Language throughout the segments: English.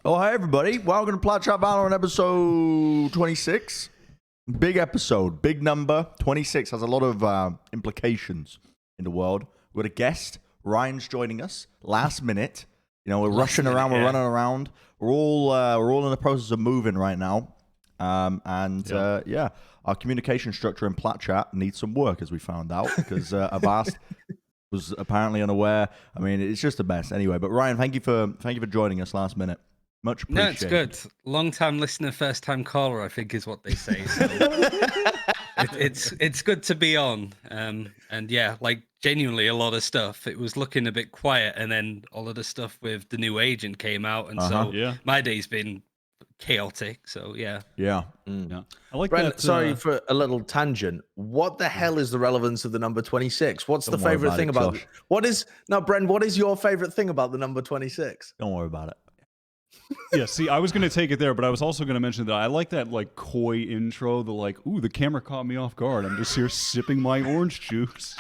Oh, hi, everybody. Welcome to Plat on episode 26. Big episode, big number. 26 has a lot of implications in the world. We've got a guest. Ryan's joining us last minute. You know, we're rushing around, we're running around. We're all in the process of moving right now. Yeah, our communication structure in Plat chat needs some work, as we found out, because Avast was apparently unaware. I mean, it's just a mess anyway. But Ryan, thank you for joining us last minute. Much appreciated. No, it's good. Long time listener, first time caller, I think is what they say. So it's good to be on. And yeah, like genuinely a lot of stuff. It was looking a bit quiet, and then all of the stuff with the new agent came out, and so my day's been chaotic. So yeah. Yeah. I like Bren, that. Sorry for a little tangent. What the hell is the relevance of the number 26? What's the favorite thing about it? Bren, what is your favorite thing about the number 26? Don't worry about it. Yeah, see, I was going to take it there, but I was also going to mention that I like that like coy intro, the like, ooh, the camera caught me off guard. I'm just here sipping my orange juice.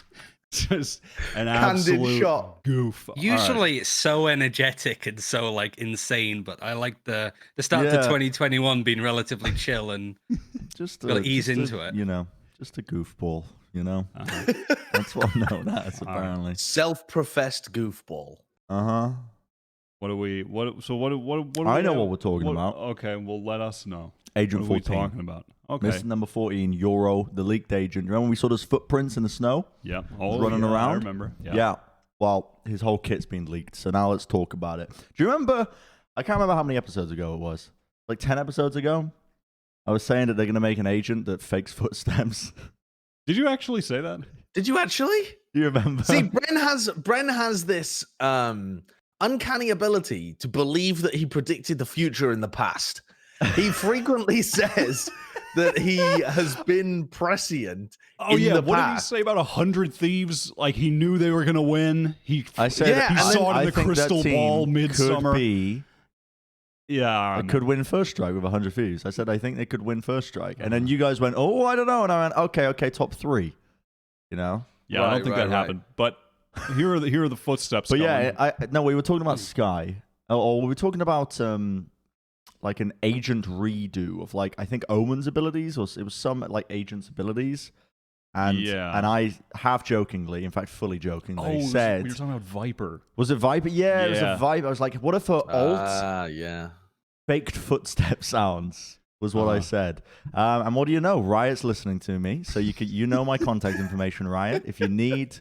Just an absolute shot. Goof. Usually it's so energetic and so like insane, but I like the start to 2021 being relatively chill and just ease into it. You know, just a goofball, you know? That's what I'm known as, apparently. Self-professed goofball. Uh-huh. What are we? What? I know what we're talking about. Okay, well, let us know. Agent 14. What are we talking about? Okay. Mr. number 14, Yoru, the leaked agent. Remember when we saw those footprints in the snow? Yeah. Running around? I remember. Yeah. Well, his whole kit's been leaked, so now let's talk about it. Do you remember? I can't remember how many episodes ago it was. Like 10 episodes ago? I was saying that they're going to make an agent that fakes footsteps. Did you actually say that? Did you actually? Do you remember? See, Bren has this uncanny ability to believe that he predicted the future in the past. He frequently says that he has been prescient. Oh in yeah, the what past. did he say about 100 Thieves? Like he knew they were gonna win. He saw it in the crystal ball midsummer. Yeah, I could win first strike with 100 Thieves. I said I think they could win first strike, and then you guys went, "Oh, I don't know," and I went, "Okay, top 3." You know? Yeah, I don't think that happened, but. Here are the footsteps. But yeah, no, we were talking about Sky, or we were talking about like an agent redo of like I think Omen's abilities, or it was some like agent's abilities, and I half jokingly, in fact fully jokingly, said we were talking about Viper. Was it Viper? Yeah, it was a Viper. I was like, what if her alt faked footstep sounds? Was what I said. And what do you know? Riot's listening to me, so you know my contact information, Riot. If you need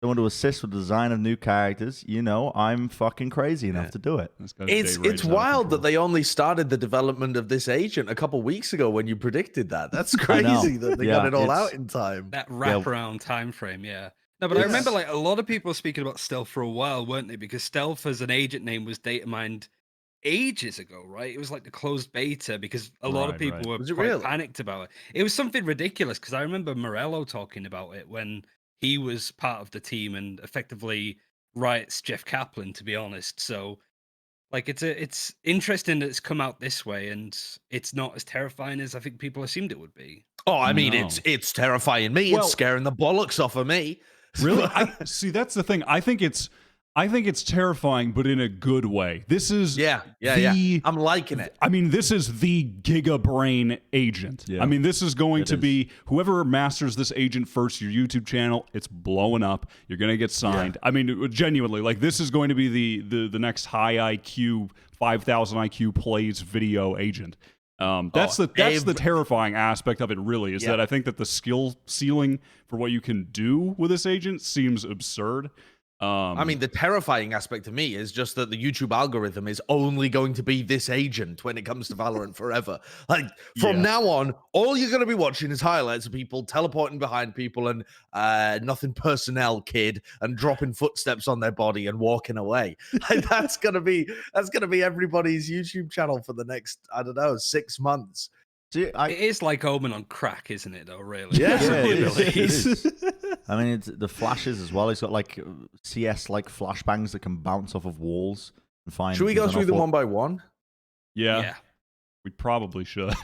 someone to assist with the design of new characters, you know I'm fucking crazy enough to do it. It's wild that they only started the development of this agent a couple weeks ago when you predicted that. That's crazy that they got it all out in time. That wraparound time frame, No, but I remember like a lot of people were speaking about Stealth for a while, weren't they? Because Stealth as an agent name was data mined ages ago, right? It was like the closed beta because a lot of people were quite panicked about it. It was something ridiculous because I remember Morello talking about it when he was part of the team and effectively Riot's Jeff Kaplan, to be honest. So like it's interesting that it's come out this way and it's not as terrifying as I think people assumed it would be. Oh, I mean, it's terrifying me. It's scaring the bollocks off of me. Really? See, that's the thing. I think it's terrifying, but in a good way. This is I'm liking it. I mean, this is the Giga Brain agent. Yeah. I mean, this is going to be whoever masters this agent first. Your YouTube channel, it's blowing up. You're gonna get signed. I mean, genuinely, like this is going to be the next high IQ, 5,000 IQ plays video agent. That's the terrifying aspect of it. Really, is that I think that the skill ceiling for what you can do with this agent seems absurd. I mean, the terrifying aspect to me is just that the YouTube algorithm is only going to be this agent when it comes to Valorant forever. Like, from now on, all you're going to be watching is highlights of people teleporting behind people and nothing personnel kid and dropping footsteps on their body and walking away. Like, that's gonna be everybody's YouTube channel for the next, I don't know, 6 months. See, it is like Omen on crack, isn't it, though, really? Yeah, it is. I mean, it's the flashes as well. It's got like CS like flashbangs that can bounce off of walls and find. Should we go through them one by one? Yeah. We probably should,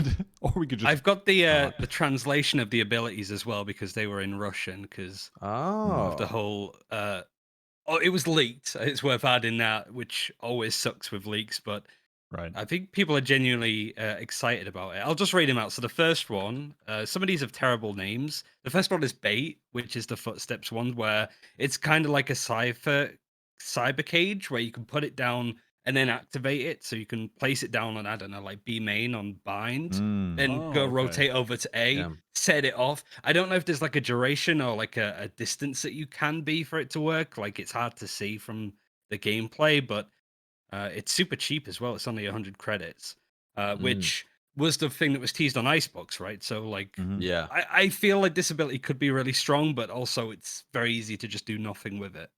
or we could just. I've got the translation of the abilities as well because they were in Russian. Because of the whole. It was leaked. It's worth adding that, which always sucks with leaks, but Right. I think people are genuinely excited about it. I'll just read them out. So the first one, some of these have terrible names. The first one is Bait, which is the Footsteps one, where it's kind of like a cyber cage where you can put it down and then activate it. So you can place it down on, I don't know, like B main on bind, then go okay. rotate over to A, Yeah. set it off. I don't know if there's like a duration or like a distance that you can be for it to work. Like it's hard to see from the gameplay, but it's super cheap as well. It's only 100 credits, which was the thing that was teased on Icebox, right? So, like, Yeah. I feel like this ability could be really strong, but also it's very easy to just do nothing with it.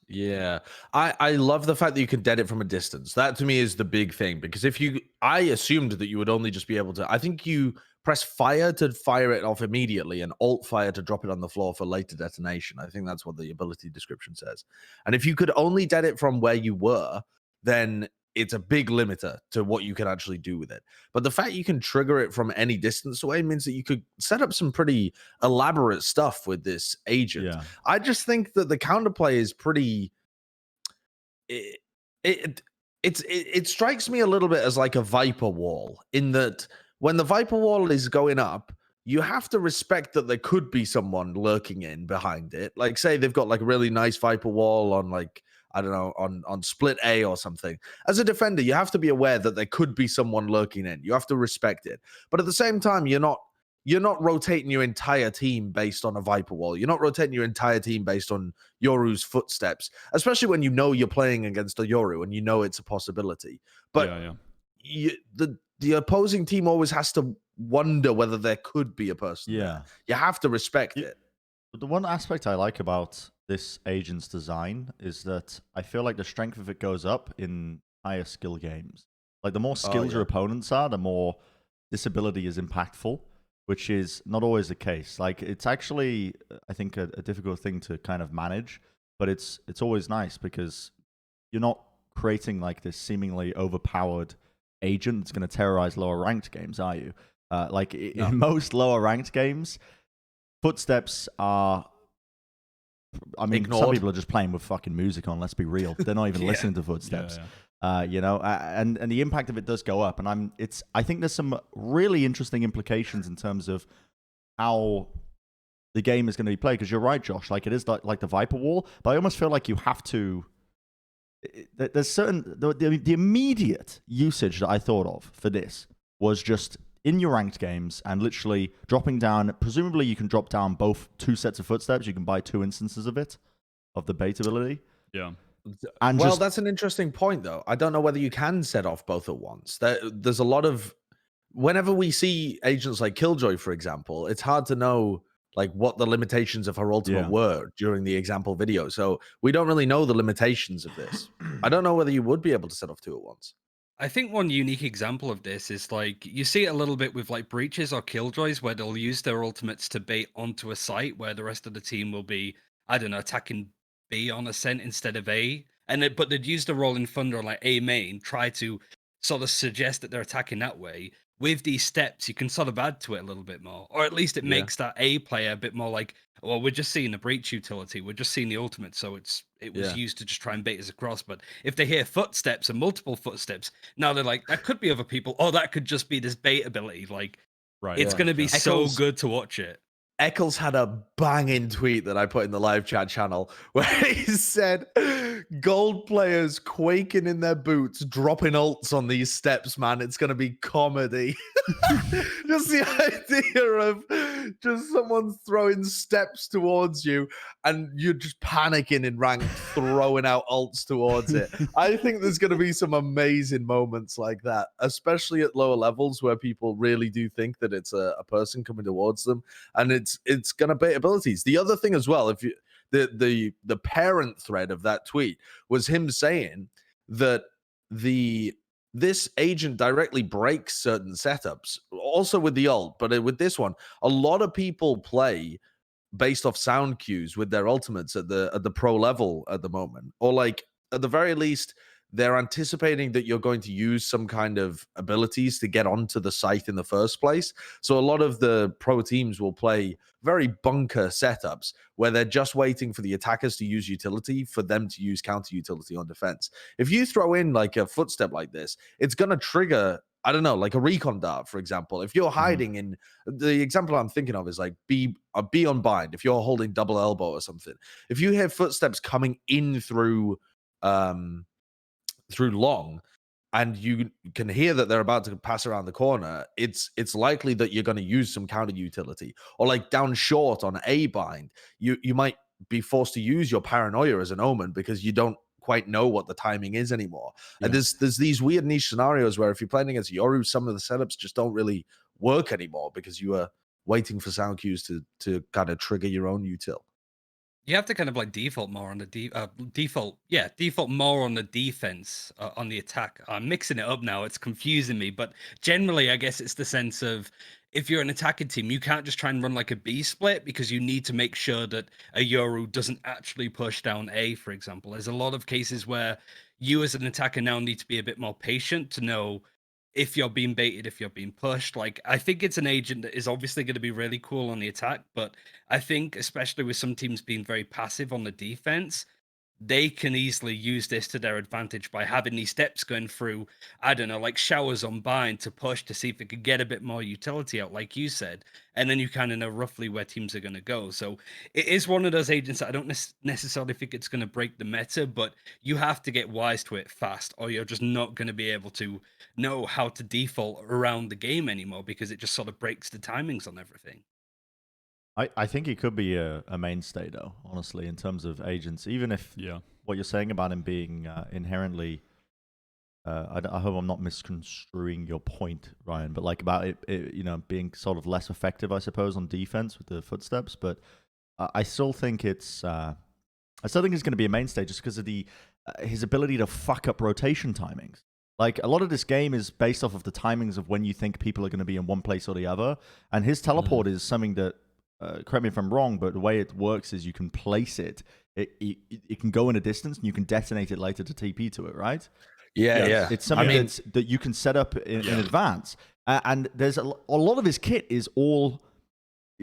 Yeah, I love the fact that you can dead it from a distance. That to me is the big thing, because I assumed that you would only just be able to. I think you press fire to fire it off immediately, and alt fire to drop it on the floor for later detonation. I think that's what the ability description says. And if you could only dead it from where you were, then it's a big limiter to what you can actually do with it. But the fact you can trigger it from any distance away means that you could set up some pretty elaborate stuff with this agent. Yeah. I just think that the counterplay is pretty. It strikes me a little bit as like a Viper wall, in that when the Viper wall is going up, you have to respect that there could be someone lurking in behind it. Like, say they've got like a really nice Viper wall on, like, I don't know, on split A or something. As a defender, you have to be aware that there could be someone lurking in. You have to respect it. But at the same time, you're not rotating your entire team based on a Viper wall. You're not rotating your entire team based on Yoru's footsteps, especially when you know you're playing against a Yoru and you know it's a possibility. But the opposing team always has to wonder whether there could be a person there. You have to respect it. But the one aspect I like about this agent's design is that I feel like the strength of it goes up in higher skill games. Like, the more skilled your opponents are, the more this ability is impactful, which is not always the case. Like, it's actually, I think, a difficult thing to kind of manage, but it's always nice because you're not creating like this seemingly overpowered agent that's going to terrorize lower ranked games, are you? In most lower ranked games, footsteps are, I mean, ignored. Some people are just playing with fucking music on, let's be real. They're not even listening to footsteps. And the impact of it does go up. And I think there's some really interesting implications in terms of how the game is going to be played. Because you're right, Josh. Like, it is like the Viper wall, but I almost feel like you have to. There's certain the immediate usage that I thought of for this was just in your ranked games and literally dropping down. Presumably, you can drop down both two sets of footsteps. You can buy 2 instances of it, of the bait ability. Yeah. And That's an interesting point, though. I don't know whether you can set off both at once. There's a lot of, whenever we see agents like Killjoy, for example, it's hard to know like what the limitations of her ultimate were during the example video. So we don't really know the limitations of this. I don't know whether you would be able to set off 2 at once. I think one unique example of this is like you see it a little bit with like breaches or killjoys where they'll use their ultimates to bait onto a site where the rest of the team will be, I don't know, attacking B on ascent instead of A. But they'd use the Rolling Thunder on like A main, try to sort of suggest that they're attacking that way. With these steps, you can sort of add to it a little bit more, or at least it makes that A player a bit more like, well, we're just seeing the breach utility, we're just seeing the ultimate, so it was used to just try and bait us across. But if they hear footsteps and multiple footsteps, now they're like, that could be other people, or that could just be this bait ability. Like, it's going to be so good to watch it. Eccles had a banging tweet that I put in the live chat channel where he said, gold players quaking in their boots, dropping ults on these steps, man. It's going to be comedy. Just the idea of just someone throwing steps towards you and you're just panicking in rank, throwing out ults towards it. I think there's going to be some amazing moments like that, especially at lower levels where people really do think that it's a person coming towards them. And it's going to bait abilities. The other thing as well, if you the parent thread of that tweet was him saying that this agent directly breaks certain setups, also with the ult, but with this one, a lot of people play based off sound cues with their ultimates at the pro level at the moment, or like at the very least, they're anticipating that you're going to use some kind of abilities to get onto the site in the first place. So a lot of the pro teams will play very bunker setups where they're just waiting for the attackers to use utility for them to use counter utility on defense. If you throw in like a footstep like this, it's going to trigger, I don't know, like a recon dart, for example. If you're hiding in, the example I'm thinking of is like be on bind. If you're holding double elbow or something, if you hear footsteps coming in through long, and you can hear that they're about to pass around the corner, it's likely that you're going to use some counter utility. Or like down short on A bind, you might be forced to use your paranoia as an omen because you don't quite know what the timing is anymore. And there's these weird niche scenarios where if you're playing against Yoru, some of the setups just don't really work anymore because you are waiting for sound cues to kind of trigger your own util. You have to kind of like default more on the default more on the defense on the attack. I'm mixing it up now. It's confusing me, but generally, I guess it's the sense of if you're an attacking team, you can't just try and run like a B split because you need to make sure that a Yoru doesn't actually push down A, for example. There's a lot of cases where you as an attacker now need to be a bit more patient to know if you're being baited, if you're being pushed. Like, I think it's an agent that is obviously going to be really cool on the attack, but I think especially with some teams being very passive on the defense, they can easily use this to their advantage by having these steps going through, I don't know, like showers on bind to push to see if it could get a bit more utility out, like you said. And then you kind of know roughly where teams are going to go. So it is one of those agents that I don't necessarily think it's going to break the meta, but you have to get wise to it fast, or you're just not going to be able to know how to default around the game anymore because it just sort of breaks the timings on everything. I think he could be a mainstay, though, honestly, in terms of agents. Even if what you're saying about him being inherently, I hope I'm not misconstruing your point, Ryan, but like about it, being sort of less effective, I suppose, on defense with the footsteps. But I still think it's going to be a mainstay just because of his ability to fuck up rotation timings. Like, a lot of this game is based off of the timings of when you think people are going to be in one place or the other, and his teleport is something that. Correct me if I'm wrong, but the way it works is you can place it. It can go in a distance, and you can detonate it later to TP to it, right? Yeah. It's something that you can set up in advance. And there's a lot of his kit is all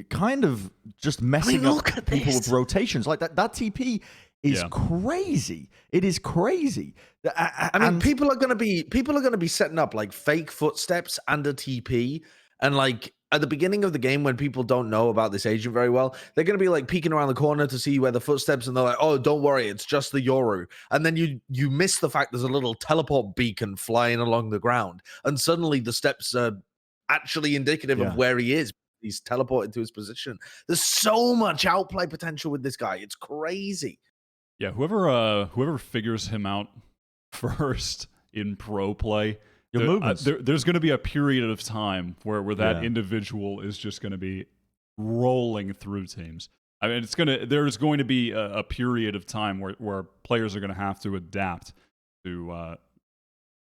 kind of just messing up people with rotations. Like that TP is crazy. It is crazy. I mean, people are going to be setting up like fake footsteps and a TP, and like. At the beginning of the game, when people don't know about this agent very well, they're going to be like peeking around the corner to see where the footsteps, and they're like, "Oh, don't worry, it's just the Yoru." And then you miss the fact there's a little teleport beacon flying along the ground, and suddenly the steps are actually indicative of where he is. He's teleported to his position. There's so much outplay potential with this guy. It's crazy. Yeah, whoever figures him out first in pro play. Your movements. There's going to be a period of time where that individual is just going to be rolling through teams. I mean, there's going to be a period of time where players are going to have to adapt to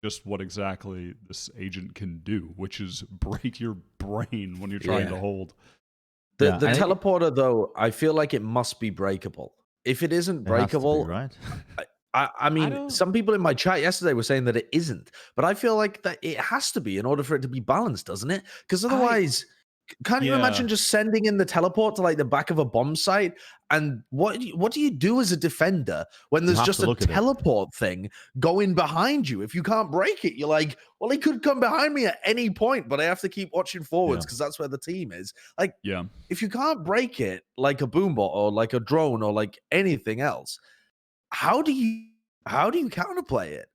just what exactly this agent can do, which is break your brain when you're trying to hold. The teleporter, though, I feel like it must be breakable. If it isn't breakable, right? I mean, some people in my chat yesterday were saying that it isn't, but I feel like that it has to be in order for it to be balanced, doesn't it? Because otherwise, can't you imagine just sending in the teleport to like the back of a bomb site? And what do you do as a defender when there's just a teleport thing going behind you? If you can't break it, you're like, well, he could come behind me at any point, but I have to keep watching forwards because that's where the team is. Like, if you can't break it like a boombot or like a drone or like anything else, how do you counterplay it?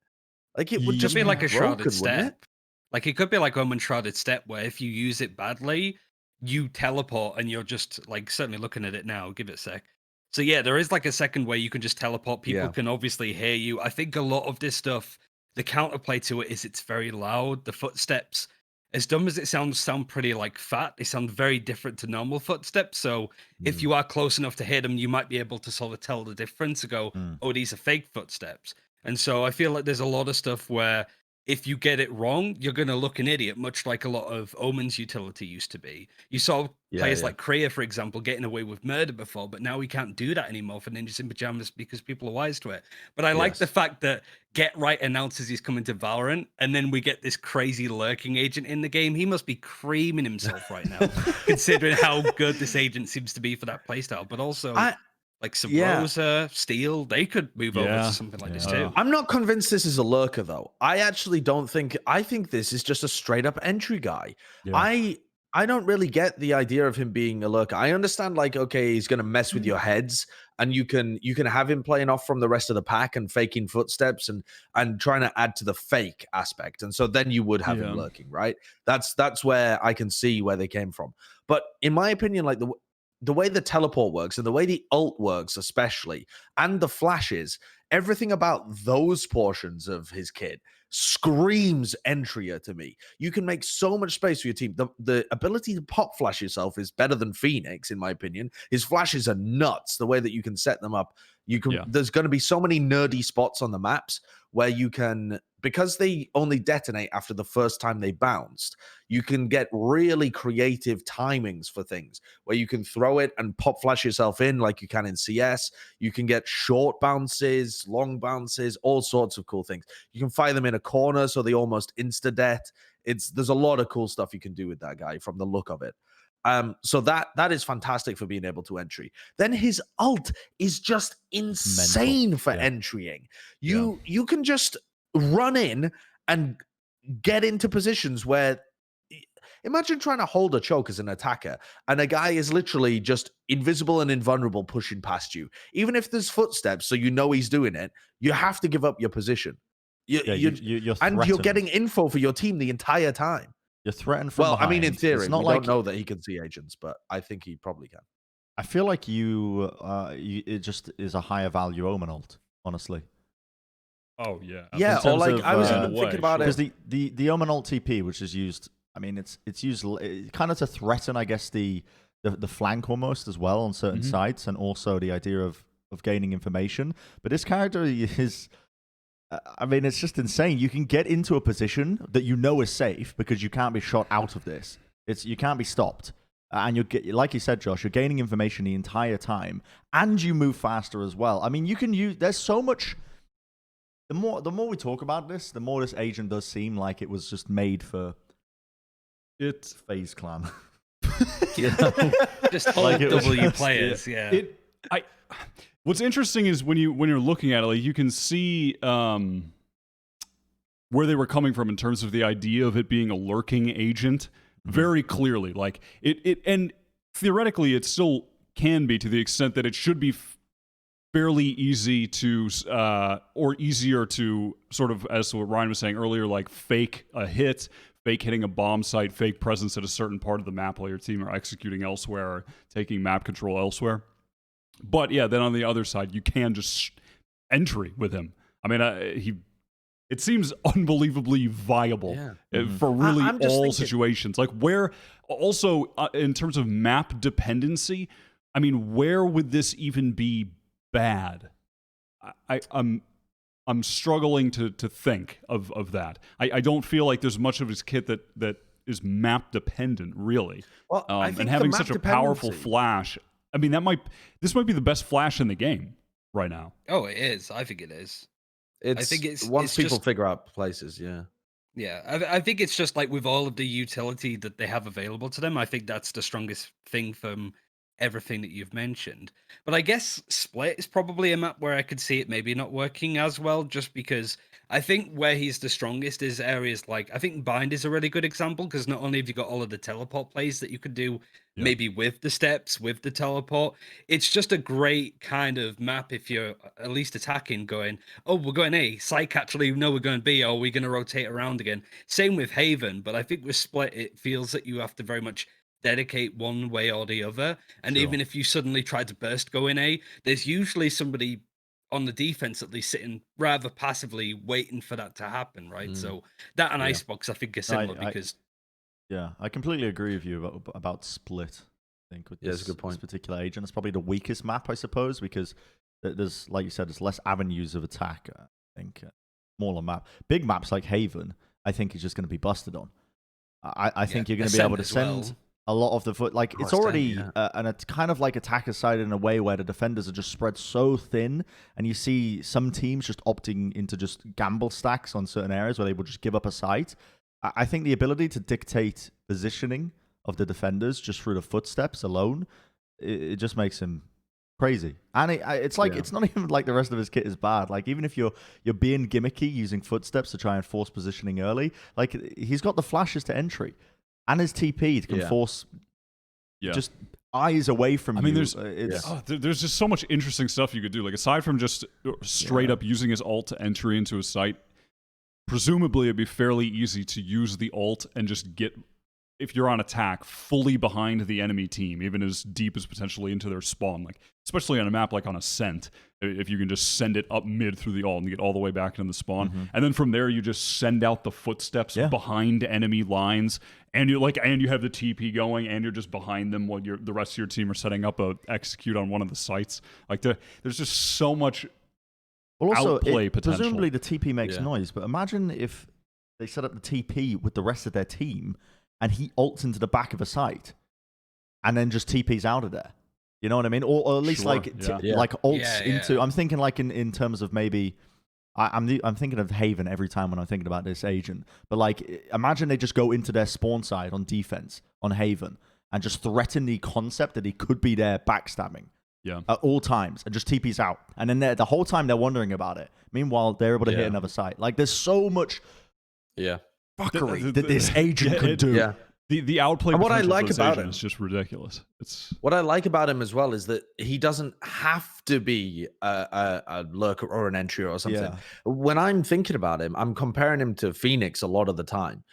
Like, it would just be like a shrouded step. It? Like, it could be like Omen shrouded step, where if you use it badly, you teleport and you're just like, certainly looking at it now. Give it a sec. So yeah, there is like a second way you can just teleport. People can obviously hear you. I think a lot of this stuff, the counterplay to it is it's very loud. The footsteps, as dumb as it sound pretty like fat. They sound very different to normal footsteps. So if you are close enough to hear them, you might be able to sort of tell the difference and go, oh, these are fake footsteps. And so I feel like there's a lot of stuff where if you get it wrong, you're going to look an idiot, much like a lot of Omen's utility used to be. You saw players like Kreia, for example, getting away with murder before, but now we can't do that anymore for Ninjas in Pajamas because people are wise to it. But I like the fact that Get Right announces he's coming to Valorant, and then we get this crazy lurking agent in the game. He must be creaming himself right now, considering how good this agent seems to be for that playstyle. But also, like Subrosa, Steel, they could move over to something like this too. I'm not convinced this is a lurker though. I actually don't think. I think this is just a straight up entry guy. Yeah. I don't really get the idea of him being a lurker. I understand, like, okay, he's going to mess with your heads, and you can have him playing off from the rest of the pack and faking footsteps and trying to add to the fake aspect. And so then you would have him lurking, right? That's where I can see where they came from. But in my opinion, like the way the teleport works and the way the ult works, especially, and the flashes, everything about those portions of his kit screams entryer to me. You can make so much space for your team. The ability to pop flash yourself is better than Phoenix, in my opinion. His flashes are nuts. The way that you can set them up, there's going to be so many nerdy spots on the maps where you can, because they only detonate after the first time they bounced, you can get really creative timings for things where you can throw it and pop flash yourself in like you can in CS. You can get short bounces, long bounces, all sorts of cool things. You can fire them in a corner so they almost insta-det. There's a lot of cool stuff you can do with that guy from the look of it. So that is fantastic for being able to entry. Then his ult is just insane for entrying. You can just run in and get into positions where, imagine trying to hold a choke as an attacker and a guy is literally just invisible and invulnerable pushing past you. Even if there's footsteps, so you know he's doing it, you have to give up your position. You're and you're getting info for your team the entire time. You're threatened from behind. I mean, in theory, we don't know that he can see agents, but I think he probably can. I feel like it just is a higher value Omen ult, honestly. Oh yeah, yeah. Or like I was even thinking about it because the Omen ult TP, which is used, I mean, it's used kind of to threaten, I guess, the flank almost as well on certain sites, and also the idea of gaining information. But this character is, I mean, it's just insane. You can get into a position that you know is safe because you can't be shot out of this. You can't be stopped. And like you said, Josh, you're gaining information the entire time, and you move faster as well. I mean, you can use. There's so much. The more we talk about this, the more this agent does seem like it was just made for FaZe Clan. Just like W players. Yeah. What's interesting is when you're looking at it, like you can see where they were coming from in terms of the idea of it being a lurking agent very clearly. Like it and theoretically it still can be, to the extent that it should be fairly easy to or easier to sort of, as what Ryan was saying earlier, like fake a hit, fake hitting a bomb site, fake presence at a certain part of the map while your team are executing elsewhere or taking map control elsewhere. But yeah, then on the other side, you can just entry with him. I mean, it seems unbelievably viable for really all situations. Like where, also in terms of map dependency, I mean, where would this even be bad? I'm struggling to think of that. I don't feel like there's much of his kit that is map dependent, really. Well, I think and having such a powerful flash. I mean, this might be the best flash in the game right now. Oh, it is. I think it is. I think it's once people just figure out places, yeah. Yeah, I think it's just like with all of the utility that they have available to them, I think that's the strongest thing from everything that you've mentioned. But I guess Split is probably a map where I could see it maybe not working as well, just because I think where he's the strongest is areas like, I think Bind is a really good example, because not only have you got all of the teleport plays that you could do maybe with the steps, with the teleport, it's just a great kind of map if you're at least attacking, going, oh, we're going A, Psych actually, no, we're going B, or we're going to rotate around again. Same with Haven, but I think with Split, it feels that you have to very much dedicate one way or the other. And even if you suddenly try to burst go in A, there's usually somebody on the defense at least sitting rather passively waiting for that to happen, right? So that and Icebox, I think, are similar because... Yeah, I completely agree with you about Split. I think with that's a good point. This particular agent, it's probably the weakest map, I suppose, because there's, like you said, there's less avenues of attack. I think smaller map. Big maps like Haven, I think is just going to be busted on. I think you're going to be able to send a lot of the foot. Like it's already it's kind of like attacker side in a way where the defenders are just spread so thin, and you see some teams just opting into just gamble stacks on certain areas where they will just give up a site. I think the ability to dictate positioning of the defenders just through the footsteps alone, it just makes him crazy. And it's like it's not even like the rest of his kit is bad. Like even if you're being gimmicky using footsteps to try and force positioning early, like he's got the flashes to entry, and his TP can force just eyes away from you. I mean, there's just so much interesting stuff you could do. Like aside from just straight up using his ult to entry into a site, presumably it'd be fairly easy to use the ult and just get, if you're on attack, fully behind the enemy team, even as deep as potentially into their spawn. Like, especially on a map like on Ascent, if you can just send it up mid through the ult and get all the way back into the spawn. And then from there, you just send out the footsteps behind enemy lines, and you have the TP going, and you're just behind them while the rest of your team are setting up a execute on one of the sites. Like, there's just so much outplay potential. Presumably the TP makes noise, but imagine if they set up the TP with the rest of their team, and he ults into the back of a site, and then just TP's out of there. You know what I mean? Or at least like ults into. I'm thinking like in terms of maybe. I'm thinking of Haven every time when I'm thinking about this agent. But like, imagine they just go into their spawn side on defense on Haven and just threaten the concept that he could be there backstabbing. At all times, and just TP's out, and then the whole time they're wondering about it. Meanwhile, they're able to hit another site. Like, there's so much. Fuckery that this agent could do. The outplay. And what I like about him is just ridiculous. What I like about him as well is that he doesn't have to be a lurker or an entry or something. When I'm thinking about him, I'm comparing him to Phoenix a lot of the time,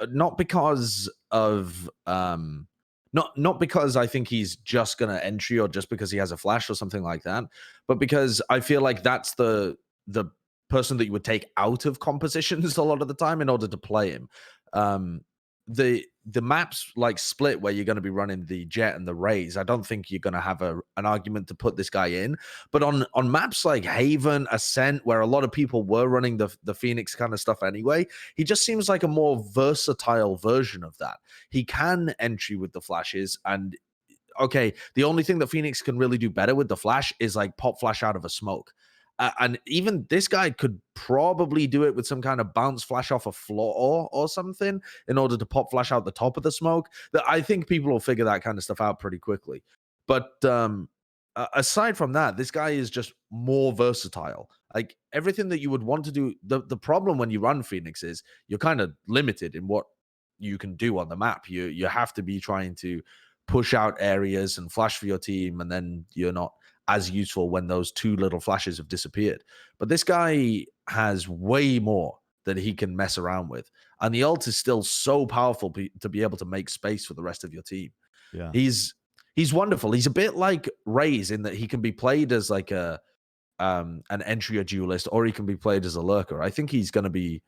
not because of not because I think he's just gonna entry or just because he has a flash or something like that, but because I feel like that's the person that you would take out of compositions a lot of the time in order to play him. The maps like Split, where you're going to be running the Jett and the Rays, I don't think you're going to have an argument to put this guy in. But on maps like Haven, Ascent, where a lot of people were running the Phoenix kind of stuff anyway, he just seems like a more versatile version of that. He can entry with the flashes, and okay, the only thing that Phoenix can really do better with the flash is like pop flash out of a smoke. And even this guy could probably do it with some kind of bounce flash off a floor or something in order to pop flash out the top of the smoke. That I think people will figure that kind of stuff out pretty quickly. But aside from that, this guy is just more versatile. Like everything that you would want to do. The problem when you run Phoenix is you're kind of limited in what you can do on the map. You have to be trying to push out areas and flash for your team, and then you're not as useful when those two little flashes have disappeared. But this guy has way more that he can mess around with. And the ult is still so powerful to be able to make space for the rest of your team. He's wonderful. He's a bit like Raze in that he can be played as like an entry or duelist, or he can be played as a lurker. I think he's going to be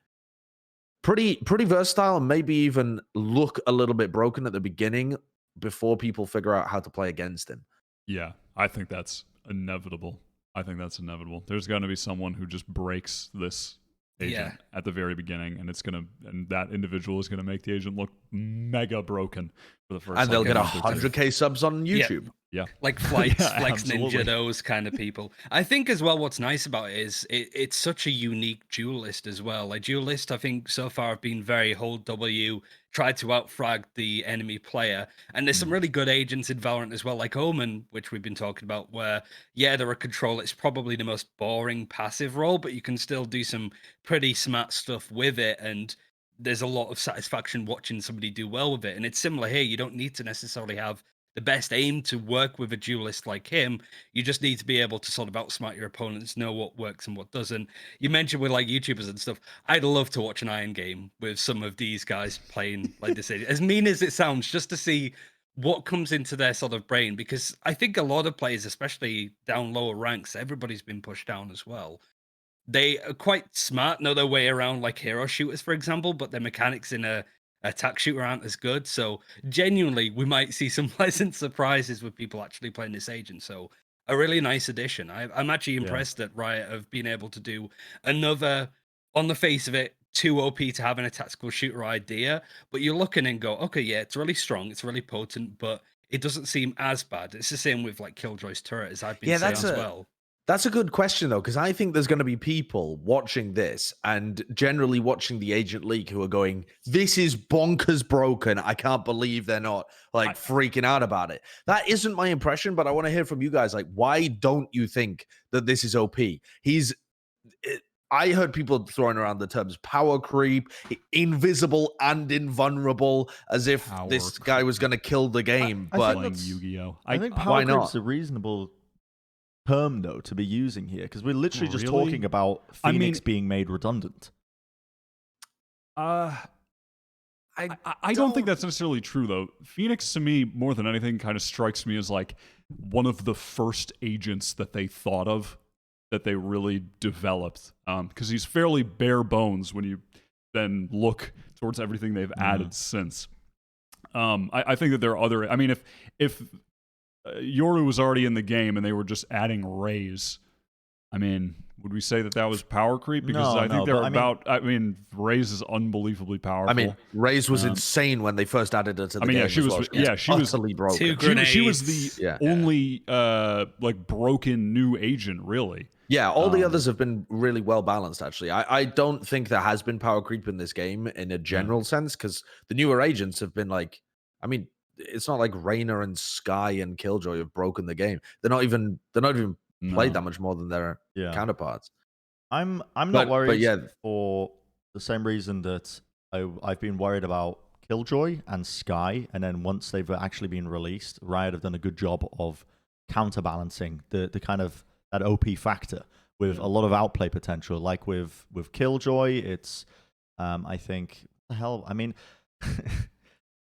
pretty versatile, and maybe even look a little bit broken at the beginning before people figure out how to play against him. Yeah, I think that's inevitable. There's going to be someone who just breaks this agent at the very beginning, and that individual is gonna make the agent look mega broken for the first. And they'll get 100K subs on YouTube. Yeah, like Flights, Flex Ninja, those kind of people. I think as well, what's nice about it is it's such a unique duelist as well. Like duelist, I think so far have been very hold W, tried to outfrag the enemy player, and there's some really good agents in Valorant as well, like Omen, which we've been talking about, where they're a control. It's probably the most boring passive role, but you can still do some pretty smart stuff with it, and there's a lot of satisfaction watching somebody do well with it. And it's similar here. You don't need to necessarily have the best aim to work with a duelist like him. You just need to be able to sort of outsmart your opponents, know what works and what doesn't. You mentioned with like YouTubers and stuff. I'd love to watch an Iron game with some of these guys playing like this. As mean as it sounds, just to see what comes into their sort of brain, because I think a lot of players, especially down lower ranks, everybody's been pushed down as well. They are quite smart, know their way around like hero shooters, for example, but their mechanics in a attack shooter aren't as good. So genuinely, we might see some pleasant surprises with people actually playing this agent. So a really nice addition. I'm actually impressed that Riot have been able to do another on the face of it, too OP to have in a tactical shooter idea. But you're looking and go, okay, yeah, it's really strong, it's really potent, but it doesn't seem as bad. It's the same with like Killjoy's turret, as I've been Yeah, saying as well. that's a good question though, because I think there's going to be people watching this and generally watching the Agent League who are going, "This is bonkers broken. I can't believe they're not like freaking out about it." That isn't my impression, but I want to hear from you guys. Like, why don't you think that this is OP? I heard people throwing around the terms power creep, invisible and invulnerable, as if this guy was going to kill the game. But playing Yu-Gi-Oh. I think power creep's a reasonable term though to be using here, because we're literally just talking about Phoenix being made redundant. I don't think that's necessarily true though. Phoenix to me, more than anything, kind of strikes me as like one of the first agents that they thought of, that they really developed, because he's fairly bare bones when you then look towards everything they've added since. I think that there are other. I mean, if Yoru was already in the game and they were just adding Rays, I mean, would we say that that was power creep? Because I think they're about. I mean, Rays is unbelievably powerful. I mean, Rays was insane when they first added her to the game. Yeah, she was. Yeah, she was utterly broken. 2 grenades. She was the only like broken new agent, really. Yeah, all the others have been really well balanced, actually. I don't think there has been power creep in this game in a general sense, because the newer agents have been like, I mean, it's not like Reyna and Sky and Killjoy have broken the game. They're not even played that much more than their counterparts. I'm not worried for the same reason that I've been worried about Killjoy and Sky, and then once they've actually been released, Riot have done a good job of counterbalancing the kind of that OP factor with a lot of outplay potential. Like with Killjoy, it's I think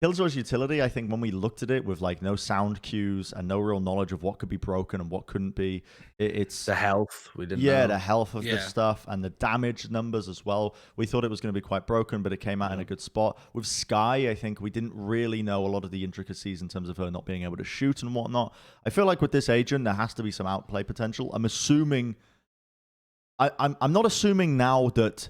Killjoy's utility, I think when we looked at it with like no sound cues and no real knowledge of what could be broken and what couldn't be, it's the health we didn't know. The health of the stuff and the damage numbers as well. We thought it was going to be quite broken, but it came out in a good spot. With Sky, I think we didn't really know a lot of the intricacies in terms of her not being able to shoot and whatnot. I feel like with this agent, there has to be some outplay potential. I'm assuming, I'm not assuming now that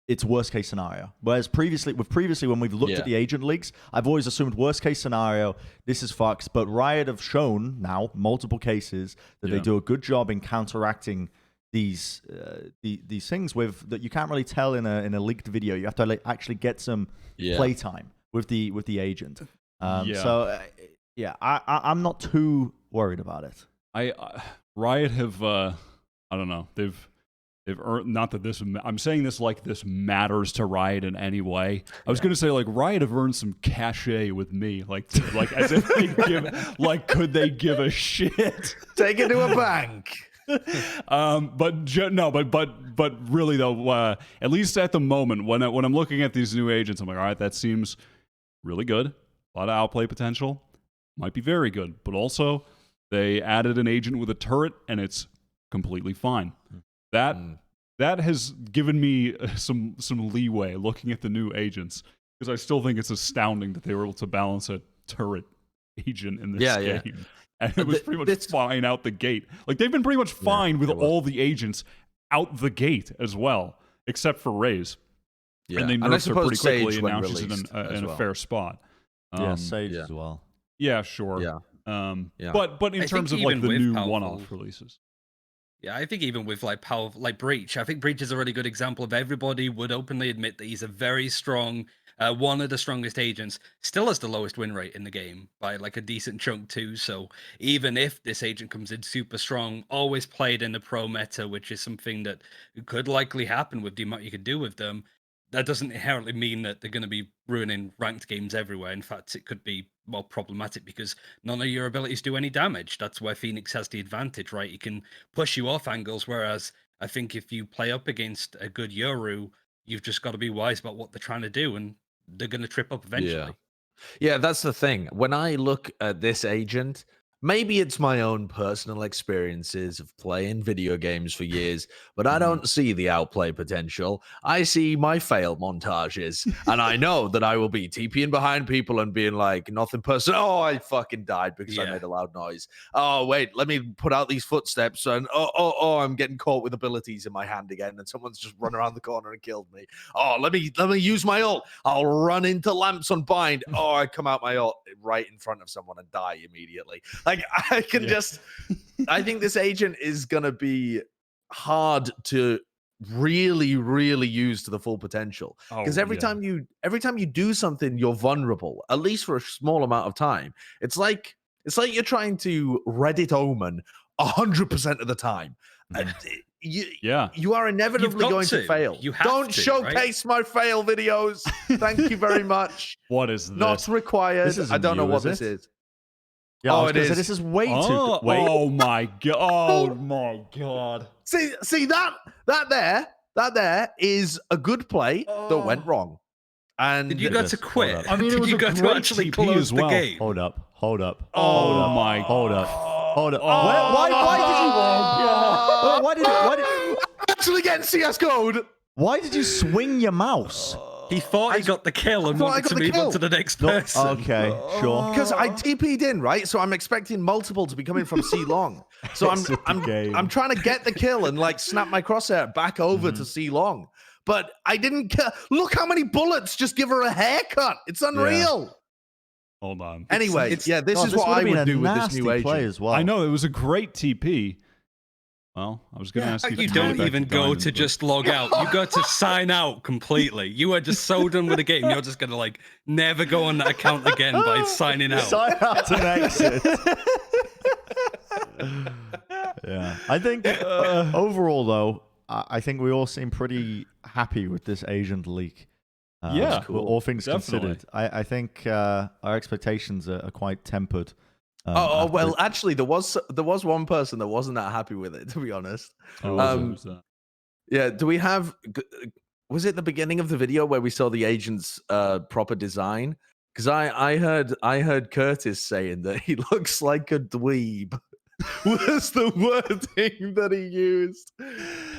it's worst case scenario. Whereas previously when we've looked at the agent leaks, I've always assumed worst case scenario, this is fucked. But Riot have shown now multiple cases that they do a good job in counteracting these things with that you can't really tell in a leaked video. You have to actually get some playtime with the agent. I'm not too worried about it. Riot have I don't know, they've earned, not that this, I'm saying this like this matters to Riot in any way. I was going to say, like, Riot have earned some cachet with me, like as if they give, like, could they give a shit? Take it to a bank. But really though, at least at the moment, when I'm looking at these new agents, I'm like, all right, that seems really good. A lot of outplay potential, might be very good, but also they added an agent with a turret, and it's completely fine. That has given me some leeway looking at the new agents, because I still think it's astounding that they were able to balance a turret agent in this game. And it was pretty much fine out the gate. Like, they've been pretty much fine with all the agents out the gate as well, except for Raze. Yeah. And they nerfed her pretty quickly, and now she's in a fair spot. Sage as well. Yeah, sure. But in terms of like the new one-off releases. Yeah, I think even with like Breach, I think Breach is a really good example of everybody would openly admit that he's a very strong, one of the strongest agents, still has the lowest win rate in the game by like a decent chunk too. So even if this agent comes in super strong, always played in the pro meta, which is something that could likely happen with the amount you could do with them, that doesn't inherently mean that they're going to be ruining ranked games everywhere. In fact, it could be more problematic because none of your abilities do any damage. That's where Phoenix has the advantage, right? He can push you off angles, whereas I think if you play up against a good Yoru, you've just got to be wise about what they're trying to do, and they're going to trip up eventually. Yeah, that's the thing. When I look at this agent, maybe it's my own personal experiences of playing video games for years, but I don't see the outplay potential. I see my fail montages, and I know that I will be TPing behind people and being like, nothing personal. Oh, I fucking died because I made a loud noise. Oh, wait, let me put out these footsteps, and I'm getting caught with abilities in my hand again, and someone's just run around the corner and killed me. Oh, let me use my ult. I'll run into lamps on bind. Oh, I come out my ult right in front of someone and die immediately. Like, I can just, I think this agent is going to be hard to really, really use to the full potential. Because every time you do something, you're vulnerable, at least for a small amount of time. It's like you're trying to Reddit Omen 100% of the time. And you are inevitably going to fail. Don't showcase my fail videos. Thank you very much. What is this? Not required. I don't know what this is. Yeah, it is. This is way too. Wait. Oh my god! Oh my god! See that there is a good play that went wrong. And did you got to quit? I mean, did you got to actually close the game? Hold up. Hold my! Hold up. Why did you actually getting CS code? Why did you swing your mouse? He thought he got the kill and wanted to move on to the next person. Okay, sure. Because I TP'd in, right? So I'm expecting multiple to be coming from C long. So I'm trying to get the kill and like snap my crosshair back over to C long. But I didn't. Look how many bullets just give her a haircut. It's unreal. Yeah. Hold on. Anyway, this is what I would do with this new agent. As well. I know it was a great TP. Well, I was going to ask you. You don't even go to just log out. You got to sign out completely. You are just so done with the game. You're just going to like never go on that account again by signing out. Sign out and exit. Yeah, I think overall though, I think we all seem pretty happy with this agent leak. Cool. All things considered, I think our expectations are quite tempered. Well, actually, there was one person that wasn't that happy with it, to be honest. Yeah, do we have? Was it the beginning of the video where we saw the agent's proper design? Because I heard Curtis saying that he looks like a dweeb. Was the wording that he used?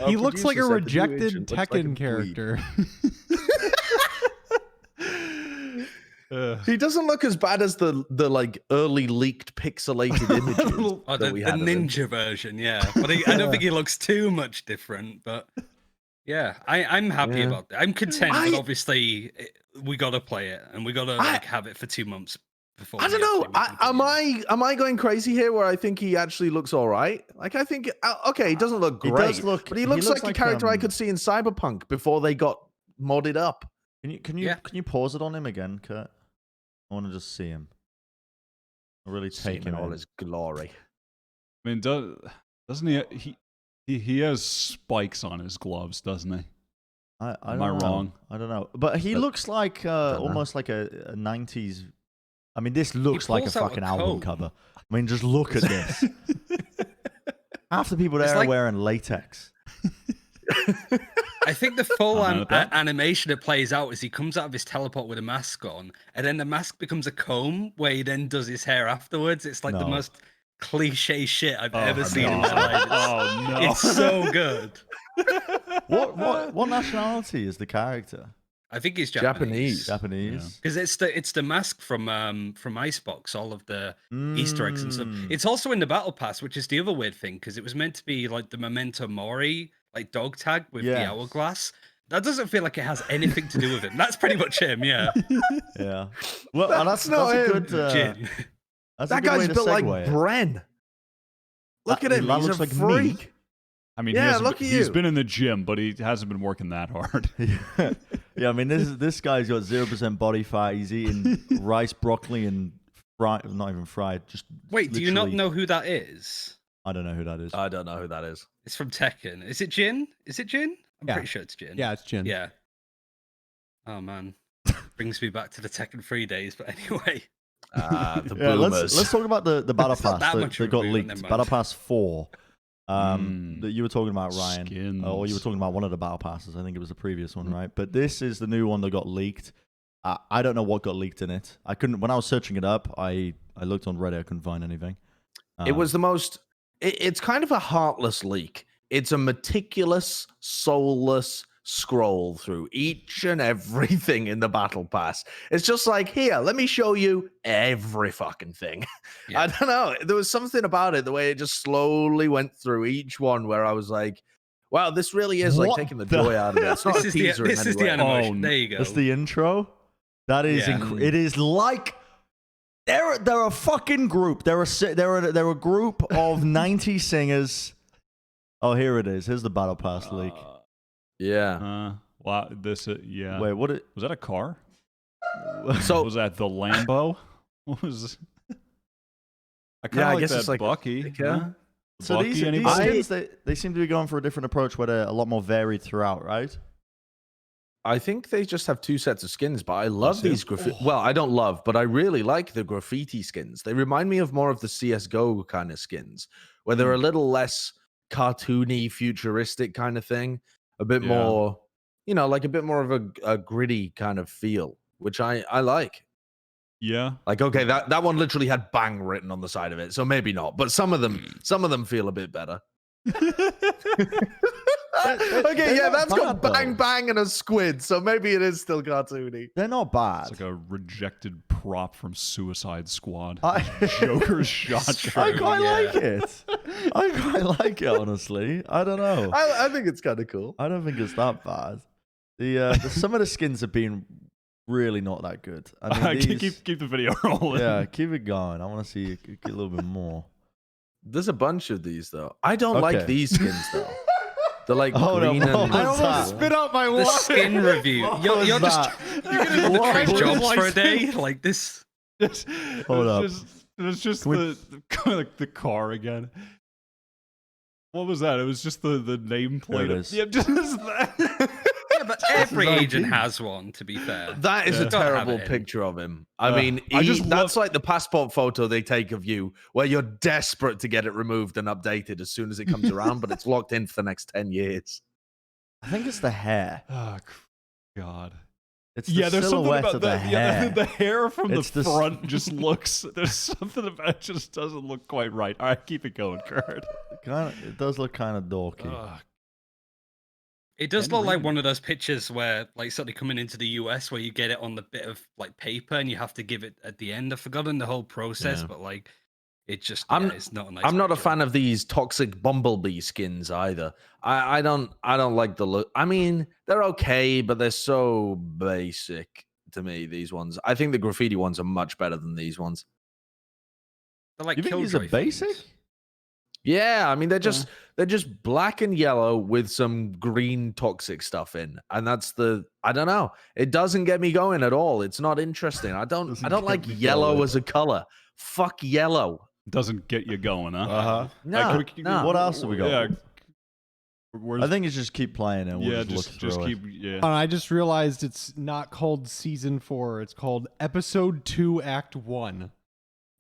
He looks like a rejected Tekken character. He doesn't look as bad as the like early leaked pixelated images. The ninja version, yeah. But I don't think he looks too much different. But yeah, I'm happy about that. I'm content. But obviously, we got to play it, and we got to like have it for 2 months before. I don't know. Am I going crazy here? Where I think he actually looks all right. Like I think okay, he doesn't look great, but he looks like a character I could see in Cyberpunk before they got modded up. Can you pause it on him again, Kurt? I want to just see him. Really take him all his glory. I mean, doesn't he has spikes on his gloves, doesn't he? Am I wrong? I don't know. But he looks like almost like a 90s. I mean, this looks like a fucking album cover. I mean, just look at this. Half the people there are wearing latex. I think the full animation it plays out is he comes out of his teleport with a mask on, and then the mask becomes a comb where he then does his hair afterwards. It's like the most cliche shit I've ever seen in my life. It's so good. What nationality is the character? I think he's Japanese. Japanese. Because it's the mask from Icebox, all of the Easter eggs and stuff. It's also in the battle pass, which is the other weird thing, because it was meant to be like the Memento Mori like dog tag with the hourglass. That doesn't feel like it has anything to do with him. That's pretty much him, yeah. Yeah. Well, that's not a good Jin. That guy's built like Bren. Look at him. He's a freak. Me. I mean, he's been in the gym, but he hasn't been working that hard. Yeah, I mean, this guy's got 0% body fat. He's eating rice, broccoli, and not even fried. Just wait, do you not know who that is? I don't know who that is. I don't know who that is. It's from Tekken. Is it Jin? I'm pretty sure it's Jin. Yeah, it's Jin. Yeah. Oh man, brings me back to the Tekken 3 days. But anyway, the boomers. Let's talk about the battle pass that got leaked. Then, battle pass 4. That you were talking about, Ryan, Skins. or you were talking about one of the battle passes. I think it was the previous one, right? But this is the new one that got leaked. I don't know what got leaked in it. I couldn't when I was searching it up. I looked on Reddit. I couldn't find anything. It was the most. It's kind of a heartless leak. It's a meticulous, soulless scroll through each and everything in the battle pass. It's just like, here, let me show you every fucking thing. Yeah. I don't know. There was something about it, the way it just slowly went through each one, where I was like, wow, this really is like taking the joy out of it. It's not This a is teaser this in is any the way. animation. There you go. That's the intro. That is it is like they're a fucking group. They're a group of 90 singers. Oh, here it is. Here's the battle pass leak. Yeah. Wow. This. Yeah. Wait, what? Was that a car? So Was that the Lambo? What was? I kind of I like guess that it's like Bucky. yeah. So Bucky, these anybody? skins, they seem to be going for a different approach where they're a lot more varied throughout, right? I think they just have 2 sets of skins, but I love do? these graffiti. Well, I don't love, but I really like the graffiti skins. They remind me of more of the CS:GO kind of skins, where they're a little less cartoony, futuristic kind of thing, a bit more, like a bit more of a gritty kind of feel, which I like. Yeah. Like, okay, that one literally had bang written on the side of it, so maybe not, but some of them feel a bit better. Okay, yeah, that's got bang bang and a squid, so maybe it is still cartoony. They're not bad. It's like a rejected prop from Suicide Squad. I Joker's shotgun. quite like it. I quite like it, honestly. I don't know. I think it's kind of cool. I don't think it's that bad. The some of the skins have been really not that good. I mean, keep the video rolling. Yeah, keep it going. I want to see a little bit more. There's a bunch of these though. I don't like these skins though. They're like green and I almost spit out my The water. skin review. You're just you're What? trade jobs for a License. day like this. Hold up. It's just Can we- the car again. What was that? It was just the nameplate. There it is. Yeah, just that. Yeah, but every is agent 19. has one. To be fair, that is a Gotta have terrible it in. picture of him. I mean, I just that's like the passport photo they take of you, where you're desperate to get it removed and updated as soon as it comes around, but it's locked in for the next 10 years. I think it's the hair. Oh God. It's the There's something silhouette about of the that. hair. Yeah, the hair from It's the the front just looks. There's something about it just doesn't look quite right. All right, keep it going, Kurt. It does look kind of dorky. it does Henry. look like one of those pictures where, like, suddenly coming into the US, where you get it on the bit of like paper and you have to give it at the end. I've forgotten the whole process, Yeah. but like, it just it's not a nice. I'm not a picture. fan of these toxic bumblebee skins either. I don't like the look. I mean, they're okay, but they're so basic to me, these ones. I think the graffiti ones are much better than these ones. They're like You think these are Killjoy basic? themed. Yeah, I mean they're just black and yellow with some green toxic stuff in. And that's I don't know. It doesn't get me going at all. It's not interesting. I don't get like me yellow going. as a color. Fuck yellow. Doesn't get you going, huh? Uh-huh. No, no. What else have we got? Yeah. I think it's just keep playing and we'll yeah, just look just through keep. it. Yeah. I just realized it's not called season 4. It's called episode 2, act 1.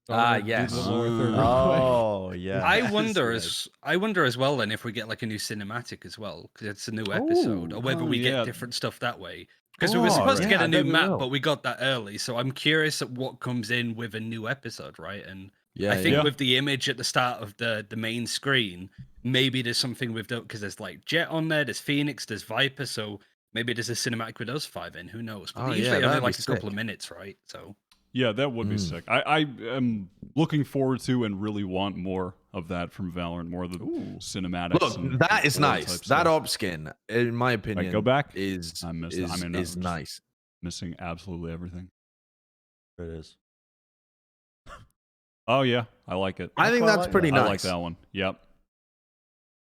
Yes. Oh, yeah. I wonder as well then if we get like a new cinematic as well, because it's a new episode, or whether we yeah. get different stuff that way. Because we were Oh, supposed to yeah, get I a new bet we map, will. but we got that early. So I'm curious at what comes in with a new episode, right? And Yeah, I think yeah. with the image at the start of the main screen, maybe there's something with because there's like Jett on there, there's Phoenix, there's Viper, so maybe there's a cinematic with those 5 in. Who knows? But Oh, they yeah, usually only that'd be like a couple of sick. minutes, right? So Yeah, that would be sick. I am looking forward to and really want more of that from Valorant, more of the cinematics. Look, and that is all nice. type That stuff. op skin, in my opinion, go back? is I missed it. is, I mean, is I'm just- nice. Missing absolutely everything. There it is. Oh yeah, I like it. I think quite that's like pretty that. I nice. like that one. Yep.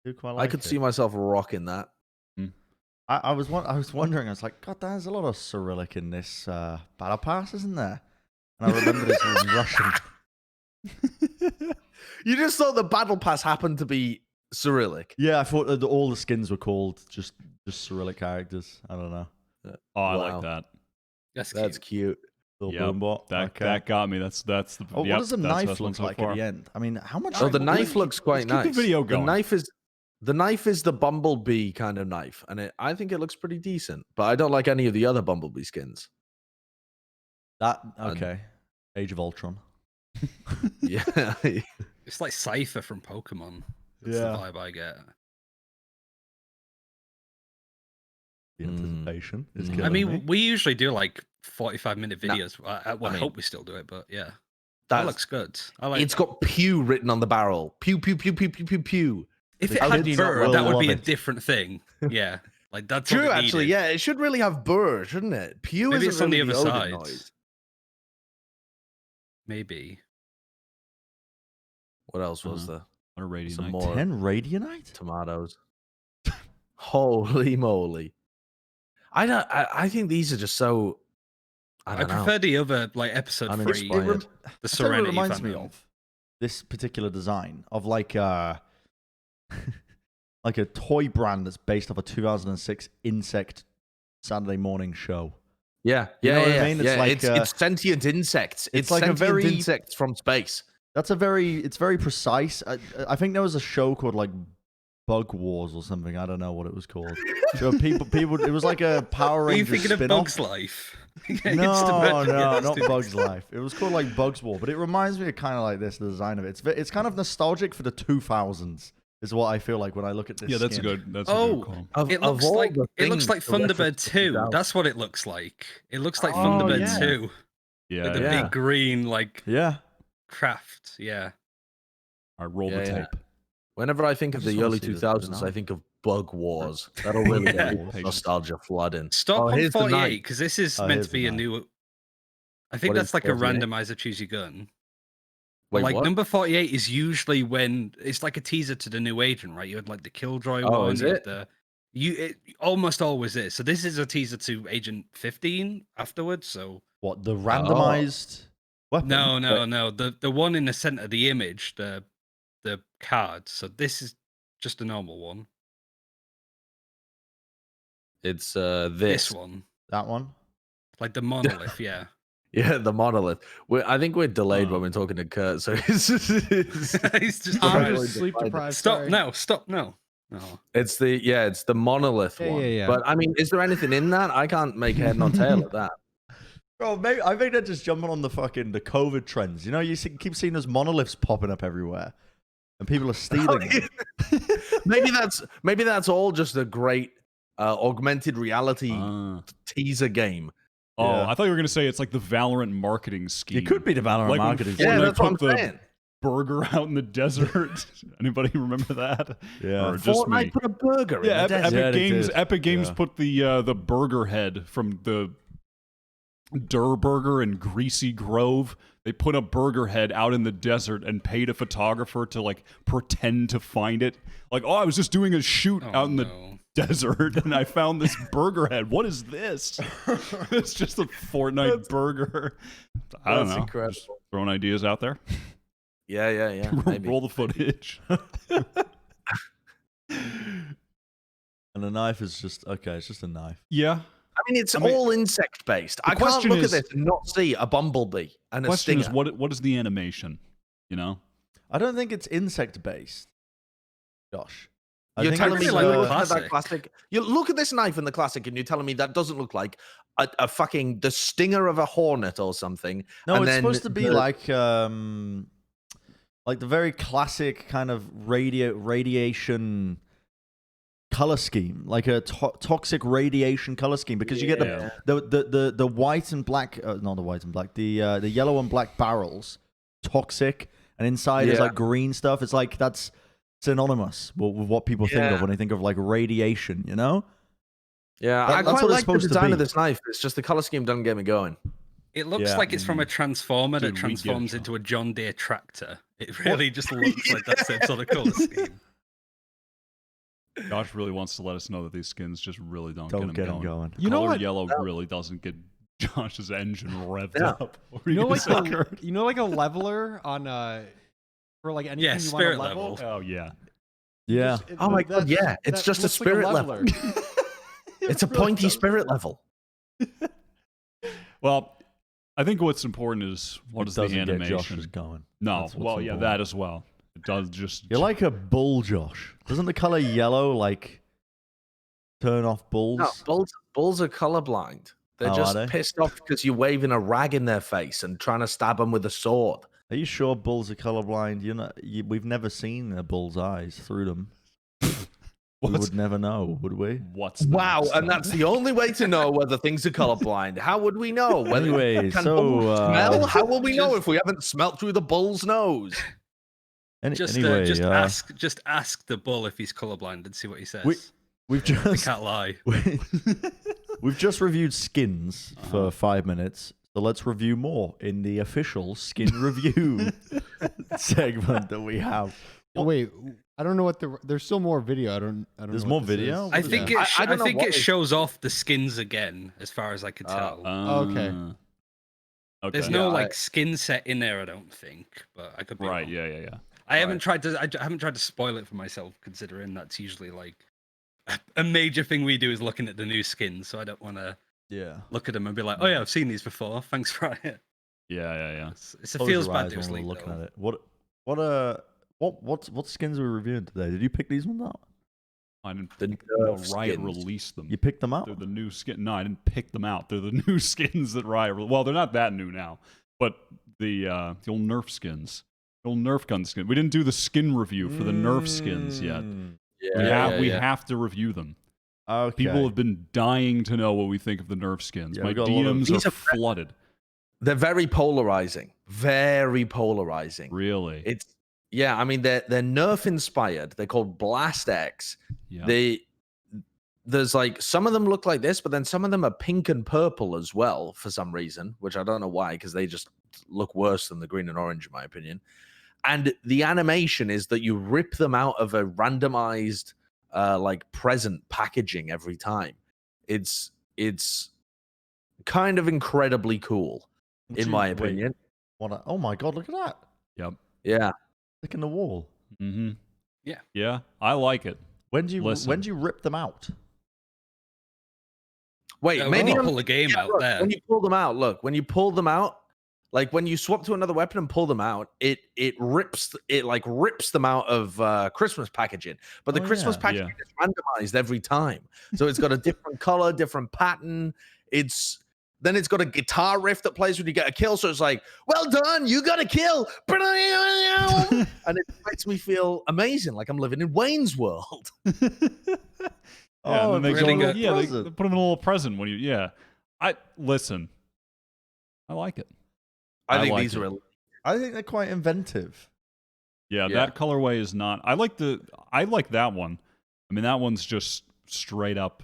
Do quite I like could it. see myself rocking that. I was wondering. I was like, God, there's a lot of Cyrillic in this battle pass, isn't there? And I remember this was in Russian. You just thought the battle pass happened to be Cyrillic. Yeah, I thought that all the skins were called just Cyrillic characters. I don't know. Oh, I Wow. like that. That's cute. Little Yep, boombot. That Okay. that got me. That's the. Oh, yep, what does the that's knife best one look so like far. at the end? I mean, how much? Oh, the let's knife looks quite let's keep nice. the video going. The knife is the bumblebee kind of knife, and I think it looks pretty decent. But I don't like any of the other bumblebee skins. That okay? Age of Ultron. Yeah, It's like Cypher from Pokemon. That's the vibe I get. The anticipation is killing I mean, me. we usually do like 45-minute videos. I hope we still do it, but yeah. That looks good. I like It's got pew written on the barrel. Pew, pew, pew, pew, pew, pew, pew. If it had burr, that would be a different thing. Yeah. Like that's true, actually. Yeah, it should really have burr, shouldn't it? Pew Maybe isn't it's on really the other side. noise. Maybe. What else was there? What a Radiant Some Knight. more 10 Radianite? tomatoes. Holy moly! I think these are just so. I prefer the other like episode 3. inspired. The That's what it Serenity reminds me Phantom. of. This particular design of like like a toy brand that's based off a 2006 insect Saturday morning show. Yeah, You yeah, know what I yeah. mean? It's yeah, like, it's sentient insects. It's like a sentient very- insects from space. It's very precise. I think there was a show called like Bug Wars or something. I don't know what it was called. So people, it was like a Power Are you Rangers thinking of spin-off. Bugs Life? No, not Bugs Life. It was called like Bugs War, but it reminds me of kind of like this, the design of it. It's kind of nostalgic for the 2000s, is what I feel like when I look at this. Yeah, that's skin. a good. That's a good call. It looks like things Thunderbird 2. out. That's what it looks like. It looks like Oh, Thunderbird yeah. 2 Yeah. with the yeah. big green like Yeah. craft. Yeah. All right, roll Yeah, the yeah. tape. Whenever I think I of just the wanna early see this 2000s, now. I think of Bug Wars. That'll really Yeah. get nostalgia flooding. Stop Oh, on here's the 48 knife. because this is Oh, meant here's to be the a knife. new. I think What that's is like a 48? randomizer choose your gun. Wait, Like what? number 48 is usually when it's like a teaser to the new agent, right? You had like the Killjoy Oh, one. is you had it? it almost always is. So this is a teaser to Agent 15 afterwards. So What, the randomized weapon? no. The one in the center of the image, the card. So this is just a normal one. It's This one, That one? like the monolith, yeah. Yeah, the monolith. I think we're delayed Oh. when we're talking to Kurt, so it's He's just I'm trying- just sleep deprived. Stop sorry. now! Stop now! No. it's the monolith Yeah, one. yeah, yeah. But I mean, is there anything in that? I can't make head nor tail of that. Bro, maybe, I think they're just jumping on the COVID trends. You know, keep seeing those monoliths popping up everywhere, and people are stealing them. maybe that's all just a great augmented reality Ah. teaser game. Oh, Yeah. I thought you were going to say it's like the Valorant marketing scheme. It could be the Valorant Like when marketing. Fortnite Yeah, that's what I'm put the saying. burger out in the desert. Anybody remember that? Yeah. Or just Fortnite me? put a burger Yeah, in the desert. Yeah, they Games. did. Epic Games Yeah. put the burger head from the Durr Burger in Greasy Grove. They put a burger head out in the desert and paid a photographer to like pretend to find it. Like, oh, I was just doing a shoot Oh, out in the no. desert and I found this burger head. What is this? It's just a Fortnite burger. I don't That's know. incredible. Just throwing ideas out there. Yeah. Maybe. Roll the footage. And the knife is just okay. It's just a knife. Yeah. I mean, it's I mean, all insect based. I can't question look is- at this and not see a bumblebee and a Question stinger. is, what is the animation? You know? I don't think it's insect based. Josh, I You're think telling me it's, like the look at that classic. classic. You look at this knife in the classic, and you're telling me that doesn't look like a fucking the stinger of a hornet or something. no, and it's then supposed to be the- like the very classic kind of radiation color scheme, like a toxic radiation color scheme, because you get the white and black, not the white and black, the yellow and black barrels, toxic, and inside is Yeah. like green stuff. It's like that's synonymous with what people think of Yeah. when they think of like radiation, you know? Yeah, That- I that's quite what it's like the supposed to design of be. this knife. It's just the color scheme doesn't get me going. It looks Yeah. like it's from a transformer Dude, that we get it, transforms Sean. into a John Deere tractor. It really just looks like that same sort of color scheme. Josh really wants to let us know that these skins just really don't Don't get get him him going. going. You know Color what? yellow really doesn't get Josh's engine revved Yeah. up. What You know, were like gonna say, Kurt? like a leveler on for like anything Yeah, you spirit want to level. level. Oh yeah. Yeah. Oh my God, yeah, it's just a looks like spirit level. leveler. It's a pointy spirit level. Well, I think what's important is what It is the doesn't get Josh's animation. going. No, That's what's well, yeah, important. that as well. It does just. You're like a bull, Josh. Doesn't the color yellow like turn off bulls? No, bulls are colorblind. They're Oh, are just they? pissed off because you're waving a rag in their face and trying to stab them with a sword. Are you sure bulls are colorblind? We've never seen a bull's eyes through them. We would never know, would we? Wow, and that's the only way to know whether things are colorblind. How would we know? Anyway, can so bulls smell? How will we know if we haven't smelt through the bull's nose? Anyway, just ask the bull if he's colorblind and see what he says. We've I just can't lie. we've just reviewed skins for 5 minutes. So let's review more in the official skin review segment that we have. Wait, I don't know what there's still more video. I don't There's know more what this video? is. I think Yeah. I think it shows off the skins again, as far as I could tell. Okay. There's no like skin set in there, I don't think, but I could be Right. wrong. Yeah. I haven't tried to spoil it for myself, considering that's usually like a major thing we do is looking at the new skins. So I don't want to look at them and be like, oh yeah, I've seen these before. Thanks for it. Yeah. It feels bad to sleep looking though. at it. What skins are we reviewing today? Did you pick these ones out? I didn't. Nerf Riot skins. released them. You picked them out? They're the new skin. No, I didn't pick them out. They're the new skins that Riot. Well, they're not that new now, but the old Nerf skins, the old Nerf gun skin. We didn't do the skin review for the Nerf skins yet. We have to review them. Okay. People have been dying to know what we think of the Nerf skins. Yeah, My we got a lot of- DMs are flooded. They're very polarizing. Very polarizing. Really? I mean they're Nerf inspired. They're called Blast X. Yeah. There's like some of them look like this, but then some of them are pink and purple as well for some reason, which I don't know why, because they just look worse than the green and orange in my opinion. And the animation is that you rip them out of a randomized like present packaging every time. It's kind of incredibly cool, in my opinion. Oh my god, look at that. Yep. Yeah. Look in the wall. Mm-hmm. Yeah. Yeah. I like it. When do you rip them out? Wait, maybe pull the game out look, there. When you pull them out, when you pull them out, like when you swap to another weapon and pull them out, it rips them out of Christmas packaging. But the Christmas packaging is randomized every time, so it's got a different color, different pattern. Then it's got a guitar riff that plays when you get a kill. So it's like, well done, you got a kill. And it makes me feel amazing, like I'm living in Wayne's World. And then they they put them in a little present when you. Listen. I like it. I think like these are. I think they're quite inventive. Yeah, that colorway is not. I like that one. I mean, that one's just straight up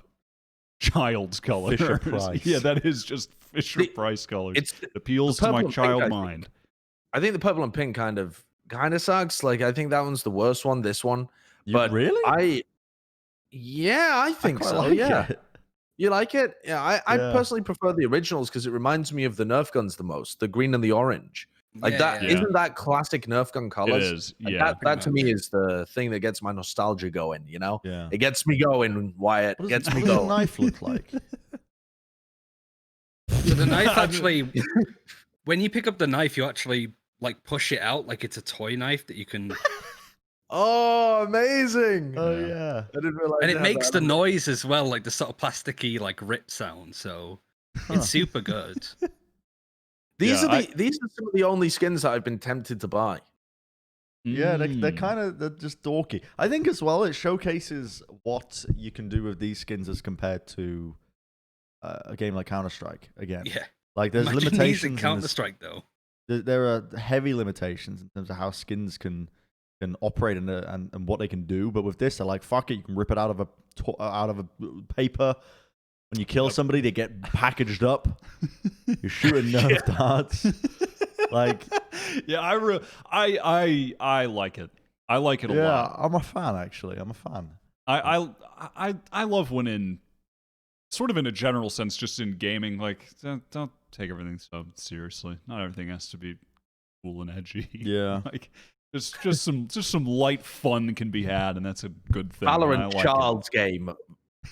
child's color. Fisher Price. Yeah, that is just Fisher Price colors. It appeals to my child mind. I think the purple and pink kind of sucks. Like I think that one's the worst one. This one, but really, I think so. Like yeah, it. You like it? Yeah, I personally prefer the originals because it reminds me of the Nerf guns the most, the green and the orange. Like isn't that classic Nerf gun colors? It is. Like Yeah, that to me is the thing that gets my nostalgia going. You know, Yeah. It gets me going. Wyatt gets me What does going. the knife look like? So the knife actually, when you pick up the knife, you actually like push it out like it's a toy knife that you can. Oh, amazing! Oh yeah. I didn't realize. And it makes the noise as well, like the sort of plasticky like rip sound. So it's super good. These are some of the only skins that I've been tempted to buy. Yeah, they're just dorky. I think as well it showcases what you can do with these skins as compared to a game like Counter-Strike. Again, Yeah. like there's Imagine these in limitations. Counter-Strike though. There are heavy limitations in terms of how skins can operate and what they can do. But with this, they're like, fuck it, you can rip it out of a paper. When you kill somebody, they get packaged up. You're shooting Nerf darts. Like, yeah, I like it. I like it a lot. Yeah, I'm a fan. Actually, I'm a fan. I love when in sort of in a general sense, just in gaming, like don't take everything so seriously. Not everything has to be cool and edgy. Yeah, like just some light fun can be had, and that's a good thing. Valorant child's game.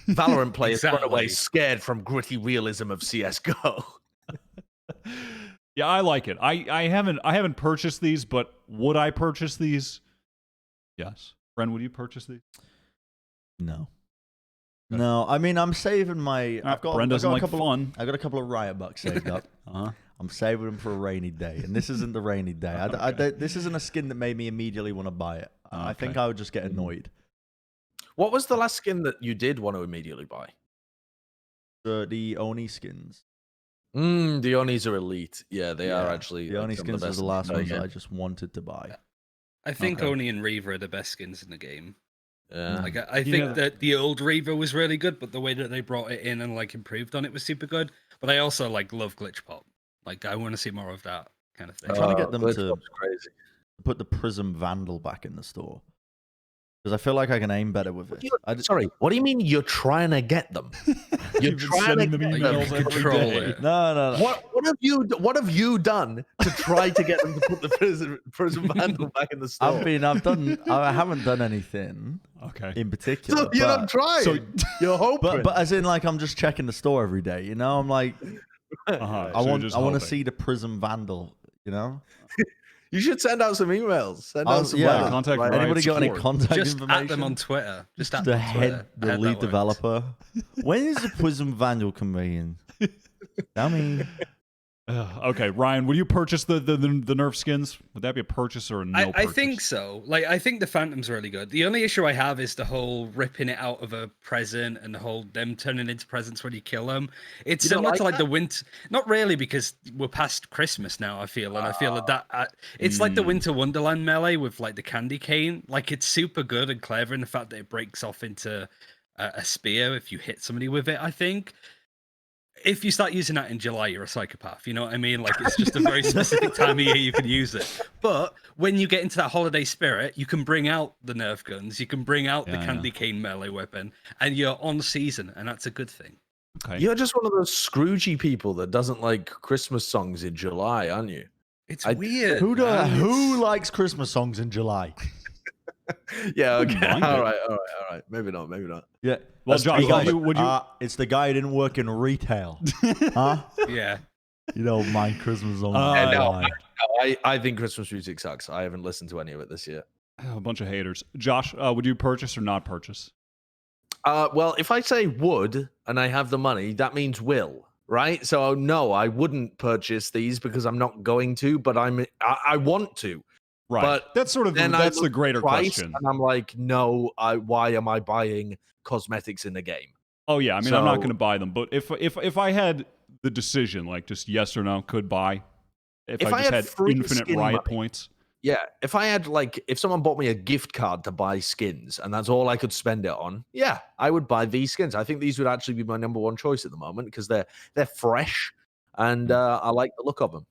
Valorant players run away Exactly. scared from gritty realism of CS:GO. Yeah, I like it. I haven't purchased these, but would I purchase these? Yes. Bren, would you purchase these? No. No, I mean I'm saving my. Bren doesn't like fun. I got a couple of Riot bucks saved up. I'm I'm saving them for a rainy day, and this isn't the rainy day. This isn't a skin that made me immediately want to buy it. I think I would just get annoyed. What was the last skin that you did want to immediately buy? The Oni skins. The Onis are elite. Yeah, they are actually. The Oni skins are the last ones that I just wanted to buy. I think Oni and Reaver are the best skins in the game. Yeah. Like I think that the old Reaver was really good, but the way that they brought it in and like improved on it was super good. But I also like love glitch pop. Like I want to see more of that kind of thing. I'm trying to get them to crazy. put the Prism Vandal back in the store. Because I feel like I can aim better with it. Sorry, what do you mean you're trying to get them? You're trying to get them. Control it. No. What have you done to try to get them to put the Prism Vandal back in the store? I haven't done anything. Okay. In particular. So you're not trying. So you're hoping. But as in, like, I'm just checking the store every day. You know, I'm like, I want to see the Prism Vandal. You know. You should send out some emails. Send out some contact. right? Anybody got any contact Just information? at them on Twitter. Just at the them on Twitter. the lead developer. When is the Prism Vandal coming in? Tell me. Okay, Ryan, would you purchase the Nerf skins? Would that be a purchase or a no purchase? I think so. Like, I think the Phantom's really good. The only issue I have is the whole ripping it out of a present and the whole them turning into presents when you kill them. It's similar to like the winter. Not really, because we're past Christmas now, I feel. And I feel that it's like the Winter Wonderland melee with like the candy cane. Like, it's super good and clever in the fact that it breaks off into a spear if you hit somebody with it, I think. If you start using that in July, you're a psychopath. You know what I mean? Like, it's just a very specific time of year you can use it. But when you get into that holiday spirit, you can bring out the Nerf guns, you can bring out the candy cane melee weapon, and you're on season, and that's a good thing. Okay. You're just one of those Scroogey people that doesn't like Christmas songs in July, aren't you? It's weird. Who likes Christmas songs in July? Yeah, okay. All right. Maybe not. Yeah. Well, Josh, would you? It's the guy who didn't work in retail. Huh? Yeah. You don't mind Christmas songs. I think Christmas music sucks. I haven't listened to any of it this year. A bunch of haters. Josh, would you purchase or not purchase? Well, if I say would and I have the money, that means will, right? So no, I wouldn't purchase these because I'm not going to, but I want to. Right. But that's sort of that's the greater question. And I'm like, no, why am I buying cosmetics in the game? Oh yeah, I mean, I'm not going to buy them. But if I had the decision, like just yes or no, could buy. If I just had infinite riot points. Yeah, if someone bought me a gift card to buy skins and that's all I could spend it on, yeah, I would buy these skins. I think these would actually be my number one choice at the moment because they're fresh and I like the look of them.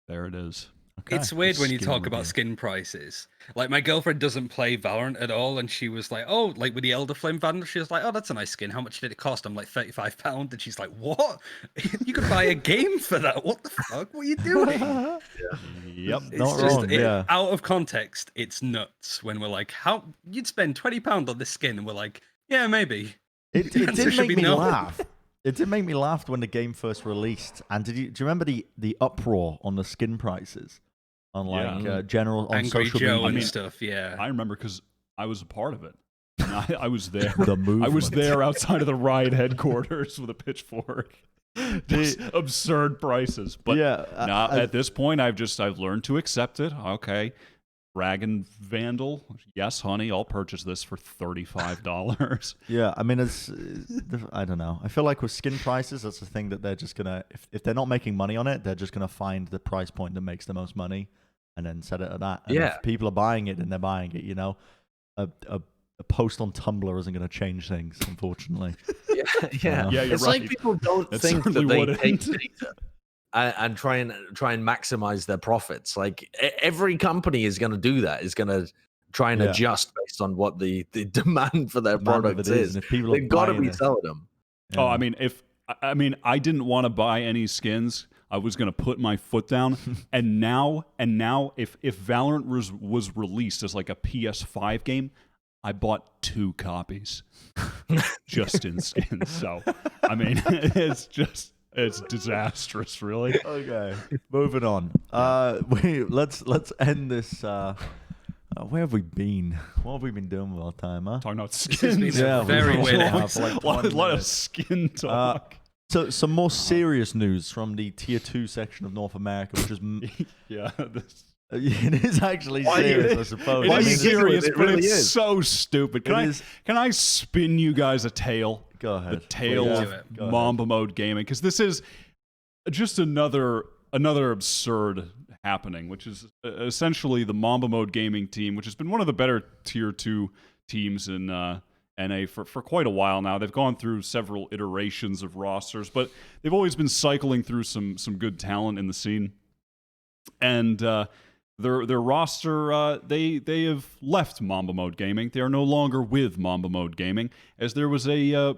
There it is. Okay. It's weird when you talk about skin prices. Like, my girlfriend doesn't play Valorant at all, and she was like, oh, like with the Elder Flame Vandal, she was like, oh, that's a nice skin. How much did it cost? I'm like, £35. And she's like, what? You could buy a game for that? What the fuck? What are you doing? Yep, it's not just, wrong. Out of context, it's nuts when we're like, how you'd spend £20 on this skin, and we're like, yeah, maybe. It did make me laugh. It did make me laugh when the game first released. And do you remember the uproar on the skin prices on general on Angry social Joe media and stuff? Yeah, I remember because I was a part of it. I was there. I was there outside of the Riot headquarters with a pitchfork. Just absurd prices. But now at this point, I've learned to accept it. Okay. Rag and Vandal, yes, honey, I'll purchase this for $35. Yeah, I mean, I don't know. I feel like with skin prices, that's the thing that they're just gonna, if they're not making money on it, they're just gonna find the price point that makes the most money, and then set it at that. And if people are buying it, then they're buying it. You know, a post on Tumblr isn't gonna change things, unfortunately. Yeah, you're it's right. like people don't think that they take data. And try and maximize their profits. Like every company is going to do that. Is going to try and adjust based on what the demand for their product is. If people They've got to be selling them. Yeah. Oh, I mean, I didn't want to buy any skins. I was going to put my foot down. and now, if Valorant was released as like a PS5 game, I bought 2 copies just in skins. So, I mean, it's disastrous, really. Okay, moving on. Let's end this. Where have we been? What have we been doing with our time? Huh? Talking about skins. Very weird. A lot of skin talk. So some more serious news from the Tier 2 section of North America, which is yeah. it is actually serious, I suppose. It is serious, it but really it's is. so stupid. Can I spin you guys a tale? Go ahead. The tale of Mamba Mode Gaming, because this is just another absurd happening, which is essentially the Mamba Mode Gaming team, which has been one of the better Tier 2 teams in NA for quite a while now. They've gone through several iterations of rosters, but they've always been cycling through some good talent in the scene. And their roster, they have left Mamba Mode Gaming. They are no longer with Mamba Mode Gaming, as there was a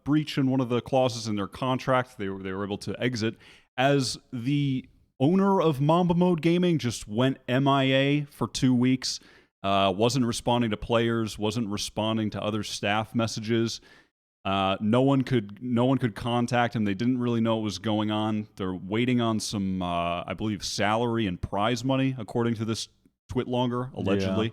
breach in one of the clauses in their contract. They were able to exit, as the owner of Mamba Mode Gaming just went MIA for 2 weeks. Wasn't responding to players, wasn't responding to other staff messages. No one could contact him. They didn't really know what was going on. They're waiting on some, I believe, salary and prize money, according to this Twitlonger, allegedly.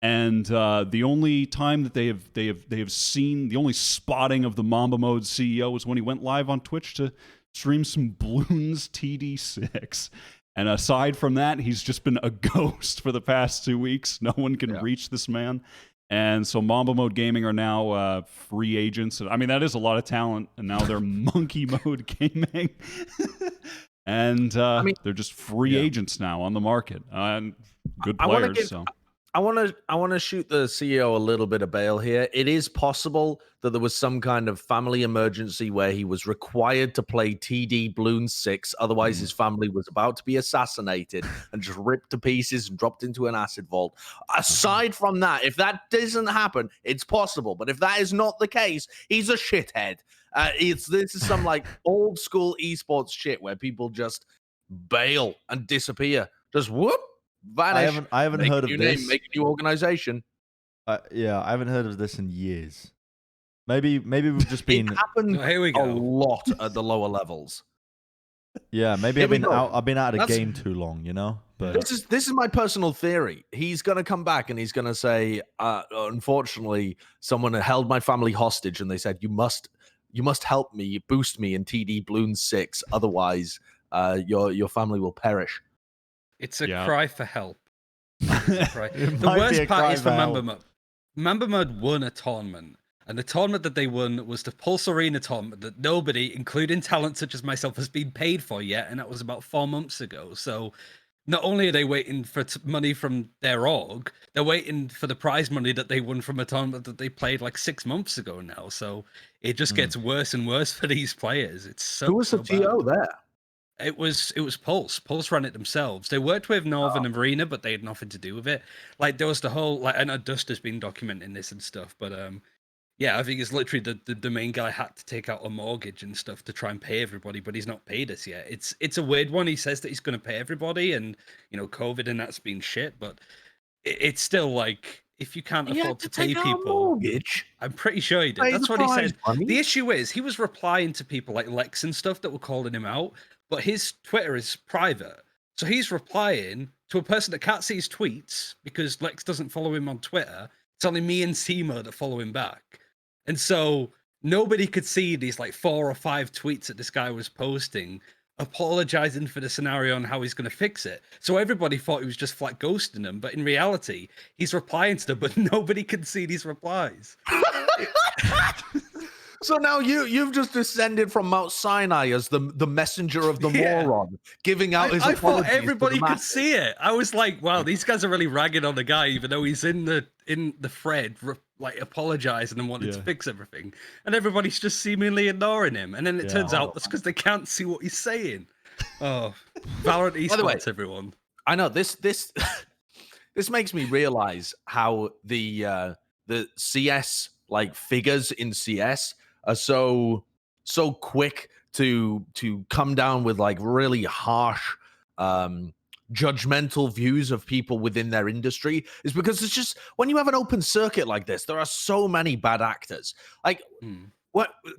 Yeah. And the only time that they have seen, the only spotting of the Mamba Mode CEO was when he went live on Twitch to stream some Bloons TD6. And aside from that, he's just been a ghost for the past 2 weeks. No one can reach this man. And so Mamba Mode Gaming are now free agents. I mean, that is a lot of talent. And now they're Monkey Mode Gaming. And they're just free agents now on the market. Good players. I want to shoot the CEO a little bit of bail here. It is possible that there was some kind of family emergency where he was required to play TD Bloons 6, otherwise his family was about to be assassinated and just ripped to pieces and dropped into an acid vault. Aside from that, if that doesn't happen, it's possible. But if that is not the case, he's a shithead. This is some like old school esports shit where people just bail and disappear. Just whoop. Vanish. I haven't heard of this. Make a new organization. Yeah, I haven't heard of this in years. Maybe we've just been. It happened a lot at the lower levels. Yeah, maybe I've been out of the game too long, you know. But this is my personal theory. He's gonna come back and he's gonna say, "Unfortunately, someone held my family hostage, and they said you must help me, boost me in TD Bloons 6, otherwise, your family will perish." It's a cry for help. The worst part is for Mamba Mode. Mamba Mode won a tournament, and the tournament that they won was the Pulse Arena tournament that nobody, including talent such as myself, has been paid for yet, and that was about 4 months ago. So not only are they waiting for money from their org, they're waiting for the prize money that they won from a tournament that they played like 6 months ago now. So it just gets worse and worse for these players. It's so Who was the TO there? It was Pulse. Pulse ran it themselves. They worked with Northern Arena, but they had nothing to do with it. Like there was the whole I know Dust has been documenting this and stuff, but yeah, I think it's literally the main guy had to take out a mortgage and stuff to try and pay everybody, but he's not paid us yet. It's a weird one. He says that he's going to pay everybody, and COVID and that's been shit, but it's still like if you can't afford to pay people, mortgage. I'm pretty sure he did. That's what he said. The issue is he was replying to people like Lex and stuff that were calling him out. But his Twitter is private. So he's replying to a person that can't see his tweets because Lex doesn't follow him on Twitter. It's only me and Seema that follow him back. And so nobody could see these like 4 or 5 tweets that this guy was posting, apologizing for the scenario and how he's going to fix it. So everybody thought he was just flat ghosting them. But in reality, he's replying to them, but nobody can see these replies. So now you've just descended from Mount Sinai as the messenger of the moron, giving out his I apologies. thought everybody could see it. I was like, wow, these guys are really ragging on the guy, even though he's in the thread, like apologizing and wanting to fix everything. And everybody's just seemingly ignoring him. And then it turns out that's because they can't see what he's saying. Oh, Valorant Esports, by the way, everyone. I know this this makes me realize how the CS like figures in CS are so quick to come down with like really harsh judgmental views of people within their industry, is because it's just when you have an open circuit like this, there are so many bad actors. Like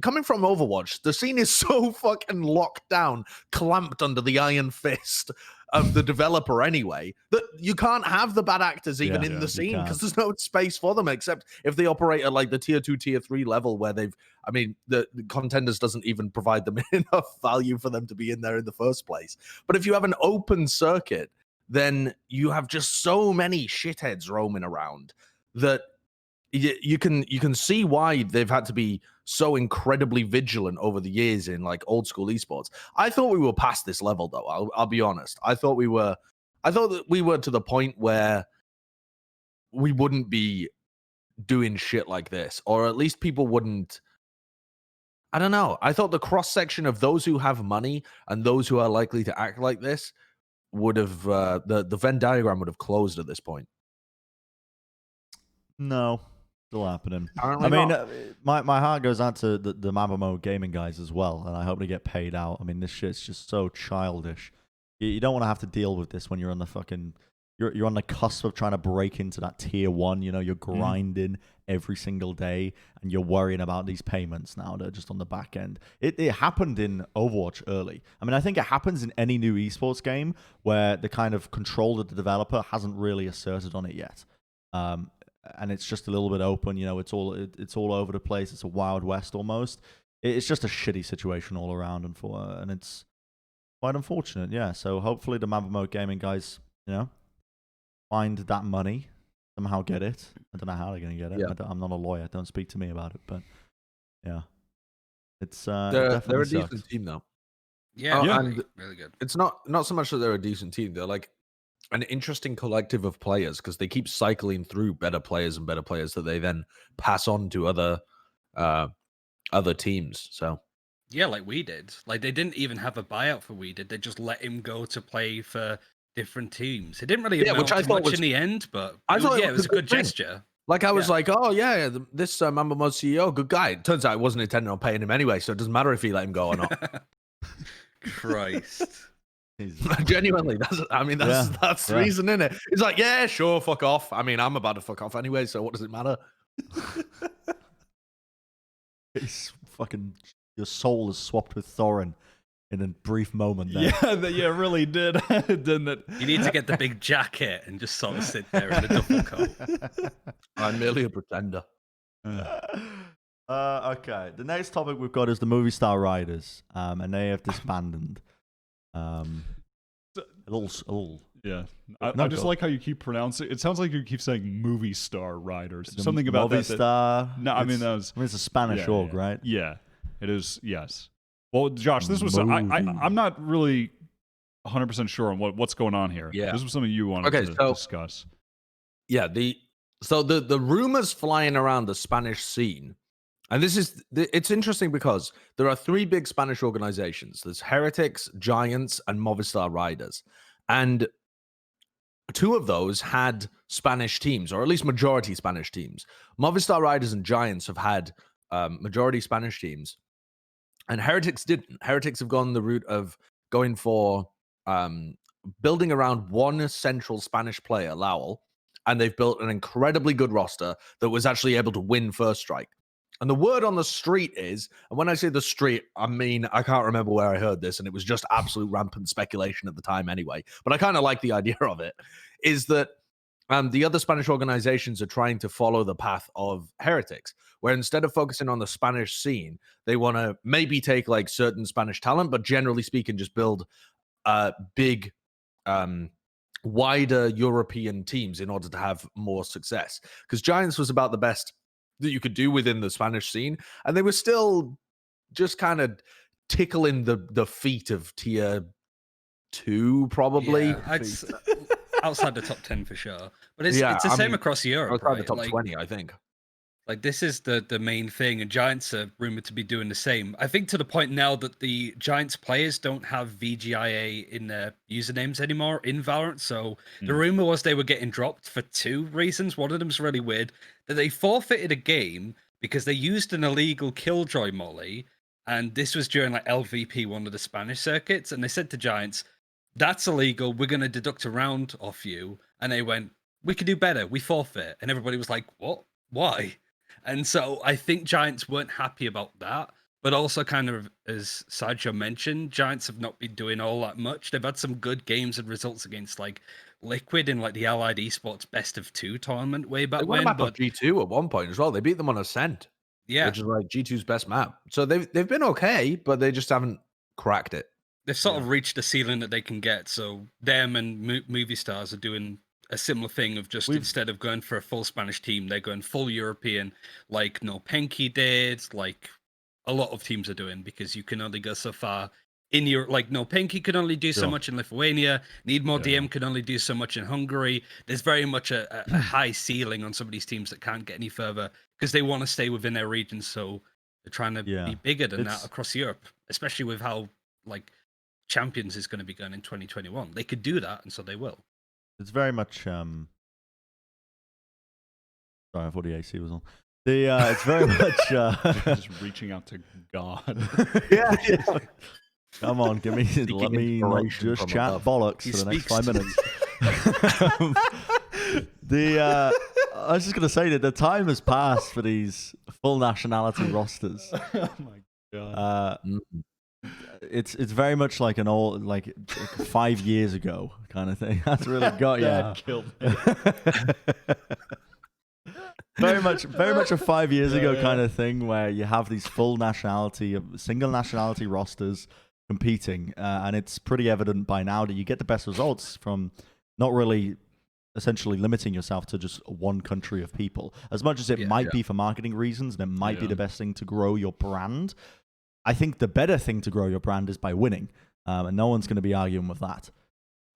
coming from Overwatch, the scene is so fucking locked down, clamped under the iron fist of the developer anyway, that you can't have the bad actors even in the scene because there's no space for them except if they operate at like the tier 2, tier 3 level where the contenders doesn't even provide them enough value for them to be in there in the first place. But if you have an open circuit, then you have just so many shitheads roaming around that you can see why they've had to be so incredibly vigilant over the years in like old school esports. I thought we were past this level though. I'll be honest. I thought that we were to the point where we wouldn't be doing shit like this, or at least people wouldn't. I don't know. I thought the cross section of those who have money and those who are likely to act like this would have the Venn diagram would have closed at this point. No. Still happening. Apparently I mean, not. my heart goes out to the Mamba Mode Gaming guys as well, and I hope they get paid out. I mean, this shit's just so childish. You don't want to have to deal with this when you're on the fucking you're on the cusp of trying to break into that tier 1. You know, you're grinding every single day, and you're worrying about these payments now that are just on the back end. It happened in Overwatch early. I mean, I think it happens in any new esports game where the kind of control of the developer hasn't really asserted on it yet. And it's just a little bit open, you know. It's all over the place. It's a Wild West almost. It's just a shitty situation all around, and it's quite unfortunate. Yeah. So hopefully the Mamba Mode Gaming guys, you know, find that money, somehow get it. I don't know how they're gonna get it. Yeah. I'm not a lawyer. Don't speak to me about it. But yeah, it's they're definitely a sucks. decent team though. Yeah, and really good. It's not so much that they're a decent team. They're like an interesting collective of players because they keep cycling through better players and better players that they then pass on to other teams. So yeah, like we did. Like they didn't even have a buyout for we did. They just let him go to play for different teams. It didn't really amount which I to thought much was, in the end, but I thought it was a good thing. gesture. Like I was like, oh yeah, this Mamba Mode CEO, good guy. It turns out I wasn't intending on paying him anyway, so it doesn't matter if he let him go or not. Christ. Genuinely, that's the reason, isn't it? It's like, yeah, sure, fuck off. I mean, I'm about to fuck off anyway, so what does it matter? It's fucking your soul is swapped with Thorin in a brief moment there. Yeah, it really did, didn't it? You need to get the big jacket and just sort of sit there in the duffel coat. I'm merely a pretender. Okay, the next topic we've got is the Movistar Riders, and they have disbanded. A little. Yeah, I just like how you keep pronouncing. It sounds like you keep saying Movistar Riders. Something about Movistar. No, I mean it's a Spanish org, right? Yeah, it is. Yes. Well, Josh, this was I'm not really 100% sure on what's going on here. Yeah, this was something you wanted to discuss. Yeah, the rumors flying around the Spanish scene. And it's interesting because there are 3 big Spanish organizations. There's Heretics, Giants, and Movistar Riders. And 2 of those had Spanish teams, or at least majority Spanish teams. Movistar Riders and Giants have had majority Spanish teams. And Heretics didn't. Heretics have gone the route of going for building around one central Spanish player, Lowell. And they've built an incredibly good roster that was actually able to win First Strike. And the word on the street is, and when I say the street, I mean, I can't remember where I heard this, and it was just absolute rampant speculation at the time anyway, but I kind of like the idea of it, is that the other Spanish organizations are trying to follow the path of Heretics, where instead of focusing on the Spanish scene, they want to maybe take like certain Spanish talent, but generally speaking, just build big, wider European teams in order to have more success. Because Giants was about the best that you could do within the Spanish scene, and they were still just kind of tickling the feet of tier 2, probably. Yeah, outside the top 10 for sure. But it's the same across Europe. Outside the top 20, I think. Like this is the main thing, and Giants are rumored to be doing the same. I think to the point now that the Giants players don't have VGIA in their usernames anymore in Valorant. So the rumor was they were getting dropped for 2 reasons. One of them's really weird, that they forfeited a game because they used an illegal killjoy molly, and this was during like LVP, one of the Spanish circuits, and they said to Giants, "That's illegal. We're going to deduct a round off you." And they went, "We could do better. We forfeit." And everybody was like, "What? Why?" And so I think Giants weren't happy about that, But also, kind of as Sideshow mentioned, Giants have not been doing all that much. They've had some good games and results against like Liquid in like the Allied Esports Best of 2 tournament way back They won a when. map But of G2 at one point as well. They beat them on Ascent, yeah, which is like G2's best map. So they've been okay, but they just haven't cracked it. they've sort of reached the ceiling that they can get. So them and movie stars are doing a similar thing of just instead of going for a full Spanish team, they're going full European, like No Penky did, like a lot of teams are doing, because you can only go so far in Europe. Like No Penky can only do so much in Lithuania. Need More DM can only do so much in Hungary. There's very much a high ceiling on some of these teams that can't get any further because they want to stay within their region. So they're trying to be bigger than that across Europe, especially with how like Champions is going to be going in 2021. They could do that, and so they will. It's very much. Sorry, I thought the AC was on. It's very much. Just reaching out to God. Yeah. Come on, let me not just chat bollocks for the next 5 minutes. I was just gonna say that the time has passed for these full nationality rosters. Oh my God. It's very much like an old, like 5 years ago kind of thing. That's really got you. That killed me. very much a 5 years ago kind of thing where you have these full nationality, single nationality rosters competing, and it's pretty evident by now that you get the best results from not really essentially limiting yourself to just one country of people. As much as it might be for marketing reasons, and it might be the best thing to grow your brand, I think the better thing to grow your brand is by winning, and no one's going to be arguing with that.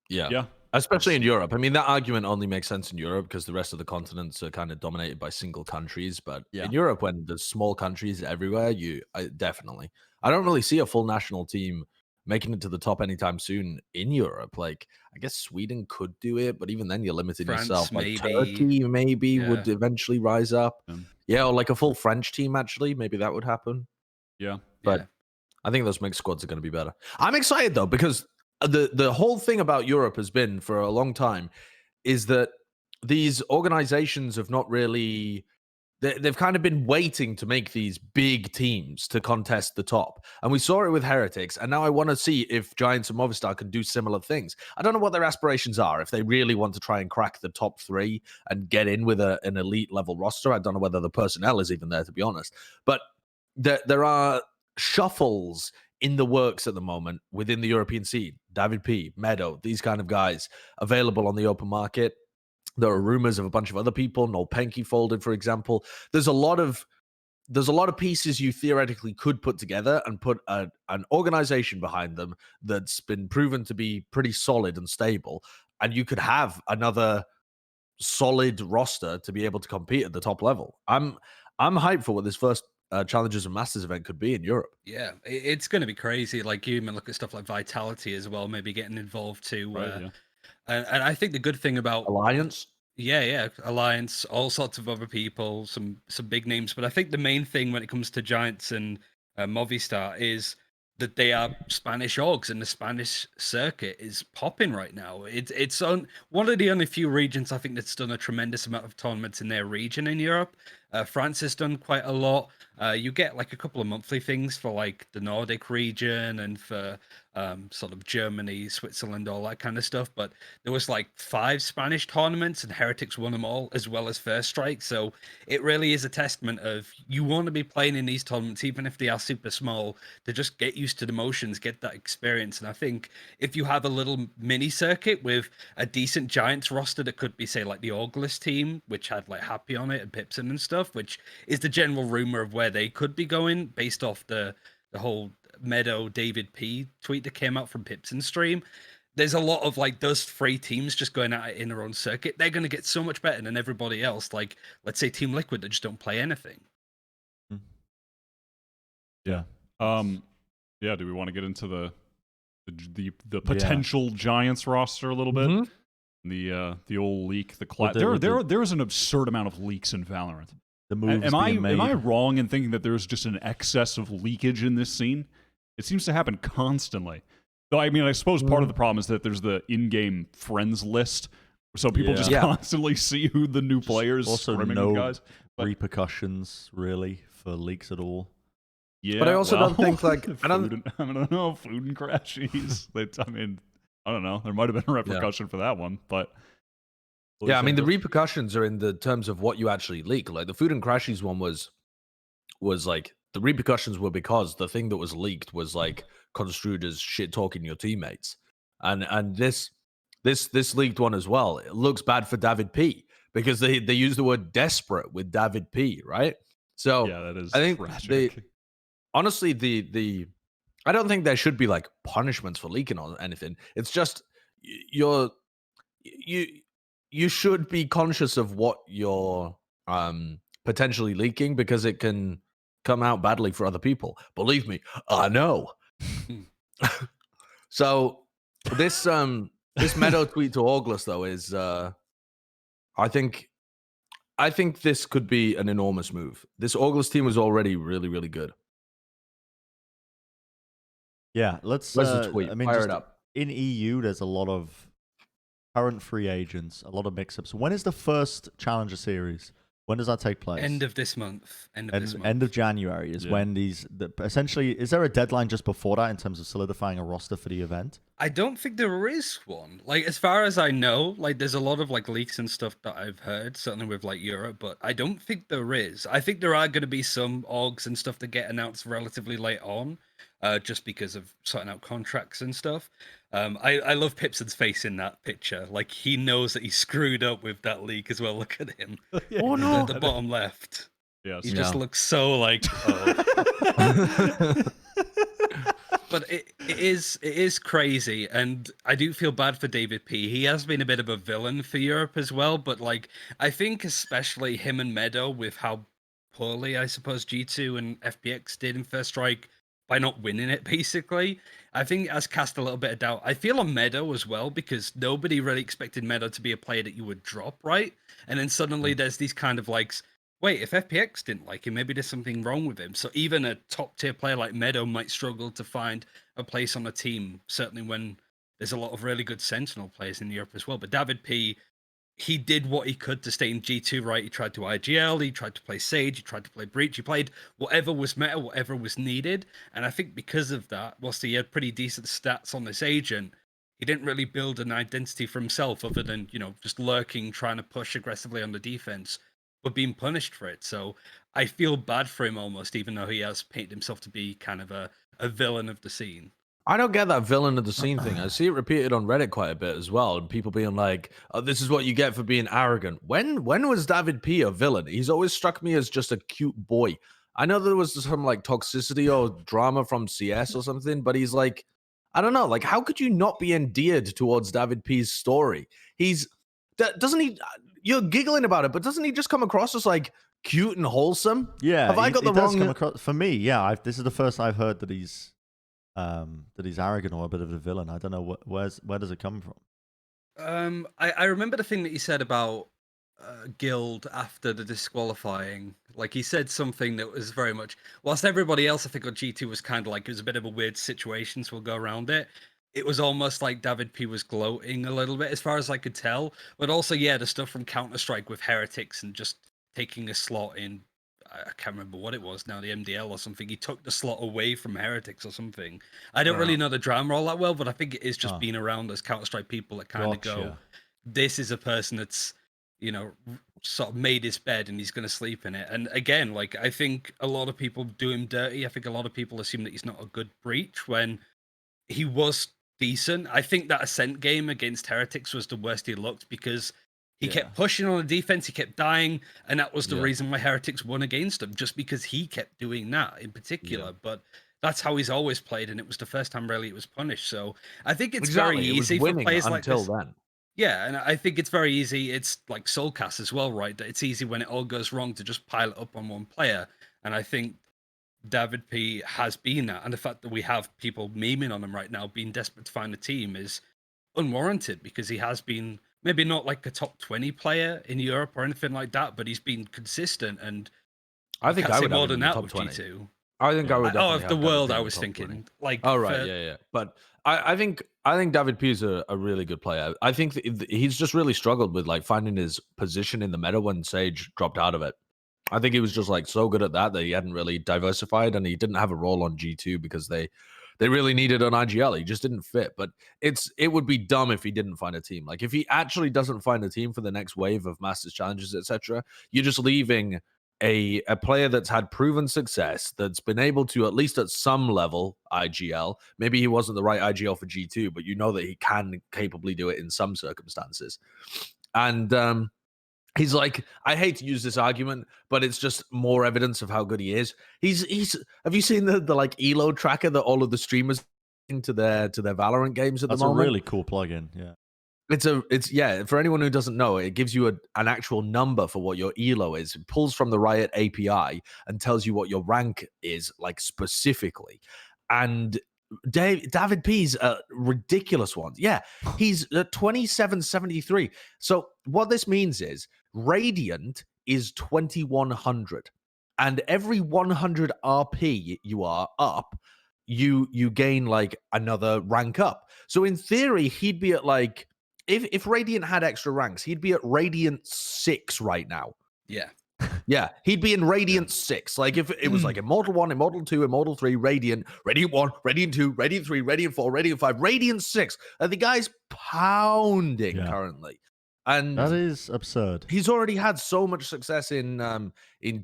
Yeah. Especially in Europe. I mean, that argument only makes sense in Europe because the rest of the continents are kind of dominated by single countries. But in Europe, when there's small countries everywhere, definitely. I don't really see a full national team making it to the top anytime soon in Europe. Like, I guess Sweden could do it, but even then you're limiting yourself. Like Turkey maybe would eventually rise up. Yeah, or like a full French team, actually. Maybe that would happen. Yeah. But I think those mixed squads are going to be better. I'm excited, though, because the whole thing about Europe has been for a long time is that these organizations have not really, they've kind of been waiting to make these big teams to contest the top. And we saw it with Heretics. And now I want to see if Giants and Movistar can do similar things. I don't know what their aspirations are. If they really want to try and crack the top 3 and get in with an elite level roster, I don't know whether the personnel is even there, to be honest. But there are shuffles in the works at the moment within the European scene. Davidp, Meddo, these kind of guys available on the open market. There are rumors of a bunch of other people. No Penky folded, for example. There's a lot of pieces you theoretically could put together and put an organization behind them that's been proven to be pretty solid and stable, and you could have another solid roster to be able to compete at the top level. I'm hyped for what this first Challengers and Masters event could be in Europe. Yeah, it's going to be crazy. Like, you even look at stuff like Vitality as well, maybe getting involved too. And I think the good thing about Alliance, Alliance, all sorts of other people, some big names. But I think the main thing when it comes to Giants and Movistar is that they are Spanish orgs, and the Spanish circuit is popping right now. It's on one of the only few regions I think that's done a tremendous amount of tournaments in their region in Europe. France has done quite a lot. You get like a couple of monthly things for like the Nordic region and for sort of Germany, Switzerland, all that kind of stuff. But there was like 5 Spanish tournaments, and Heretics won them all, as well as First Strike. So it really is a testament of you want to be playing in these tournaments, even if they are super small, to just get used to the motions, get that experience. And I think if you have a little mini circuit with a decent Giants roster that could be, say, like the Orgless team, which had like Happy on it and Pipson and stuff, which is the general rumor of where they could be going based off the whole Meddo Davidp tweet that came out from Pipson's stream. There's a lot of like those 3 teams just going at it in their own circuit. They're going to get so much better than everybody else. Like, let's say Team Liquid that just don't play anything. Yeah. Yeah. Do we want to get into the potential Giants roster a little bit? The old leak, the class. There is an absurd amount of leaks in Valorant. The moves am I wrong in thinking that there's just an excess of leakage in this scene? It seems to happen constantly. Though, I mean, I suppose part of the problem is that there's the in-game friends list, so people just constantly see who the new players also scrimming no with guys. Repercussions really for leaks at all. Yeah, But I also don't think, like, I don't know, food and crashies. I mean, I don't know. There might have been a repercussion for that one, but yeah, I mean, the repercussions are in the terms of what you actually leak. Like the food and crashies one was like the repercussions were because the thing that was leaked was like construed as shit talking your teammates, and this leaked one as well. It looks bad for Davidp because they use the word desperate with Davidp, right? So yeah, that is I think tragic. honestly, I don't think there should be like punishments for leaking or anything. It's just you should be conscious of what you're potentially leaking because it can come out badly for other people. Believe me, I know. So this Meddo tweet to August though is I think this could be an enormous move. This August team was already really, really good. Yeah, let's. Where's the tweet? I mean, Fire just it up. in EU, there's a lot of current free agents, a lot of mix-ups. When is the first Challenger Series? When does that take place? End of this month. End of January is when essentially, is there a deadline just before that in terms of solidifying a roster for the event? I don't think there is one. Like, as far as I know, like, there's a lot of like leaks and stuff that I've heard, certainly with like Europe, but I don't think there is. I think there are going to be some orgs and stuff that get announced relatively late on, just because of sorting out contracts and stuff. I love Pipson's face in that picture. Like, he knows that he screwed up with that leak as well. Look at him. Oh no, The bottom left. Yes. He just looks so like. Oh. But it is crazy, and I do feel bad for Davidp. He has been a bit of a villain for Europe as well, but like I think especially him and Meddo with how poorly I suppose G2 and FPX did in First Strike by not winning it, basically. I think it has cast a little bit of doubt. I feel on Meddo as well, because nobody really expected Meddo to be a player that you would drop, right? And then suddenly there's these kind of likes, wait, if FPX didn't like him, maybe there's something wrong with him. So even a top tier player like Meddo might struggle to find a place on a team, certainly when there's a lot of really good Sentinel players in Europe as well. But Davidp, he did what he could to stay in G2, right? He tried to IGL, he tried to play Sage, he tried to play Breach, he played whatever was meta, whatever was needed. And I think because of that, whilst he had pretty decent stats on this agent, he didn't really build an identity for himself other than, you know, just lurking, trying to push aggressively on the defense, but being punished for it. So I feel bad for him almost, even though he has painted himself to be kind of a villain of the scene. I don't get that villain of the scene thing. I see it repeated on Reddit quite a bit as well, and people being like, "Oh, this is what you get for being arrogant." When was Davidp a villain? He's always struck me as just a cute boy. I know there was some like toxicity or drama from CS or something, but he's like, I don't know, like how could you not be endeared towards Davidp's story? Doesn't he? You're giggling about it, but doesn't he just come across as like cute and wholesome? Yeah, have I got the wrong? Come across, for me, yeah. This is the first I've heard that he's arrogant or a bit of a villain. I don't know where does it come from. I remember the thing that he said about Guild after the disqualifying. Like he said something that was very much, whilst everybody else I think on G2 was kind of like it was a bit of a weird situation, so we'll go around it. It was almost like Davidp was gloating a little bit, as far as I could tell. But also, yeah, the stuff from Counter-Strike with Heretics and just taking a slot in, I can't remember what it was now, the MDL or something. He took the slot away from Heretics or something. I don't really know the drama all that well, but I think it is just being around those Counter-Strike people that kind of go, this is a person that's, you know, sort of made his bed and he's going to sleep in it. And again, like, I think a lot of people do him dirty. I think a lot of people assume that he's not a good Breach when he was decent. I think that Ascent game against Heretics was the worst he looked because he kept pushing on the defense, he kept dying, and that was the reason why Heretics won against him, just because he kept doing that in particular. But that's how he's always played, and it was the first time really it was punished. So I think it's very easy for players like this. Then. Yeah, and I think it's very easy. It's like Soulcast as well, right? That it's easy when it all goes wrong to just pile it up on one player. And I think Davidp has been that, and the fact that we have people memeing on him right now, being desperate to find a team, is unwarranted because he has been maybe not like a top 20 player in Europe or anything like that, but he's been consistent. And I think I would more than that top with 20. G2. I think I would. Oh, of the world, I was thinking 20. like. Oh right, yeah. But I think Davidp is a really good player. I think he's just really struggled with like finding his position in the meta when Sage dropped out of it. I think he was just like so good at that he hadn't really diversified, and he didn't have a role on G2 because they really needed an IGL. He just didn't fit. But it would be dumb if he didn't find a team. Like if he actually doesn't find a team for the next wave of Masters challenges, etc., you're just leaving a player that's had proven success, that's been able to at least at some level IGL. Maybe he wasn't the right IGL for G2, but you know that he can capably do it in some circumstances. And he's like, I hate to use this argument, but it's just more evidence of how good he is. He's have you seen the like elo tracker that all of the streamers into their Valorant games at the moment? That's a really cool plugin. Yeah. It's yeah, for anyone who doesn't know, it gives you an actual number for what your elo is. It pulls from the Wyatt API and tells you what your rank is, like specifically. And Davidp's a ridiculous one. Yeah, he's 2773. So what this means is Radiant is 2100, and every 100 RP you are up, you gain like another rank up. So in theory, he'd be at like, if Radiant had extra ranks, he'd be at Radiant 6 right now. Yeah. Yeah, he'd be in Radiant 6. Like if it was like Immortal 1, Immortal 2, Immortal 3, Radiant 1, Radiant 2, Radiant 3, Radiant 4, Radiant 5, Radiant 6. The guy's pounding currently. And that is absurd. He's already had so much success in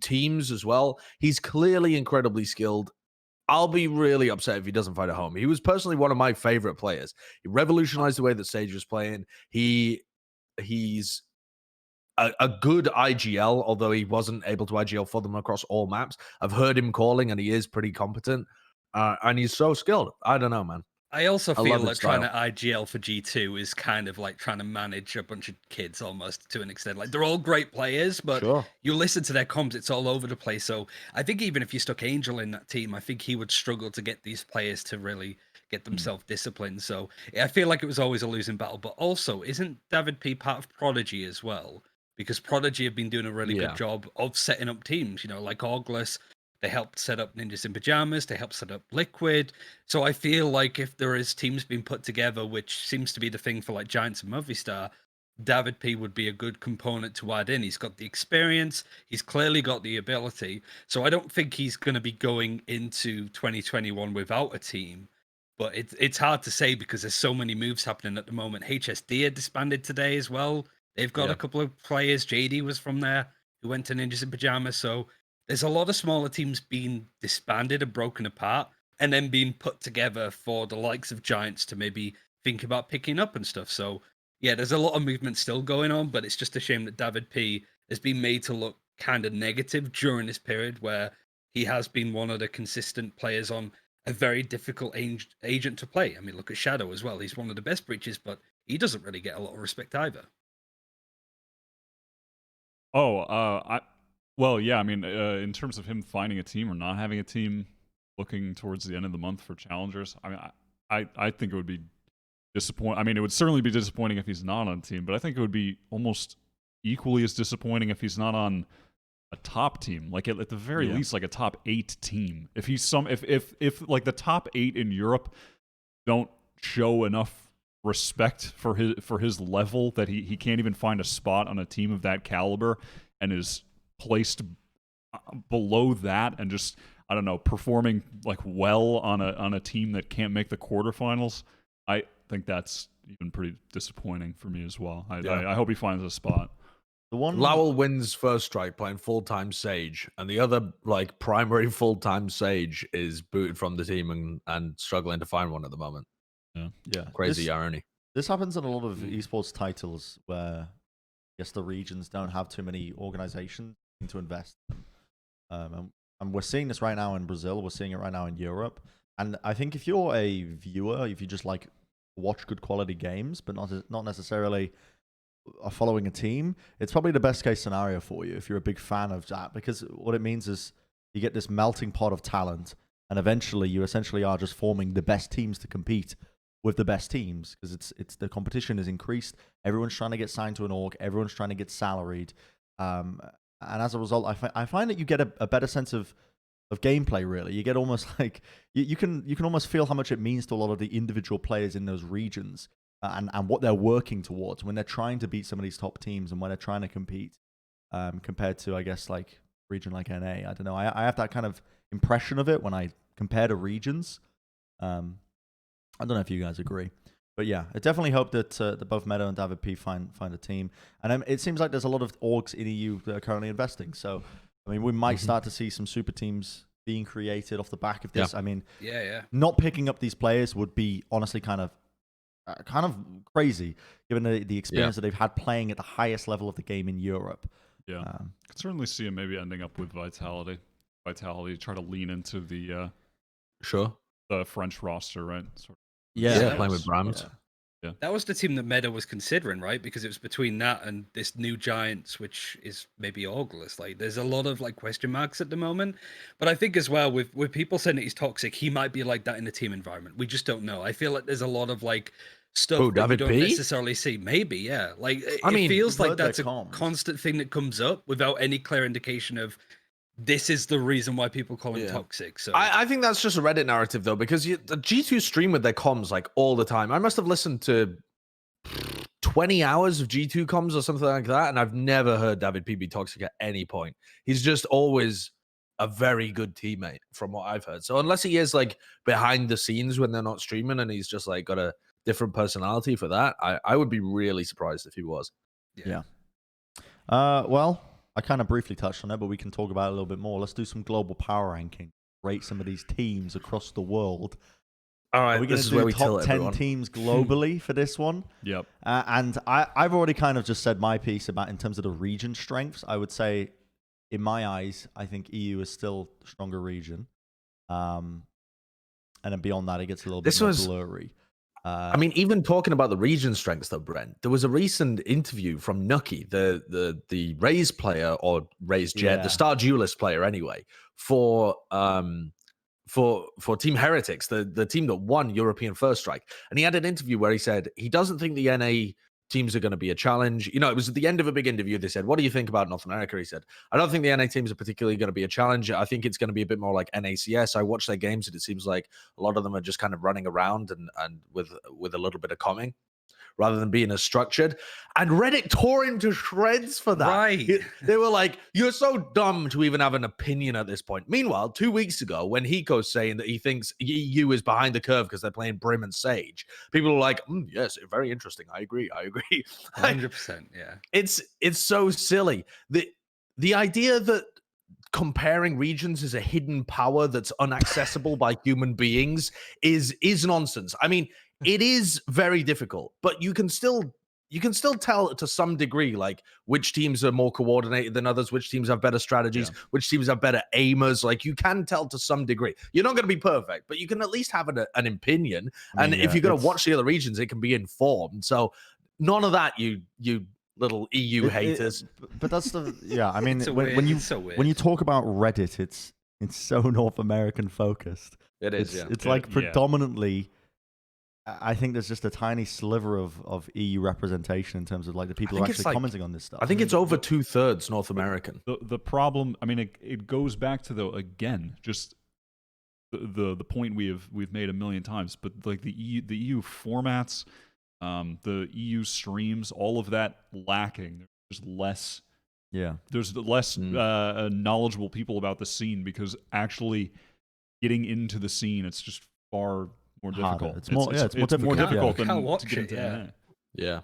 teams as well. He's clearly incredibly skilled. I'll be really upset if he doesn't find a home. He was personally one of my favorite players. He revolutionized the way that Sage was playing. He's a good IGL, although he wasn't able to IGL for them across all maps. I've heard him calling, and he is pretty competent. And he's so skilled. I don't know, man. I also feel like trying to IGL for G2 is kind of like trying to manage a bunch of kids almost to an extent. Like they're all great players, but you listen to their comms, it's all over the place. So I think even if you stuck Angel in that team, I think he would struggle to get these players to really get themselves disciplined. So I feel like it was always a losing battle. But also, isn't Davidp part of Prodigy as well? Because Prodigy have been doing a really good job of setting up teams, you know, like August. They helped set up Ninjas in Pajamas. They helped set up Liquid. So I feel like if there is teams being put together, which seems to be the thing for like Giants and Movistar, Davidp would be a good component to add in. He's got the experience. He's clearly got the ability. So I don't think he's going to be going into 2021 without a team. But it's hard to say because there's so many moves happening at the moment. HSD are disbanded today as well. They've got a couple of players. JD was from there who went to Ninjas in Pajamas. So there's a lot of smaller teams being disbanded and broken apart and then being put together for the likes of Giants to maybe think about picking up and stuff. So, yeah, there's a lot of movement still going on, but it's just a shame that Davidp has been made to look kind of negative during this period where he has been one of the consistent players on a very difficult agent to play. I mean, look at Shadow as well. He's one of the best breaches, but he doesn't really get a lot of respect either. Well, yeah, I mean, in terms of him finding a team or not having a team, looking towards the end of the month for challengers, I mean, I think it would be disappointing. I mean, it would certainly be disappointing if he's not on a team, but I think it would be almost equally as disappointing if he's not on a top team, like at the very least, like a top 8 team. If he's if like the top 8 in Europe don't show enough respect for his level that he can't even find a spot on a team of that caliber and is placed below that and just, I don't know, performing like well on a team that can't make the quarterfinals, I think that's even pretty disappointing for me as well. I hope he finds a spot. The one Lowell wins first strike playing full-time Sage, and the other like primary full-time Sage is booted from the team and struggling to find one at the moment. Yeah. Crazy irony. This happens in a lot of esports titles where I guess the regions don't have too many organizations to invest in. And we're seeing this right now in Brazil. We're seeing it right now in Europe. And I think if you're a viewer, if you just like watch good quality games, but not necessarily are following a team, it's probably the best case scenario for you if you're a big fan of that, because what it means is you get this melting pot of talent, and eventually you essentially are just forming the best teams to compete with the best teams, because it's the competition is increased. Everyone's trying to get signed to an org. Everyone's trying to get salaried. And as a result, I find that you get a better sense of gameplay, really. You get almost like you can almost feel how much it means to a lot of the individual players in those regions and what they're working towards when they're trying to beat some of these top teams and when they're trying to compete, compared to, I guess, like region like NA. I don't know. I have that kind of impression of it when I compare to regions. I don't know if you guys agree. But yeah, I definitely hope that both Meddo and Davidp find a team. And it seems like there's a lot of orgs in EU that are currently investing. So, I mean, we might start to see some super teams being created off the back of this. I mean, not picking up these players would be honestly kind of crazy, given the experience that they've had playing at the highest level of the game in Europe. Yeah, I could certainly see him maybe ending up with Vitality. Try to lean into the the French roster, right? Playing with Brahms. Yeah. That was the team that Meddo was considering, right? Because it was between that and this new Giants, which is maybe orgless. Like, there's a lot of like question marks at the moment. But I think as well, with people saying that he's toxic, he might be like that in the team environment. We just don't know. I feel like there's a lot of like stuff that we don't necessarily see. Maybe, yeah. Like, it feels like that's a constant thing that comes up without any clear indication of this is the reason why people call him toxic. So I think that's just a Reddit narrative, though, because the G2 stream with their comms like all the time. I must have listened to 20 hours of G2 comms or something like that, and I've never heard Davidp be toxic at any point. He's just always a very good teammate, from what I've heard. So unless he is like behind the scenes when they're not streaming, and he's just like got a different personality for that, I would be really surprised if he was. Yeah. Well, I kind of briefly touched on it, but we can talk about it a little bit more. Let's do some global power ranking. Rate some of these teams across the world. All right, this is where we top 10 teams globally for this one. Yep. And I've already kind of just said my piece about in terms of the region strengths. I would say, in my eyes, I think EU is still a stronger region. And then beyond that, it gets a little bit more blurry. I mean, even talking about the region strengths, though, Bren, there was a recent interview from Nucky, the Raze player, or Raze Jett, the Star Duelist player, anyway, for Team Heretics, the team that won European First Strike. And he had an interview where he said he doesn't think the NA teams are going to be a challenge. You know, it was at the end of a big interview. They said, "What do you think about North America?" He said, "I don't think the NA teams are particularly going to be a challenge. I think it's going to be a bit more like NACS. I watch their games, and it seems like a lot of them are just kind of running around and with a little bit of coming, rather than being as structured." And Reddit tore him to shreds for that. Right. They were like, "You're so dumb to even have an opinion at this point." Meanwhile, 2 weeks ago, when Hiko's saying that he thinks EU is behind the curve because they're playing Brim and Sage, people were like, "Yes, very interesting. I agree. 100%, yeah. It's so silly. The idea that comparing regions is a hidden power that's unaccessible by human beings is nonsense. I mean, it is very difficult, but you can still tell to some degree, like, which teams are more coordinated than others, which teams have better strategies, which teams have better aimers. Like, you can tell to some degree. You're not going to be perfect, but you can at least have an opinion. I mean, and if you're going to watch the other regions, it can be informed. So none of that, you little EU haters. But that's I mean, when you weird. talk about Reddit, it's so North American focused. It is. It's like predominantly. I think there's just a tiny sliver of EU representation in terms of like the people who are actually commenting on this stuff. I think it's over 2/3 North American. The problem, I mean, it goes back to just the point we've made a million times, but like the EU formats, the EU streams, all of that lacking. There's less. Yeah. There's less knowledgeable people about the scene, because actually getting into the scene, it's just far more difficult. It's more difficult than watch to get it, into yeah.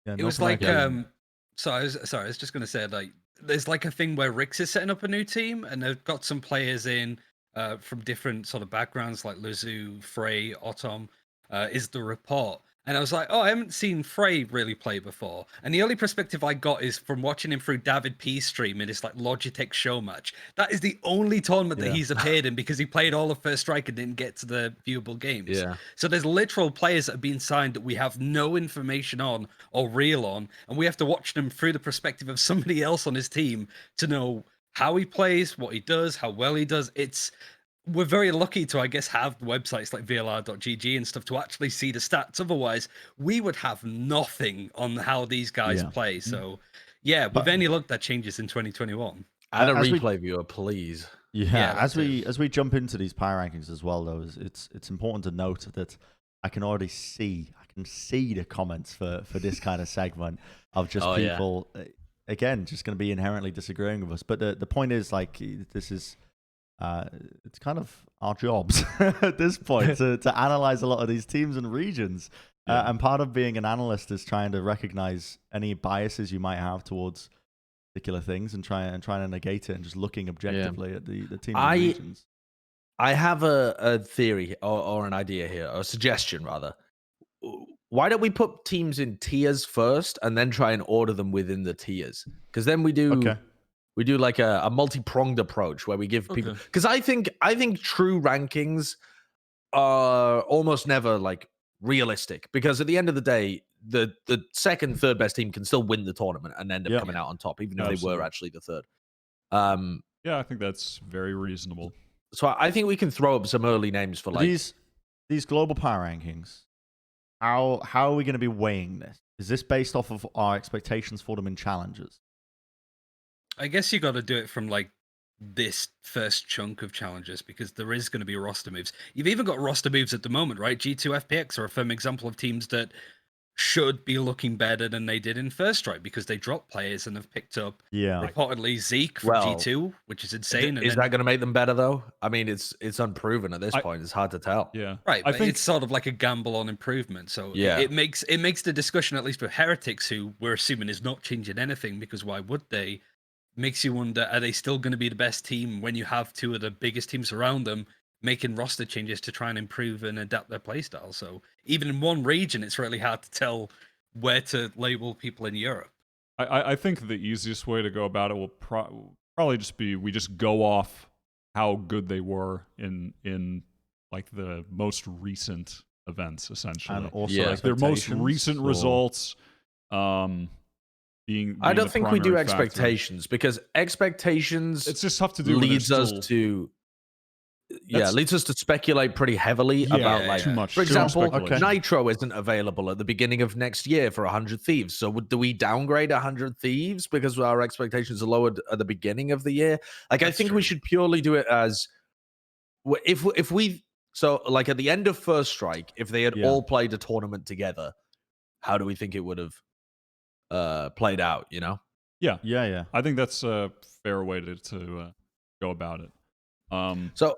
It was like so I was just gonna say, like, there's like a thing where Rix is setting up a new team, and they've got some players in from different sort of backgrounds, like Luzu, Frey, Otom, is the report. And I was like, oh, I haven't seen Frey really play before. And the only perspective I got is from watching him through Davidp's stream in this like Logitech show match. That is the only tournament that he's appeared in, because he played all of First Strike and didn't get to the viewable games. Yeah. So there's literal players that have been signed that we have no information on or reel on. And we have to watch them through the perspective of somebody else on his team to know how he plays, what he does, how well he does. We're very lucky to, I guess, have websites like VLR.gg and stuff to actually see the stats. Otherwise, we would have nothing on how these guys play. So, yeah, with any luck, that changes in 2021. Add a replay viewer, please. Yeah, as we jump into these power rankings as well, though, it's important to note that I can see the comments for this kind of segment of just people. again just going to be inherently disagreeing with us. But the point is, like, this is it's kind of our jobs at this point to analyze a lot of these teams and regions. And part of being an analyst is trying to recognize any biases you might have towards particular things and trying to negate it and just looking objectively at the teams and regions. I have a theory or an idea here, or a suggestion rather. Why don't we put teams in tiers first and then try and order them within the tiers? Because then we do like a multi-pronged approach where we give people, because I think true rankings are almost never like realistic, because at the end of the day, the second, third best team can still win the tournament and end up coming out on top, even if they were actually the third. Yeah, I think that's very reasonable. So I think we can throw up some early names for like these global power rankings. How are we going to be weighing this? Is this based off of our expectations for them in challenges? I guess you got to do it from like this first chunk of challenges, because there is going to be roster moves. You've even got roster moves at the moment, right? G2 FPX are a firm example of teams that should be looking better than they did in first strike, because they dropped players and have picked up reportedly Zeke from G2, which is insane. Is that going to make them better though? I mean, it's unproven at this point. It's hard to tell. Yeah, right. I think it's sort of like a gamble on improvement. So it makes the discussion, at least with Heretics, who we're assuming is not changing anything, because why would they? Makes you wonder, are they still going to be the best team when you have two of the biggest teams around them making roster changes to try and improve and adapt their playstyle? So even in one region, it's really hard to tell where to label people in Europe. I think the easiest way to go about it will probably just be we just go off how good they were in like the most recent events, essentially. And also like their most recent results. I don't think we do expectations, because expectations, it's just tough to do. Leads us to speculate pretty heavily about like too much. For example, Nitro isn't available at the beginning of next year for 100 Thieves. So do we downgrade 100 Thieves because our expectations are lowered at the beginning of the year? Like, I think we should purely do it as if we like at the end of First Strike, if they had all played a tournament together, how do we think it would have played out, you know? Yeah. I think that's a fair way to go about it. So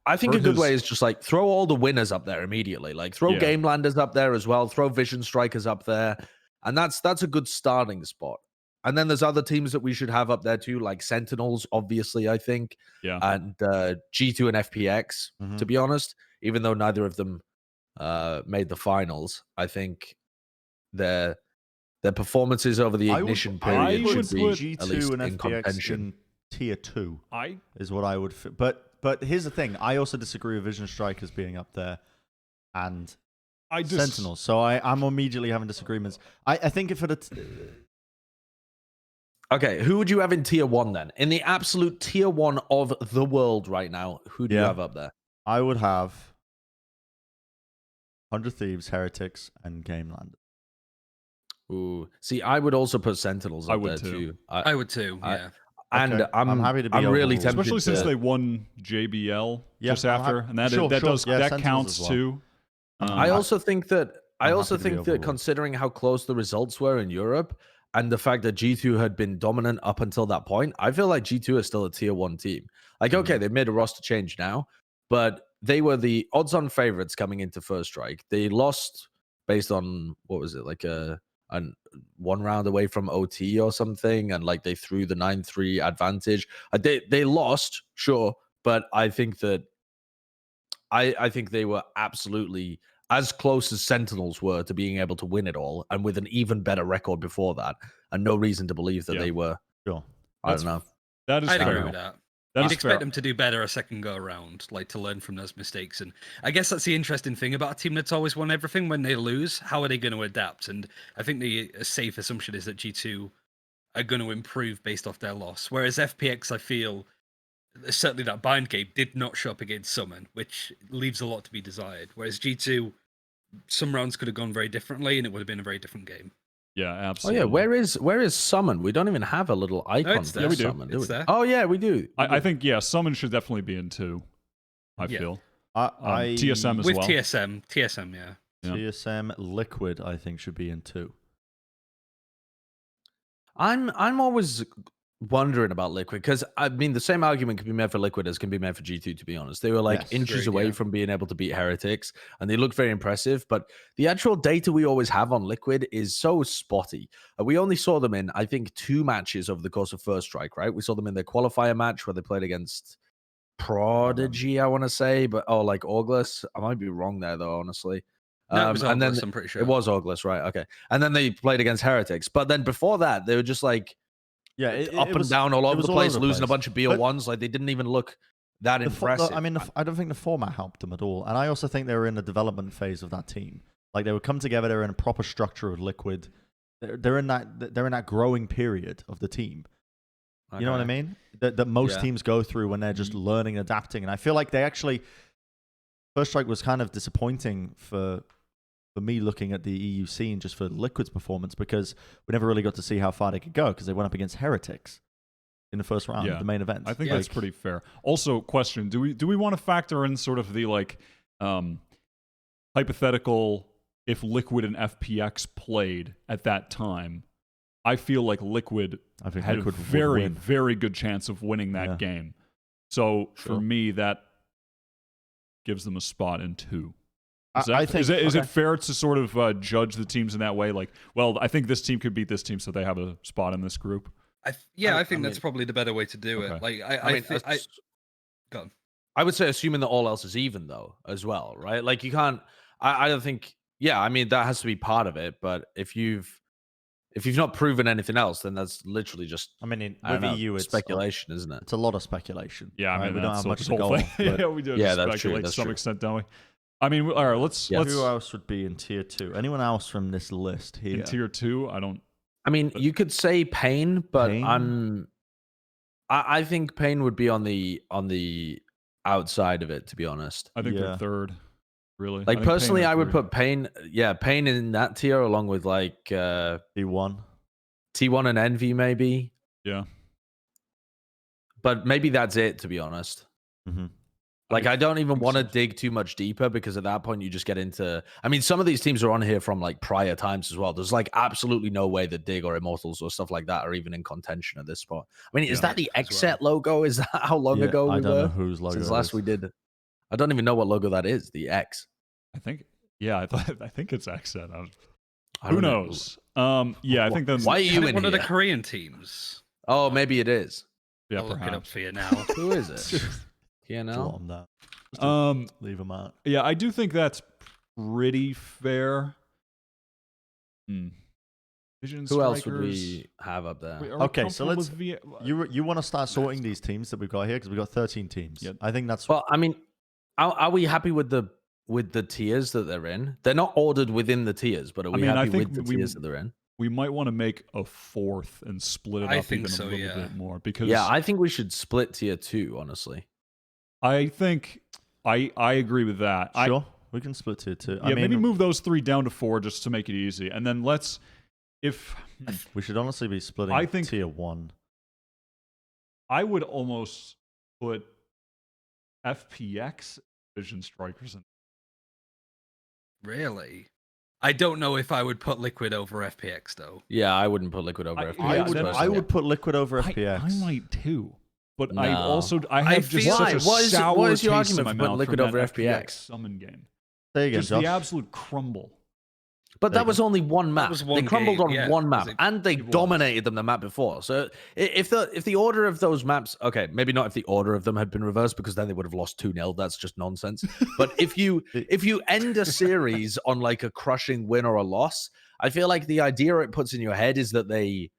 I think a good way is just like throw all the winners up there immediately. Like throw Gamelanders up there as well. Throw Vision Strikers up there, and that's a good starting spot. And then there's other teams that we should have up there too, like Sentinels, obviously, I think, and G2 and FPX. To be honest, even though neither of them made the finals, I think their performances over the ignition period should be G2 at least and in FPX contention. in tier 2 is what I would but here's the thing, I also disagree with Vision Strikers being up there and Sentinels, so I'm immediately having disagreements. I think if it Okay, who would you have in tier 1 then? In the absolute tier 1 of the world right now, who do you have up there? I would have 100 Thieves, Heretics, and Gamelanders. Ooh, see, I would also put Sentinels up there too. I would too. Yeah, and I'm happy to be. I'm really tempted, especially since they won JBL just after, and that that counts well. too. I also think that considering how close the results were in Europe and the fact that G2 had been dominant up until that point, I feel like G2 is still a tier 1 team. Like, okay, they've made a roster change now, but they were the odds-on favorites coming into First Strike. They lost based on what was it, like and 1 round away from OT or something, and like they threw the 9-3 advantage. They lost, sure, but I think that I think they were absolutely as close as Sentinels were to being able to win it all, and with an even better record before that, and no reason to believe that they were. Sure. I don't know. That is I'd fair. agree with that. You'd expect them to do better a second go around, like to learn from those mistakes. And I guess that's the interesting thing about a team that's always won everything. When they lose, how are they going to adapt? And I think the safe assumption is that G2 are going to improve based off their loss. Whereas FPX, I feel, certainly that bind game did not show up against Summon, which leaves a lot to be desired. Whereas G2, some rounds could have gone very differently, and it would have been a very different game. Yeah, absolutely. Oh yeah, where is Summon? We don't even have a little icon for we do. Summon, do we? There. Oh yeah, we do. I think Summon should definitely be in 2. I feel. TSM as with well. TSM, yeah. TSM Liquid, I think, should be in 2. I'm always wondering about Liquid because I mean the same argument can be made for Liquid as can be made for G2. To be honest, they were like Yes, inches agreed, away yeah. from being able to beat Heretics, and they look very impressive. But the actual data we always have on Liquid is so spotty. We only saw them in I think 2 matches over the course of First Strike. Right, we saw them in their qualifier match where they played against Prodigy, I want to say, but like August. I might be wrong there though, honestly. No, it was and then August, I'm pretty sure. it was August, right? Okay, and then they played against Heretics, but then before that, they were just like. Yeah, Up and down all over the place, losing a bunch of But BO1s. Like they didn't even look that impressive. I mean, I don't think the format helped them at all. And I also think they were in the development phase of that team. Like they would come together, they were in a proper structure of Liquid. They're in that growing period of the team. You know what I mean? That most teams go through when they're just learning and adapting. And I feel like they actually First Strike was kind of disappointing for me looking at the EU scene just for Liquid's performance because we never really got to see how far they could go because they went up against Heretics in the first round, the main event. I think that's pretty fair. Also, question: Do we want to factor in sort of the like hypothetical if Liquid and FPX played at that time? I feel like Liquid had a very good chance of winning that game. So for me, that gives them a spot in 2. Is it fair to sort of judge the teams in that way? Like, well, I think this team could beat this team, so they have a spot in this group. I think that's probably the better way to do it. Like, go on. I would say assuming that all else is even though as well, right? Like you can't. I don't think. Yeah, I mean that has to be part of it. But if you've not proven anything else, then that's literally just. I mean, with EU, it's speculation, isn't it? It's a lot of speculation. Yeah, I mean, we don't have much to whole go thing. off. Yeah, we do. Yeah, that's speculate true. To some extent, don't we? I mean, all right. Let's. Who else would be in tier 2? Anyone else from this list here? In tier 2, I don't. I mean, you could say Pain, but I think Pain would be on the outside of it. To be honest, I think they're third. Really, like personally, I would put Pain. Yeah, Pain in that tier along with like T1 and Envy maybe. Yeah, but maybe that's it. To be honest. Mm-hmm. Like, I don't even want to dig too much deeper because at that point you just get into... I mean, some of these teams are on here from, like, prior times as well. There's, like, absolutely no way that Dig or Immortals or stuff like that are even in contention at this point. I mean, is that the Xset logo? Is that how long ago we I don't were? know whose logo Since last we did. I don't even know what logo that is, the X. I think... Yeah, I think it's Xset. Who knows? Yeah, I think then... Why are you in one here? of the Korean teams? Oh, maybe it is. Yeah, I'll look it up perhaps. for you now. Who is it? Leave them out. Yeah, I do think that's pretty fair. Vision Who else would Strikers. we have up there? Okay, so let's. You want to start sorting these teams that we've got here because we've got 13 teams. Yep. I think that's. Well, I mean, are we happy with the tiers that they're in? They're not ordered within the tiers, but are we happy with the tiers that they're in? We might want to make a 4th and split it up even a little bit more because I think we should split tier 2. Honestly, I think I agree with that. Sure, we can split tier 2. Yeah, maybe move those 3 down to 4 just to make it easy, and then we should honestly be splitting tier 1. I would almost put FPX Vision Strikers in. Really? I don't know if I would put Liquid over FPX though. Yeah, I wouldn't put Liquid over FPX. I would put Liquid over FPX. I might too. But No. I have just such a sour what is your taste in argument my for mouth putting Liquid from over that FPX? Summon game. Say again, Just Josh. the absolute crumble. But that was only one map. was one They crumbled game, on one map, it and they dominated them the map before. So if the order of those maps, okay, maybe not if the order of them had been reversed, because then they would have lost 2-0. That's just nonsense. But if you end a series on like a crushing win or a loss, I feel like the idea it puts in your head is that they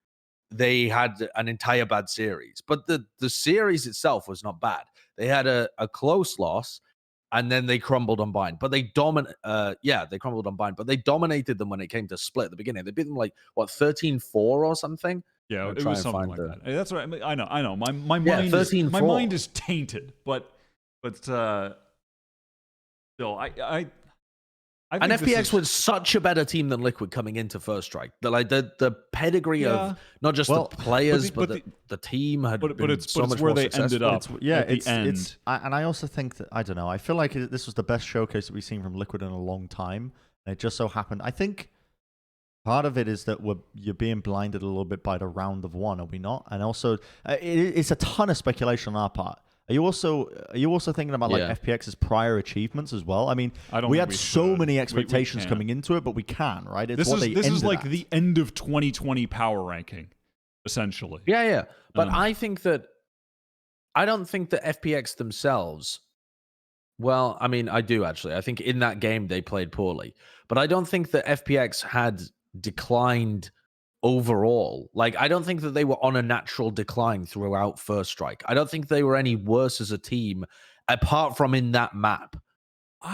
had an entire bad series. But the series itself was not bad. They had a close loss. And then they crumbled on Bind, but they crumbled on Bind, but they dominated them when it came to split at the beginning. They beat them like 13-4 or something. Yeah, it was something like that. That's right. I know. My my mind is tainted, but still, I and think FPX was such a better team than Liquid coming into First Strike. The pedigree of not just the players, but the team had been so much where more they ended up. And I also think that, I don't know, I feel like this was the best showcase that we've seen from Liquid in a long time. And it just so happened, I think, part of it is that you're being blinded a little bit by the round of one, are we not? And also, it's a ton of speculation on our part. Are you also thinking about like FPX's prior achievements as well? I mean, we had so many expectations coming into it, but we can, right? It's this is like the end of 2020 power ranking, essentially. Yeah. But I don't think that FPX themselves. Well, I mean, I do actually. I think in that game they played poorly, but I don't think that FPX had declined overall. Like, I don't think that they were on a natural decline throughout First Strike. I don't think they were any worse as a team apart from in that map.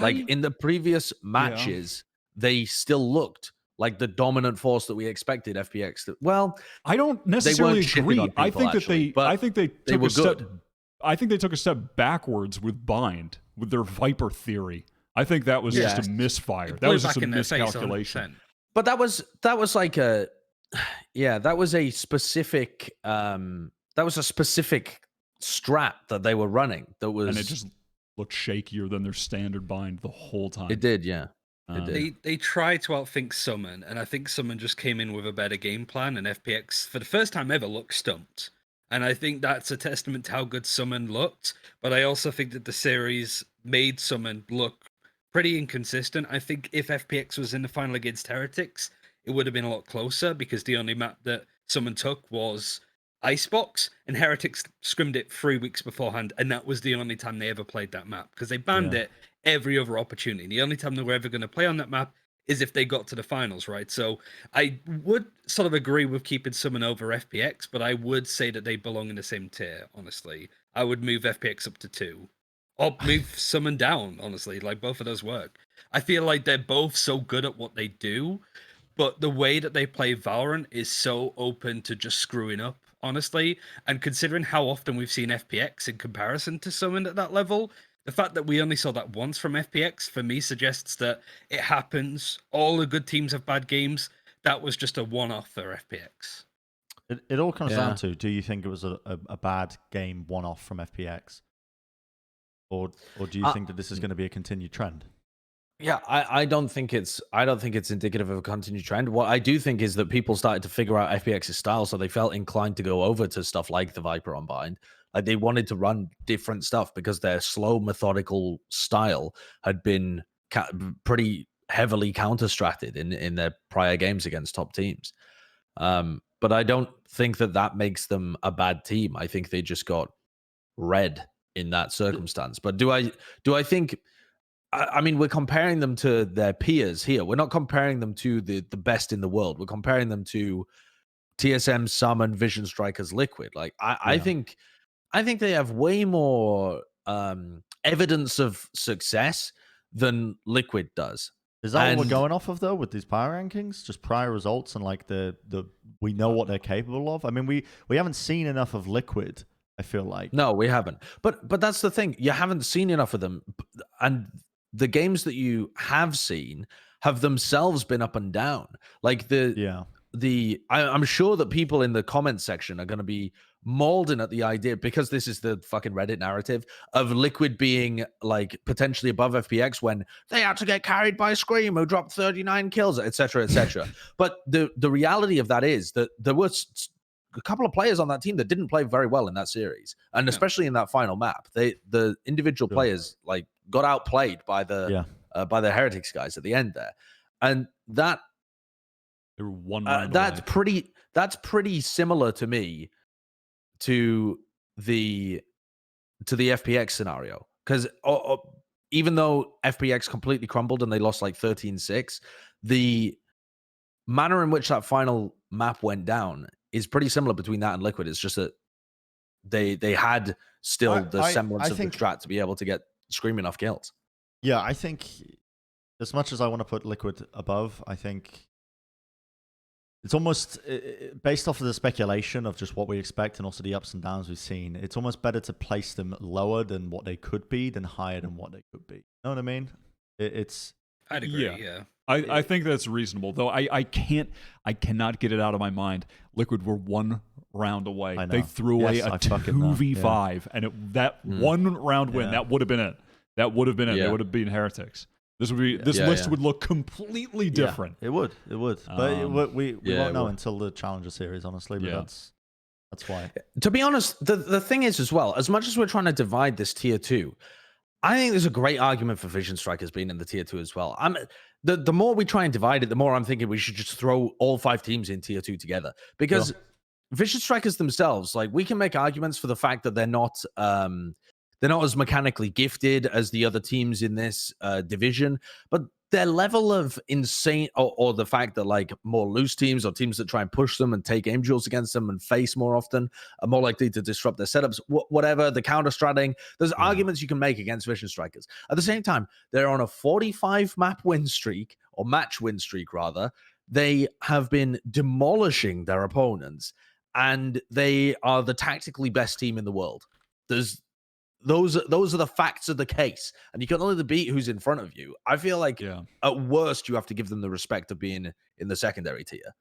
Like in the previous matches, they still looked like the dominant force that we expected FPX to. Well, I don't necessarily agree. People, I think they took a step backwards with Bind, with their Viper theory. I think that was just a misfire. That was just a miscalculation. But that was like a that was a specific strat that they were running. That was, and it just looked shakier than their standard Bind the whole time. It did, yeah. It did. They tried to outthink Summon, and I think Summon just came in with a better game plan, and FPX for the first time ever looked stumped. And I think that's a testament to how good Summon looked. But I also think that the series made Summon look pretty inconsistent. I think if FPX was in the final against Heretics, it would have been a lot closer, because the only map that Summon took was Icebox, and Heretics scrimmed it 3 weeks beforehand, and that was the only time they ever played that map, because they banned it every other opportunity. The only time they were ever going to play on that map is if they got to the finals, right? So I would sort of agree with keeping Summon over FPX, but I would say that they belong in the same tier, honestly. I would move FPX up to 2. Or move Summon down, honestly. Like, both of those work. I feel like they're both so good at what they do, but the way that they play Valorant is so open to just screwing up, honestly. And considering how often we've seen FPX in comparison to Summon at that level, the fact that we only saw that once from FPX, for me, suggests that it happens. All the good teams have bad games. That was just a one-off for FPX. It all comes down to, do you think it was a bad game one-off from FPX? Or do you think that this is going to be a continued trend? Yeah, I don't think it's indicative of a continued trend. What I do think is that people started to figure out FPX's style, so they felt inclined to go over to stuff like the Viper on Bind. Like, they wanted to run different stuff because their slow, methodical style had been pretty heavily counter-stratted in their prior games against top teams. But I don't think that makes them a bad team. I think they just got read in that circumstance. But do I think? I mean, we're comparing them to their peers here. We're not comparing them to the best in the world. We're comparing them to TSM, Summon, Vision Strikers, Liquid. Like, I think they have way more evidence of success than Liquid does. Is that what we're going off of, though, with these power rankings? Just prior results and like the we know what they're capable of. I mean, we haven't seen enough of Liquid, I feel like. No, we haven't. But that's the thing. You haven't seen enough of them, and the games that you have seen have themselves been up and down. Like I'm sure that people in the comment section are going to be mauling at the idea, because this is the fucking Reddit narrative of Liquid being like potentially above FPX when they had to get carried by Scream, who dropped 39 kills, etc., etc. But the reality of that is that there was a couple of players on that team that didn't play very well in that series, and especially in that final map. The individual players like got outplayed by the Heretics guys at the end there, and that they were one round that's away. pretty similar to me to the FPX scenario, because even though FPX completely crumbled and they lost like 13-6, the manner in which that final map went down is pretty similar between that and Liquid. It's just that they had still the semblance of the strat to be able to get screaming enough kills. Yeah, I think as much as I want to put Liquid above, I think it's almost based off of the speculation of just what we expect and also the ups and downs we've seen. It's almost better to place them lower than what they could be than higher than what they could be. You know what I mean? I'd agree. Yeah. I think that's reasonable, though. I cannot get it out of my mind. Liquid were one round away. They threw away a 2v5, and that one round win, that would have been it. That would have been it. They would have been Heretics. This list would look completely different. Yeah, it would. But we won't know until the Challenger Series, honestly. But that's why. To be honest, the thing is as well, as much as we're trying to divide this tier 2, I think there's a great argument for Vision Strikers being in the tier 2 as well. The more we try and divide it, the more I'm thinking we should just throw all 5 teams in tier 2 together. Because Vision Strikers themselves, like, we can make arguments for the fact that they're not as mechanically gifted as the other teams in this division, but their level of insane, or the fact that like more loose teams or teams that try and push them and take aim duels against them and face more often are more likely to disrupt their setups, whatever, the counter stratting, there's arguments you can make against Vision Strikers. At the same time, they're on a 45 map win streak, or match win streak rather. They have been demolishing their opponents, and they are the tactically best team in the world. Those are the facts of the case, and you can only beat who's in front of you. I feel like at worst you have to give them the respect of being in the secondary tier.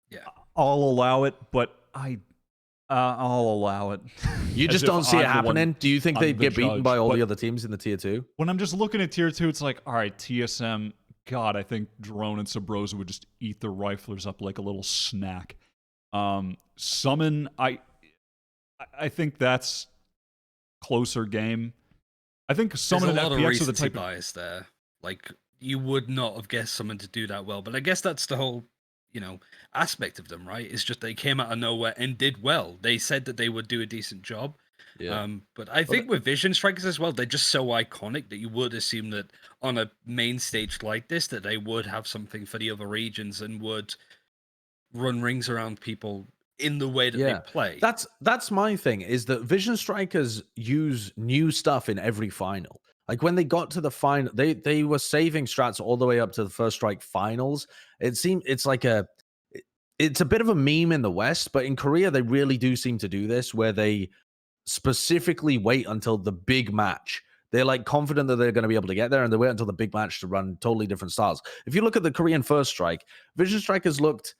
Yeah, I'll allow it, but I'll allow it. You just don't see it happening. Do you think they'd get beaten by all the other teams in the tier 2? When I'm just looking at tier 2, it's like, all right, TSM. God, I think Drone and Sabrosa would just eat their riflers up like a little snack. Summon, I think that's closer game. I think Summon and FPX are the type bias there. Like, you would not have guessed someone to do that well, but I guess that's the whole, aspect of them, right? It's just they came out of nowhere and did well. They said that they would do a decent job. Yeah. But I think with Vision Strikers as well, they're just so iconic that you would assume that on a main stage like this, that they would have something for the other regions and would run rings around people in the way that they play. That's my thing, is that Vision Strikers use new stuff in every final. Like when they got to the final, they were saving strats all the way up to the First Strike finals. It's a bit of a meme in the West, but in Korea they really do seem to do this, where they specifically wait until the big match. They're like confident that they're going to be able to get there, and they wait until the big match to run totally different styles. If you look at the Korean First Strike, Vision Strikers looked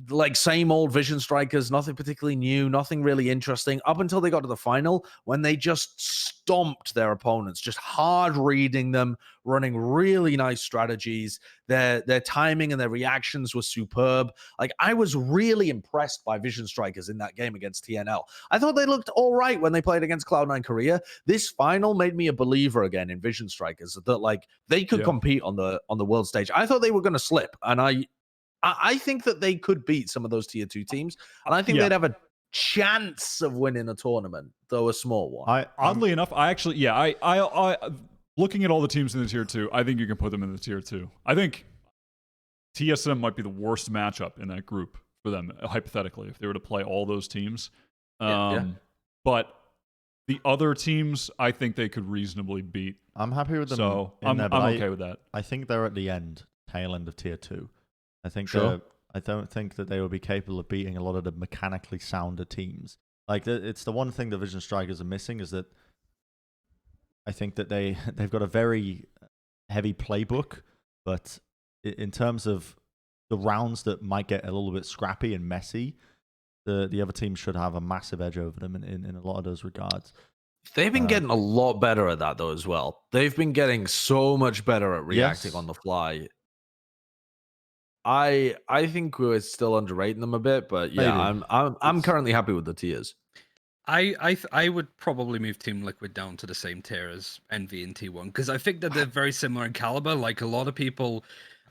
like same old Vision Strikers, nothing particularly new, nothing really interesting, up until they got to the final, when they just stomped their opponents, just hard reading them, running really nice strategies. Their timing and their reactions were superb. Like, I was really impressed by Vision Strikers in that game against TNL. I thought they looked all right when they played against Cloud9 Korea. This final made me a believer again in Vision Strikers, that like they could compete on the world stage. I thought they were going to slip, and I think that they could beat some of those tier 2 teams, and I think they'd have a chance of winning a tournament, though a small one. Oddly enough, I looking at all the teams in the tier 2, I think you can put them in the tier 2. I think TSM might be the worst matchup in that group for them, hypothetically, if they were to play all those teams. But the other teams, I think they could reasonably beat. I'm happy with them. So I'm okay with that. I think they're at the tail end of tier 2. I think I don't think that they will be capable of beating a lot of the mechanically sounder teams. Like, it's the one thing the Vision Strikers are missing, is that I think that they've got a very heavy playbook, but in terms of the rounds that might get a little bit scrappy and messy, the other team should have a massive edge over them in a lot of those regards. They've been getting a lot better at that, though, as well. They've been getting so much better at reacting on the fly. I think we're still underrating them a bit, but yeah, maybe. I'm currently happy with the tiers. I would probably move Team Liquid down to the same tier as NV and T1, because I think that they're very similar in caliber. Like, a lot of people,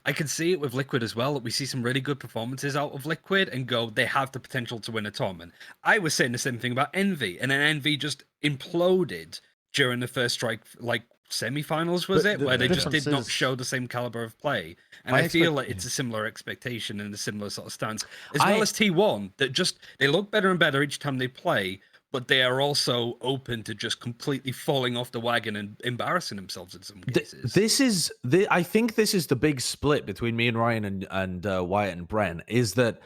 I can see it with Liquid as well. We see some really good performances out of Liquid and go, they have the potential to win a tournament. I was saying the same thing about NV, and then NV just imploded during the First Strike, like, semifinals, was it, where they just did not show the same caliber of play. And I feel like it's a similar expectation and a similar sort of stance, as well as T1, that just, they look better and better each time they play, but they are also open to just completely falling off the wagon and embarrassing themselves in some cases. I think this is the big split between me and Ryan and Wyatt and Bren, is that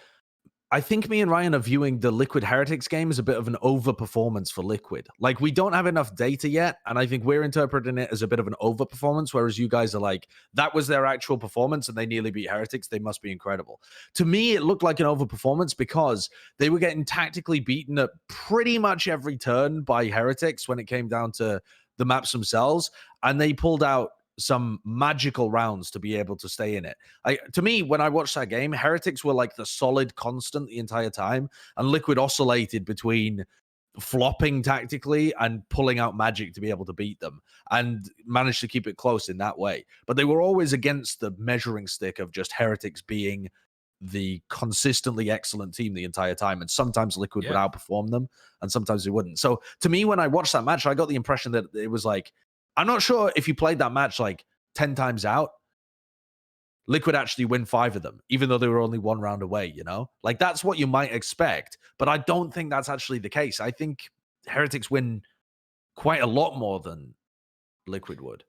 I think me and Ryan are viewing the Liquid Heretics game as a bit of an overperformance for Liquid. Like, we don't have enough data yet, and I think we're interpreting it as a bit of an overperformance, whereas you guys are like, that was their actual performance and they nearly beat Heretics. They must be incredible. To me, it looked like an overperformance because they were getting tactically beaten at pretty much every turn by Heretics when it came down to the maps themselves, and they pulled out some magical rounds to be able to stay in it. To me, when I watched that game, Heretics were like the solid constant the entire time, and Liquid oscillated between flopping tactically and pulling out magic to be able to beat them, and managed to keep it close in that way. But they were always against the measuring stick of just Heretics being the consistently excellent team the entire time, and sometimes Liquid would outperform them and sometimes they wouldn't. So to me, when I watched that match, I got the impression that it was like, I'm not sure if you played that match like 10 times out, Liquid actually win 5 of them, even though they were only 1 round away, you know? Like, that's what you might expect, but I don't think that's actually the case. I think Heretics win quite a lot more than Liquid would.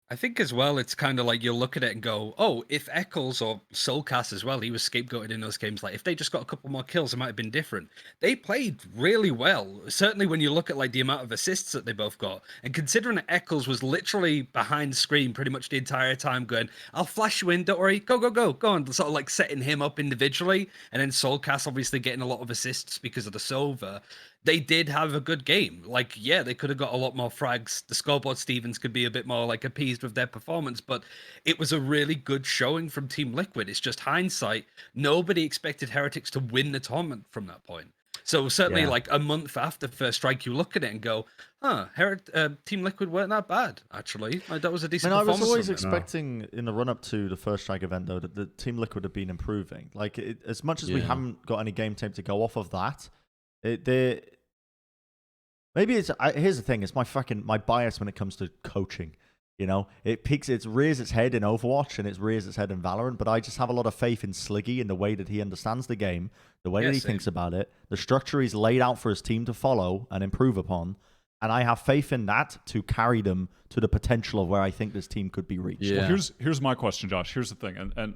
I think as well, it's kind of like you'll look at it and go, oh, if Eccles or Soulcast as well, he was scapegoated in those games. Like, if they just got a couple more kills, it might have been different. They played really well. Certainly when you look at like the amount of assists that they both got, and considering that Eccles was literally behind the screen pretty much the entire time going, I'll flash you in, don't worry, go on, sort of like setting him up individually. And then Soulcast obviously getting a lot of assists because of the Sova. They did have a good game. Like, yeah, they could have got a lot more frags. The scoreboard Stevens could be a bit more like appeased with their performance, but it was a really good showing from Team Liquid. It's just hindsight. Nobody expected Heretics to win the tournament from that point. So certainly like a month after First Strike, you look at it and go, Team Liquid weren't that bad, actually. Like, that was a decent performance. I was always expecting in the run-up to the First Strike event, though, that the Team Liquid have been improving. Like, as much as we haven't got any game tape to go off of that, maybe it's here's the thing, it's my bias when it comes to coaching. You know, it rears its head in Overwatch and it rears its head in Valorant, but I just have a lot of faith in Sliggy in the way that he understands the game, the way that he thinks about it, the structure he's laid out for his team to follow and improve upon, and I have faith in that to carry them to the potential of where I think this team could be reached. Yeah. Well, here's my question, Josh. Here's the thing, and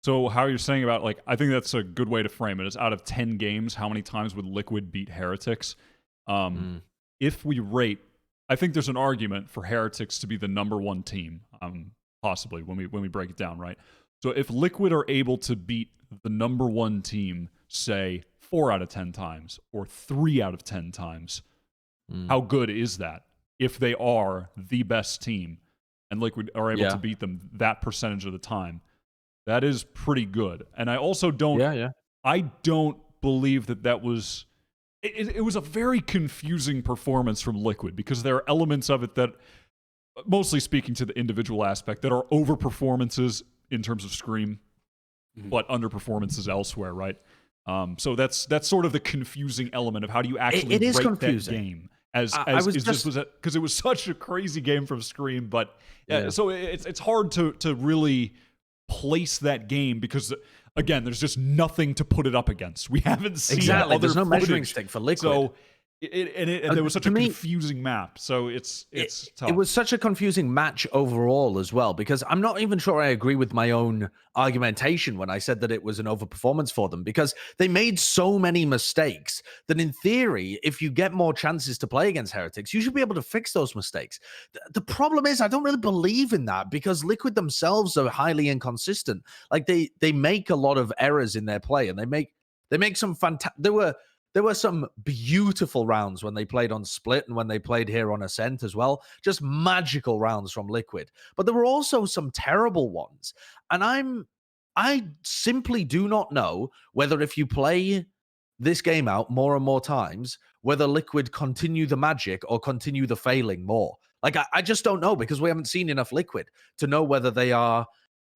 so how you're saying about, like, I think that's a good way to frame it. Is out of 10 games, how many times would Liquid beat Heretics? If we rate, I think there's an argument for Heretics to be the #1 team, possibly when we break it down, right? So if Liquid are able to beat the #1 team, say 4 out of 10 times or 3 out of 10 times, how good is that? If they are the best team and Liquid are able to beat them that percentage of the time, that is pretty good. And I also don't, I don't believe that was. It was a very confusing performance from Liquid because there are elements of it that, mostly speaking to the individual aspect, that are over-performances in terms of Scream, but underperformances elsewhere, right? So that's sort of the confusing element of how do you actually rate that game because it was such a crazy game from Scream, but so it's hard to really place that game because, again, there's just nothing to put it up against. We haven't seen other There's no footage. measuring stick for Liquid. So there was such a confusing map. So it's tough. It was such a confusing match overall as well, because I'm not even sure I agree with my own argumentation when I said that it was an overperformance for them, because they made so many mistakes that in theory, if you get more chances to play against Heretics, you should be able to fix those mistakes. The problem is I don't really believe in that because Liquid themselves are highly inconsistent. Like they make a lot of errors in their play, and they make some fantastic. There were some beautiful rounds when they played on Split and when they played here on Ascent as well. Just magical rounds from Liquid. But there were also some terrible ones. And I simply do not know whether if you play this game out more and more times, whether Liquid continue the magic or continue the failing more. Like, I just don't know because we haven't seen enough Liquid to know whether they are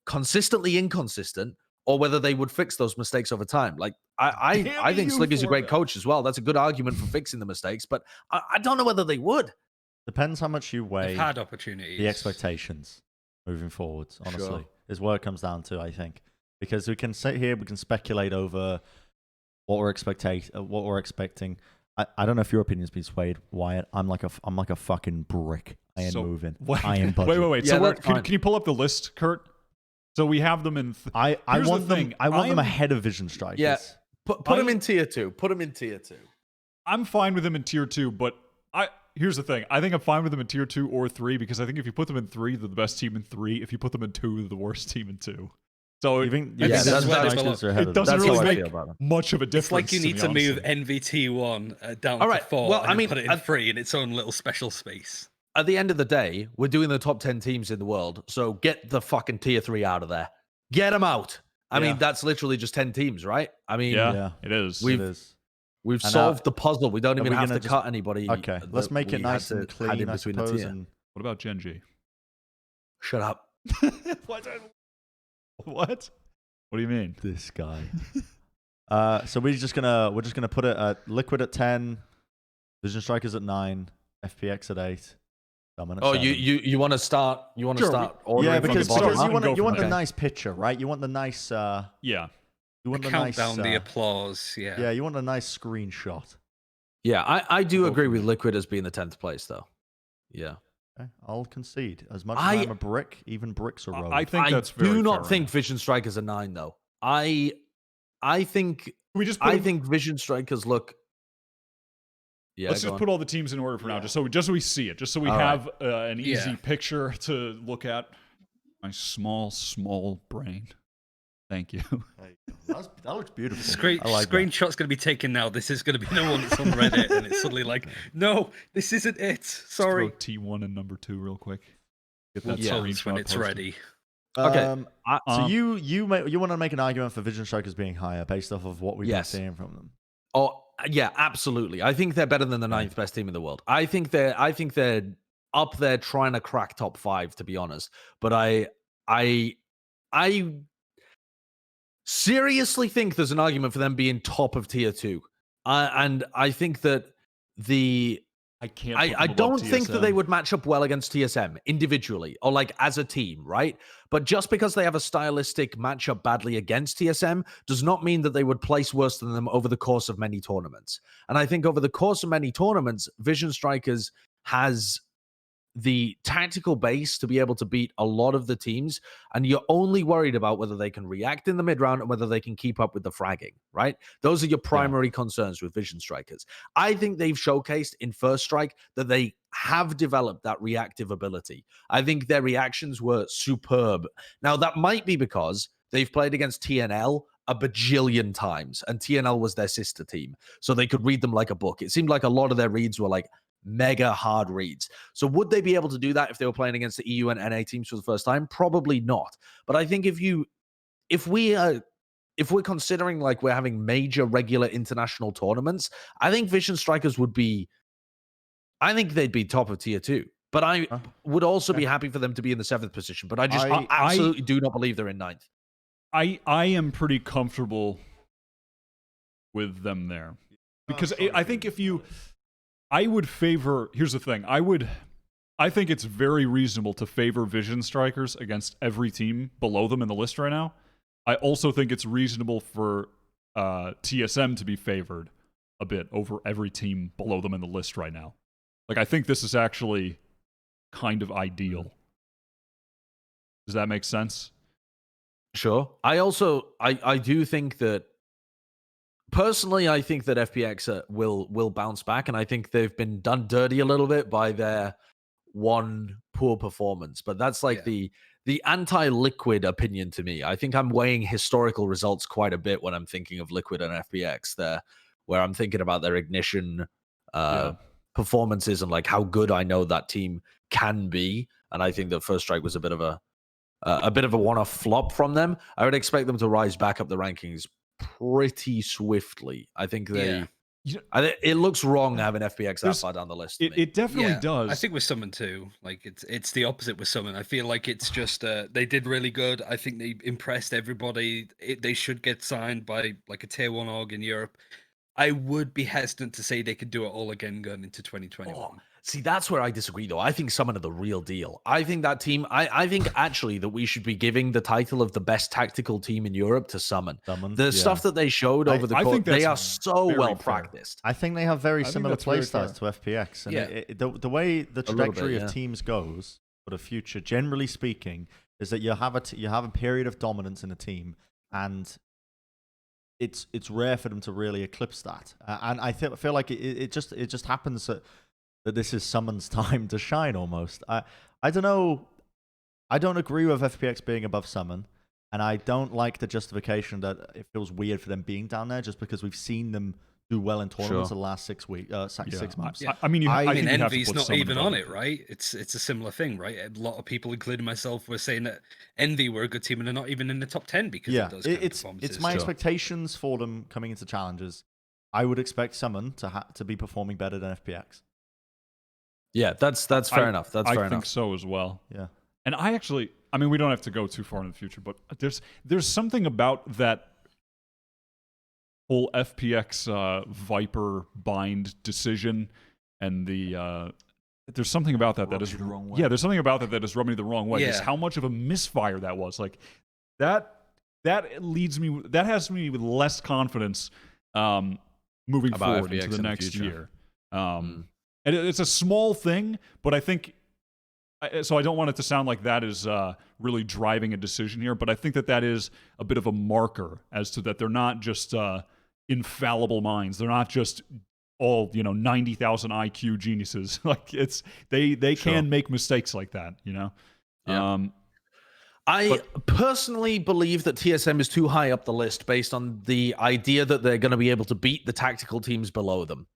consistently inconsistent or whether they would fix those mistakes over time. Like, I think Sliggy's a great coach as well. That's a good argument for fixing the mistakes, but I don't know whether they would. Depends how much you weigh They've had opportunities. The expectations moving forwards, honestly, is what it comes down to, I think. Because we can sit here, we can speculate over what we're expecting. I don't know if your opinion's been swayed, Wyatt. I'm like a fucking brick. I ain't moving. I am budget. Wait. So can you pull up the list, Kurt? So we have them in. I want them ahead of Vision Strikers. Yeah, put them in tier 2. Put them in tier 2. I'm fine with them in tier 2, but here's the thing. I think I'm fine with them in tier 2 or 3 because I think if you put them in 3, they're the best team in 3. If you put them in 2, they're the worst team in 2. So you think, it doesn't really make much of a difference. It's like you need to move NVT1 down to 4 and put it in 3 in its own little special space. at the end of the day, we're doing the top 10 teams in the world. So get the fucking tier 3 out of there. Get them out. I mean, that's literally just 10 teams, right? I mean, it is. We've solved the puzzle. We don't even have to just cut anybody. Okay, let's make it nice and clean, I suppose. And what about Gen.G? Shut up. What? What do you mean? This guy. So we're just gonna put it at Liquid at 10, Vision Strikers at 9, FPX at 8. Oh, you want to start? You want to start? Yeah, because you want the Okay. nice picture, right? You want the nice. Yeah. You want the Count nice. down the applause. Yeah. Yeah, you want a nice screenshot. Yeah, I do agree with Liquid as being the 10th place, though. Yeah. Okay, I'll concede. As much as I'm a brick, even bricks are rolled. I think that's very do not fair think enough. Vision Strikers are 9, though. I think I think Vision Strikers look. Yeah, let's just put all the teams in order for now, just so we see it, just so we have an easy picture to look at. My small brain. Thank you. That looks beautiful. Screenshot's going to be taken now. This is going to be the one that's on Reddit, and it's suddenly like, no, this isn't it. Sorry. Let's throw T1 and number 2 real quick. Get We'll that post when screenshot it's posted. ready. Okay. So you want to make an argument for Vision Strikers being higher based off of what we've been seeing from them. Oh yeah, absolutely. I think they're better than the 9th best team in the world. I think they're up there trying to crack top 5, to be honest. But I seriously think there's an argument for them being top of tier 2. And I think that I don't think that they would match up well against TSM individually or like as a team, right? But just because they have a stylistic matchup badly against TSM does not mean that they would place worse than them over the course of many tournaments. And I think over the course of many tournaments, Vision Strikers has the tactical base to be able to beat a lot of the teams, and you're only worried about whether they can react in the mid round and whether they can keep up with the fragging, right? Those are your primary concerns with Vision Strikers. I think they've showcased in First Strike that they have developed that reactive ability. I think their reactions were superb. Now, that might be because they've played against TNL a bajillion times, and TNL was their sister team, so they could read them like a book. It seemed like a lot of their reads were like mega hard reads. So would they be able to do that if they were playing against the EU and NA teams for the first time? Probably not. But I think if we're considering like we're having major regular international tournaments, I think Vision Strikers I think they'd be top of tier 2. But I would also be happy for them to be in the 7th position. But I absolutely do not believe they're in 9th. I am pretty comfortable with them there. Because I think I would favor. Here's the thing. I think it's very reasonable to favor Vision Strikers against every team below them in the list right now. I also think it's reasonable for TSM to be favored a bit over every team below them in the list right now. Like, I think this is actually kind of ideal. Does that make sense? Sure. I do think that personally, I think that FPX will bounce back, and I think they've been done dirty a little bit by their one poor performance. But that's like the anti-Liquid opinion to me. I think I'm weighing historical results quite a bit when I'm thinking of Liquid and FPX there, where I'm thinking about their Ignition performances and like how good I know that team can be. And I think that First Strike was a bit of a one-off flop from them. I would expect them to rise back up the rankings pretty swiftly. I think it looks wrong having FPX that far down the list. It definitely does. I think with Summon too, like it's the opposite with Summon. I feel like it's just they did really good. I think they impressed everybody. They should get signed by like a tier 1 org in Europe. I would be hesitant to say they could do it all again going into 2021. Oh, see, that's where I disagree, though. I think Summon are the real deal. I think that team, I think actually that we should be giving the title of the best tactical team in Europe to Summon. The stuff that they showed over the course, they are so well practiced. I think they have very similar playstyles to FPX. And the way the trajectory of teams goes for the future, generally speaking, is that you have a period of dominance in a team, and it's rare for them to really eclipse that. And I feel like it just happens that this is Summon's time to shine almost. I don't know. I don't agree with FPX being above Summon, and I don't like the justification that it feels weird for them being down there just because we've seen them do well in tournaments the last 6 weeks, 6 months. Yeah. I mean, I mean, think you have to Envy's put not Summon even above on it, right? It's a similar thing, right? A lot of people, including myself, were saying that Envy were a good team and they're not even in the top 10 because of those kind of performances. It's my expectations for them coming into challenges. I would expect Summon to be performing better than FPX. Yeah, that's fair enough. That's fair enough. I think so as well. Yeah. And I mean, we don't have to go too far in the future, but there's something about that whole FPX Viper bind decision and there's something about that that is the wrong way. Yeah, there's something about that is rubbing me the wrong way. Just Yeah. how much of a misfire that was. Like that has me with less confidence moving About forward FPX into the in the next future. year. And it's a small thing, but I think so. I don't want it to sound like that is really driving a decision here, but I think that is a bit of a marker as to that they're not just infallible minds. They're not just all 90,000 IQ geniuses. Like they can make mistakes like that. Yeah. I personally believe that TSM is too high up the list based on the idea that they're going to be able to beat the tactical teams below them.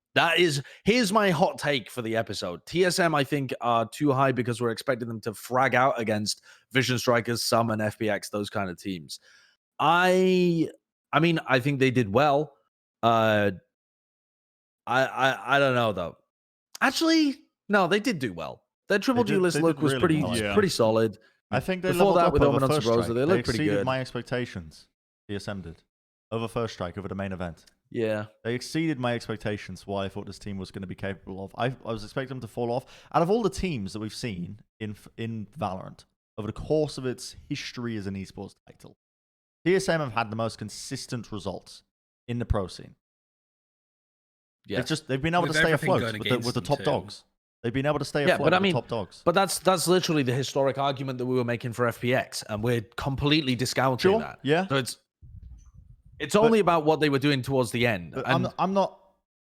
Here's my hot take for the episode. TSM, I think, are too high because we're expecting them to frag out against Vision Strikers, Summon, FPX, those kind of teams. I mean, I think they did well. I don't know though. Actually, no, they did do well. Their Triple G list look was really pretty solid. I think they Before leveled that up with over Omen First and Rosa, Strike. they looked pretty exceeded good. my expectations. TSM did over First Strike, over the main event. Yeah. They exceeded my expectations. What I thought this team was going to be capable of. I was expecting them to fall off. Out of all the teams that we've seen in Valorant over the course of its history as an esports title, TSM have had the most consistent results in the pro scene. Yeah. They've been able to stay afloat with the top dogs. They've been able to stay afloat with the top dogs. But that's literally the historic argument that we were making for FPX, and we're completely discounting that. Yeah. So it's only about what they were doing towards the end. And I'm not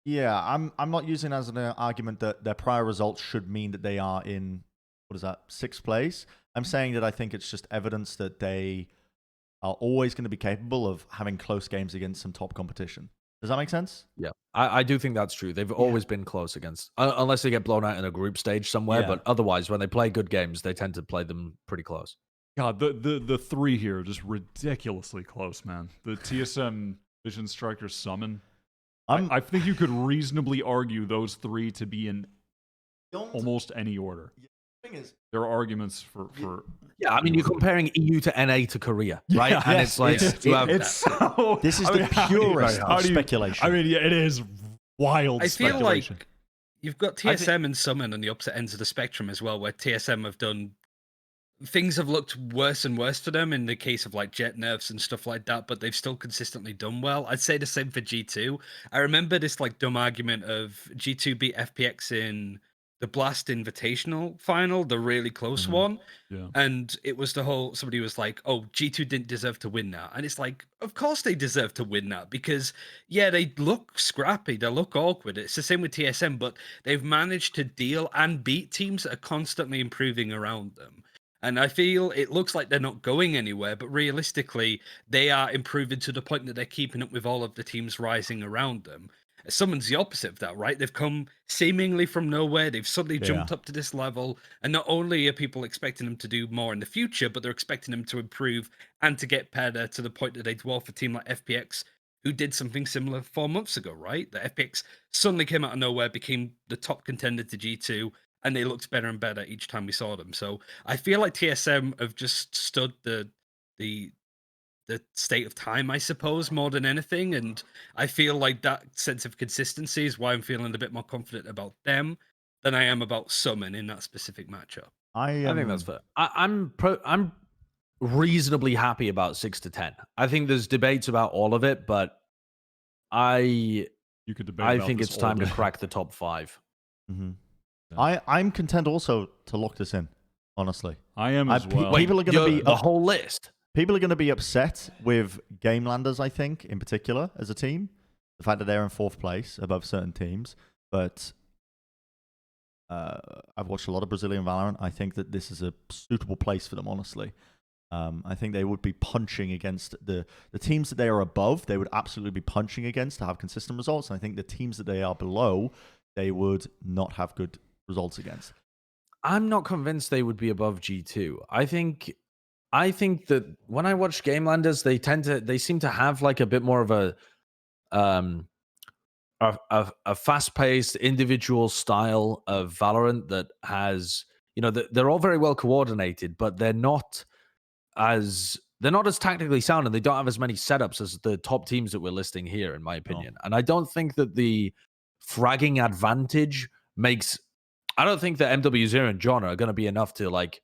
using as an argument that their prior results should mean that they are in, what is that, 6th place. I'm saying that I think it's just evidence that they are always going to be capable of having close games against some top competition. Does that make sense? Yeah, I do think that's true. They've always been close against, unless they get blown out in a group stage somewhere. Yeah. But otherwise, when they play good games, they tend to play them pretty close. God, the three here are just ridiculously close, man. The TSM Vision Striker Summon. I think you could reasonably argue those three to be in almost any order. There are arguments for Yeah, I mean, you're comparing EU to NA to Korea, right? Yeah, and it's like this is the purest of speculation. I mean, yeah, it is wild. I feel speculation. like you've got TSM and Summon on the opposite ends of the spectrum as well, where TSM have done things have looked worse and worse for them in the case of like jet nerfs and stuff like that, but they've still consistently done well. I'd say the same for G2. I remember this like dumb argument of G2 beat FPX in the Blast Invitational final, the really close one. Yeah. And it was somebody was like, oh, G2 didn't deserve to win that. And it's like, of course they deserve to win that because, yeah, they look scrappy. They look awkward. It's the same with TSM, but they've managed to deal and beat teams that are constantly improving around them. And I feel it looks like they're not going anywhere, but realistically, they are improving to the point that they're keeping up with all of the teams rising around them. Someone's the opposite of that, right? They've come seemingly from nowhere. They've suddenly jumped up to this level. And not only are people expecting them to do more in the future, but they're expecting them to improve and to get better to the point that they dwarf a team like FPX, who did something similar 4 months ago, right? The FPX suddenly came out of nowhere, became the top contender to G2, and they looked better and better each time we saw them. So I feel like TSM have just stood the state of time, I suppose, more than anything. And I feel like that sense of consistency is why I'm feeling a bit more confident about them than I am about Summon in that specific matchup. I think that's fair. I'm reasonably happy about 6 to 10. I think there's debates about all of it, but I think it's time to crack the top 5. Mm-hmm. I'm content also to lock this in, honestly. I am as well. People are going to be the whole list. People are going to be upset with Game Landers, I think, in particular, as a team. The fact that they're in 4th place above certain teams. But I've watched a lot of Brazilian Valorant. I think that this is a suitable place for them, honestly. I think they would be punching against the teams that they are above. They would absolutely be punching against to have consistent results. And I think the teams that they are below, they would not have good results against. I'm not convinced they would be above G2. I think that when I watch Gamelanders, they seem to have like a bit more of a fast-paced individual style of Valorant that has, they're all very well coordinated, but they're not as tactically sound, and they don't have as many setups as the top teams that we're listing here, in my opinion. And I don't think that the fragging advantage I don't think that MW0 and John are going to be enough to like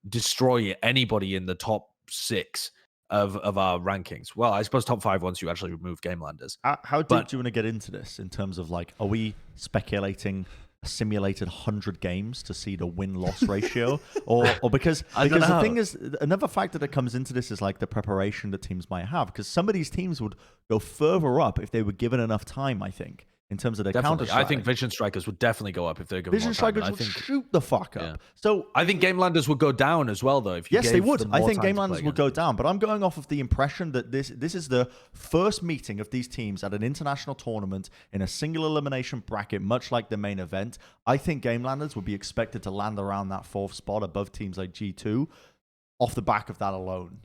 destroy anybody in the top 6 of our rankings. Well, I suppose top 5 once you actually remove Gamelanders. How deep do you want to get into this in terms of like, are we speculating a simulated 100 games to see the win-loss ratio, or because the thing is, another factor that comes into this is like the preparation that teams might have, because some of these teams would go further up if they were given enough time, I think, in terms of their counter. I think Vision Strikers would definitely go up if they're given Vision Strikers would shoot the fuck up. Yeah. So I think Gamelanders would go down as well, though. If you yes, they would. I think Gamelanders Gamelanders would go down, but I'm going off of the impression that this is the first meeting of these teams at an international tournament in a single elimination bracket, much like the main event. I think Gamelanders would be expected to land around that 4th spot above teams like G2 off the back of that alone,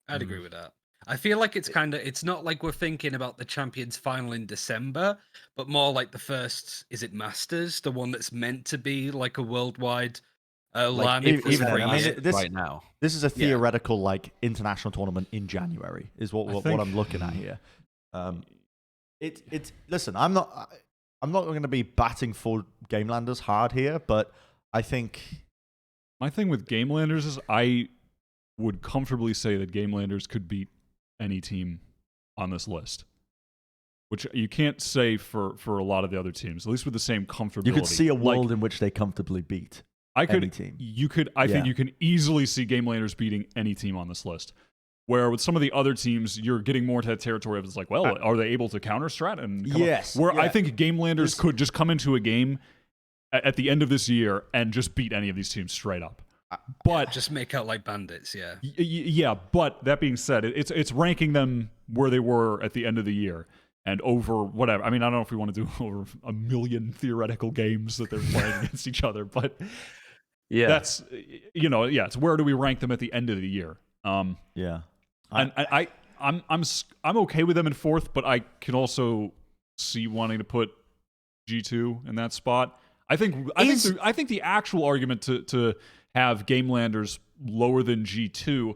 I'd agree with that. I feel like it's not like we're thinking about the Champions final in December, but more like the first, is it Masters? The one that's meant to be like a worldwide LAN. Right now. This is a theoretical like international tournament in January is what I'm looking at here. Listen, I'm not going to be batting for Gamelanders hard here, but I think my thing with Gamelanders is I would comfortably say that Gamelanders could beat any team on this list, which you can't say for a lot of the other teams, at least with the same comfortability. You could see a world in which they comfortably beat any team. I think you can easily see Gamelanders beating any team on this list. Where with some of the other teams, you're getting more to that territory of it's like, well, are they able to counter strat? And I think Gamelanders could just come into a game at the end of this year and just beat any of these teams straight up. But just make out like bandits, yeah. But that being said, it's ranking them where they were at the end of the year and over whatever. I mean, I don't know if we want to do over 1 million theoretical games that they're playing against each other, but that's it's where do we rank them at the end of the year? I'm okay with them in 4th, but I can also see wanting to put G2 in that spot. I think the actual argument to have Gamelanders lower than G2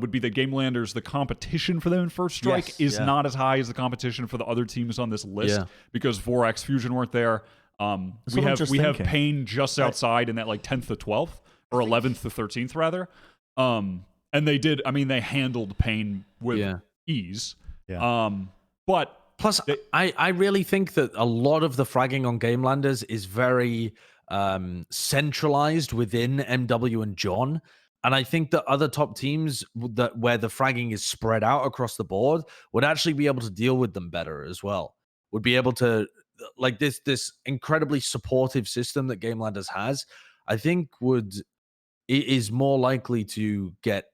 would be that Gamelanders, the competition for them in First Strike is not as high as the competition for the other teams on this list because Vorax Fusion weren't there. We have Pain just outside in that like 10th to 12th or 11th to 13th rather. And they handled Pain with ease. Yeah. But plus, I really think that a lot of the fragging on Gamelanders is very centralized within MW and John, and I think that other top teams where the fragging is spread out across the board would actually be able to deal with them better as well. Would be able to like this incredibly supportive system that Gamelanders has. I think is more likely to get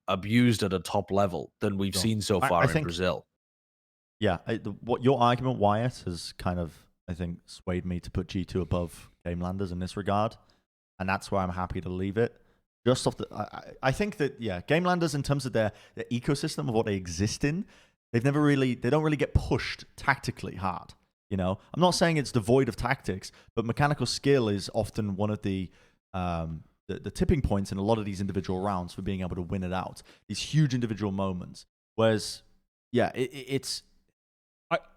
abused at a top level than we've seen so far in Brazil. Yeah, what your argument, Wyatt, has kind of, I think, swayed me to put G2 above Gamelanders in this regard, and that's where I'm happy to leave it. Just off I think that Gamelanders, in terms of their ecosystem of what they exist in, they don't really get pushed tactically hard. I'm not saying it's devoid of tactics, but mechanical skill is often one of the tipping points in a lot of these individual rounds for being able to win it out. These huge individual moments. Whereas, it's.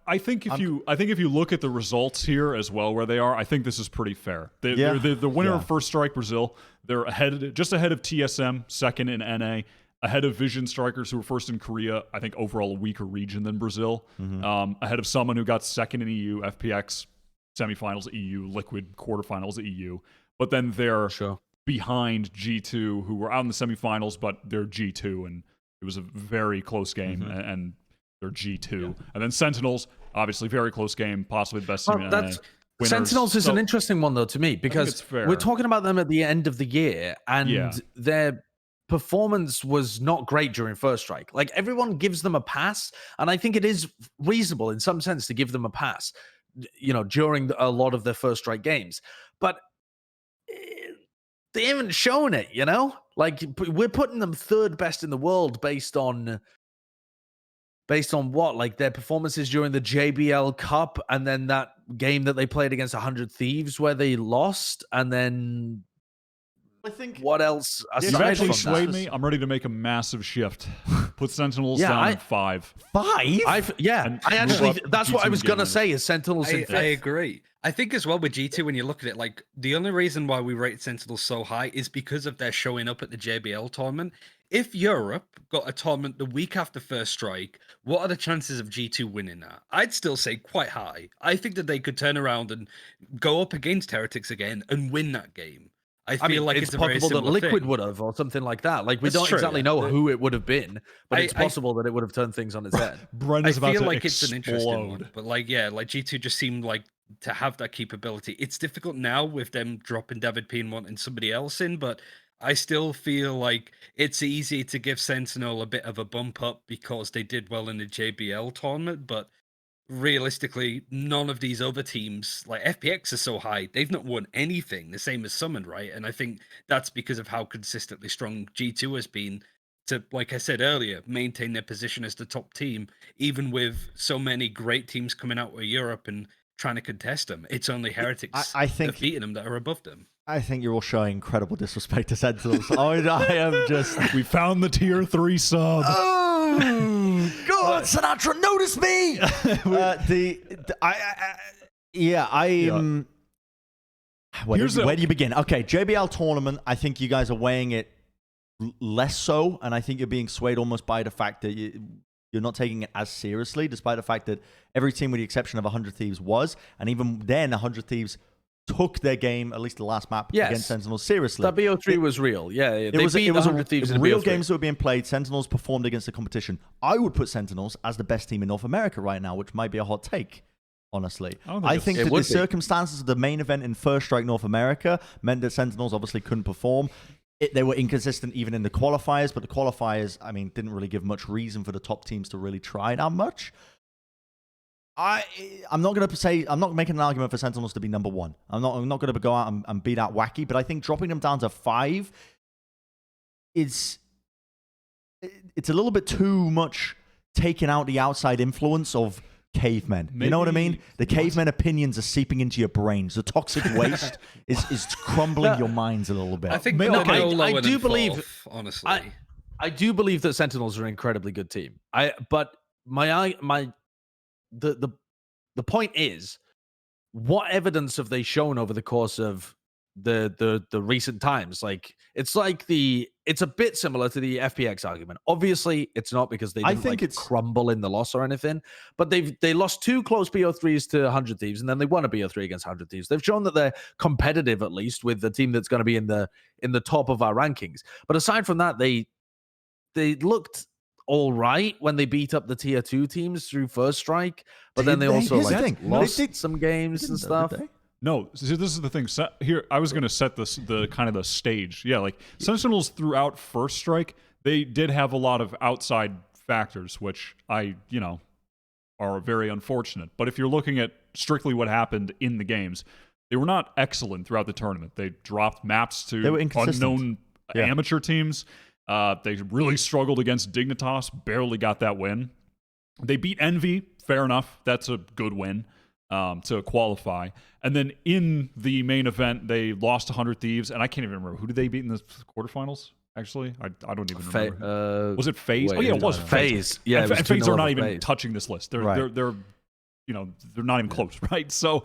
I think if you look at the results here as well, where they are, I think this is pretty fair. They're the winner of First Strike Brazil. They're just ahead of TSM, second in NA, ahead of Vision Strikers, who were first in Korea. I think overall a weaker region than Brazil. Ahead of someone who got second in EU, FPX semifinals EU, Liquid quarterfinals EU. But then they're behind G2, who were out in the semifinals, but they're G2, and it was a very close game, and they're G2. And then Sentinels, obviously very close game, possibly the best team in NA. Sentinels is an interesting one, though, to me, because we're talking about them at the end of the year, and their performance was not great during First Strike. Like, everyone gives them a pass, and I think it is reasonable in some sense to give them a pass, during a lot of their First Strike games. But they haven't shown it, Like, we're putting them third best in the world based on what? Like, their performances during the JBL Cup, and then that game that they played against 100 Thieves where they lost, and then I think what else? You've Aside actually from swayed that? me. I'm ready to make a massive shift. Put Sentinels down in 5. 5. And I actually, that's what I G2 was going to gamers. say is Sentinels in I 5th. agree. I think as well with G2, when you look at it, like the only reason why we rate Sentinels so high is because of their showing up at the JBL tournament. If Europe got a tournament the week after First Strike, what are the chances of G2 winning that? I'd still say quite high. I think that they could turn around and go up against Heretics again and win that game. I feel like it's a very possible that similar Liquid thing. would have, or something like that. Like, we That's don't true, exactly yeah. know who it would have been, but it's I possible that it would have turned things on its head. Bren I is about feel to like it's an interesting one, explode. but like G2 just seemed like to have that capability. It's difficult now with them dropping Davidp and wanting somebody else in, but I still feel like it's easy to give Sentinel a bit of a bump up because they did well in the JBL tournament, but realistically, none of these other teams, like FPX is so high, they've not won anything, the same as Summon, right? And I think that's because of how consistently strong G2 has been to, like I said earlier, maintain their position as the top team, even with so many great teams coming out of Europe and trying to contest them. It's only Heretics I think defeating them that are above them. I think you're all showing incredible disrespect to Sentinels. I am just. We found the tier 3 sub. Oh God, Sinatra, notice me. Where do you begin? Okay, JBL tournament. I think you guys are weighing it less so, and I think you're being swayed almost by the fact that you're not taking it as seriously, despite the fact that every team, with the exception of 100 Thieves, was, and even then, 100 Thieves took their game, at least the last map, against Sentinels seriously. That BO3 was real. Yeah, It was a in real BO3. games that were being played. Sentinels performed against the competition. I would put Sentinels as the best team in North America right now, which might be a hot take, honestly. I think that the circumstances of the main event in First Strike North America meant that Sentinels obviously couldn't perform. They were inconsistent even in the qualifiers, but the qualifiers, I mean, didn't really give much reason for the top teams to really try that much. I'm not going to say, I'm not making an argument for Sentinels to be number 1. I'm not going to go out and be that wacky, but I think dropping them down to 5 it's a little bit too much, taking out the outside influence of cavemen. You know what I mean? The cavemen opinions are seeping into your brains. The toxic waste is crumbling your minds a little bit. I think I do believe, honestly. I do believe that Sentinels are an incredibly good team. But the point is, what evidence have they shown over the course of the recent times? Like, it's a bit similar to the FPX argument. Obviously, it's not, because they didn't crumble in the loss or anything, but they lost 2 close BO3s to 100 Thieves, and then they won a BO3 against 100 Thieves. They've shown that they're competitive, at least with the team that's going to be in the top of our rankings. But aside from that, they looked all right when they beat up the tier 2 teams through First Strike, but then they also lost some games and stuff. No, see, this is the thing. Here, I was going to set the kind of the stage. Yeah, like Sentinels throughout First Strike, they did have a lot of outside factors, which are very unfortunate. But if you're looking at strictly what happened in the games, they were not excellent throughout the tournament. They dropped maps to unknown amateur teams. They really struggled against Dignitas, barely got that win. They beat Envy, fair enough. That's a good win to qualify. And then in the main event, they lost 100 Thieves, and I can't even remember. Who did they beat in the quarterfinals, actually? I don't even remember. Was it FaZe? Wait, oh, yeah, it was FaZe. Yeah, and FaZe are not even touching this list. They're not even close, right? So,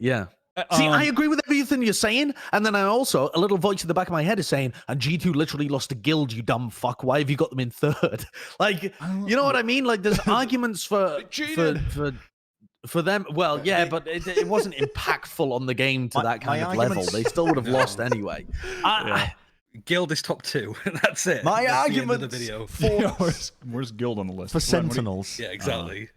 yeah. See, I agree with everything you're saying, and then I also, a little voice in the back of my head is saying, and G2 literally lost to Guild, you dumb fuck. Why have you got them in 3rd? Like, you know what I mean? Like, there's arguments for them. Well, yeah, but it wasn't impactful on the game to that kind of level. They still would have lost anyway. Guild is top 2. That's it. My That's argument the video. where's Guild on the list? For Sentinels. Yeah, exactly.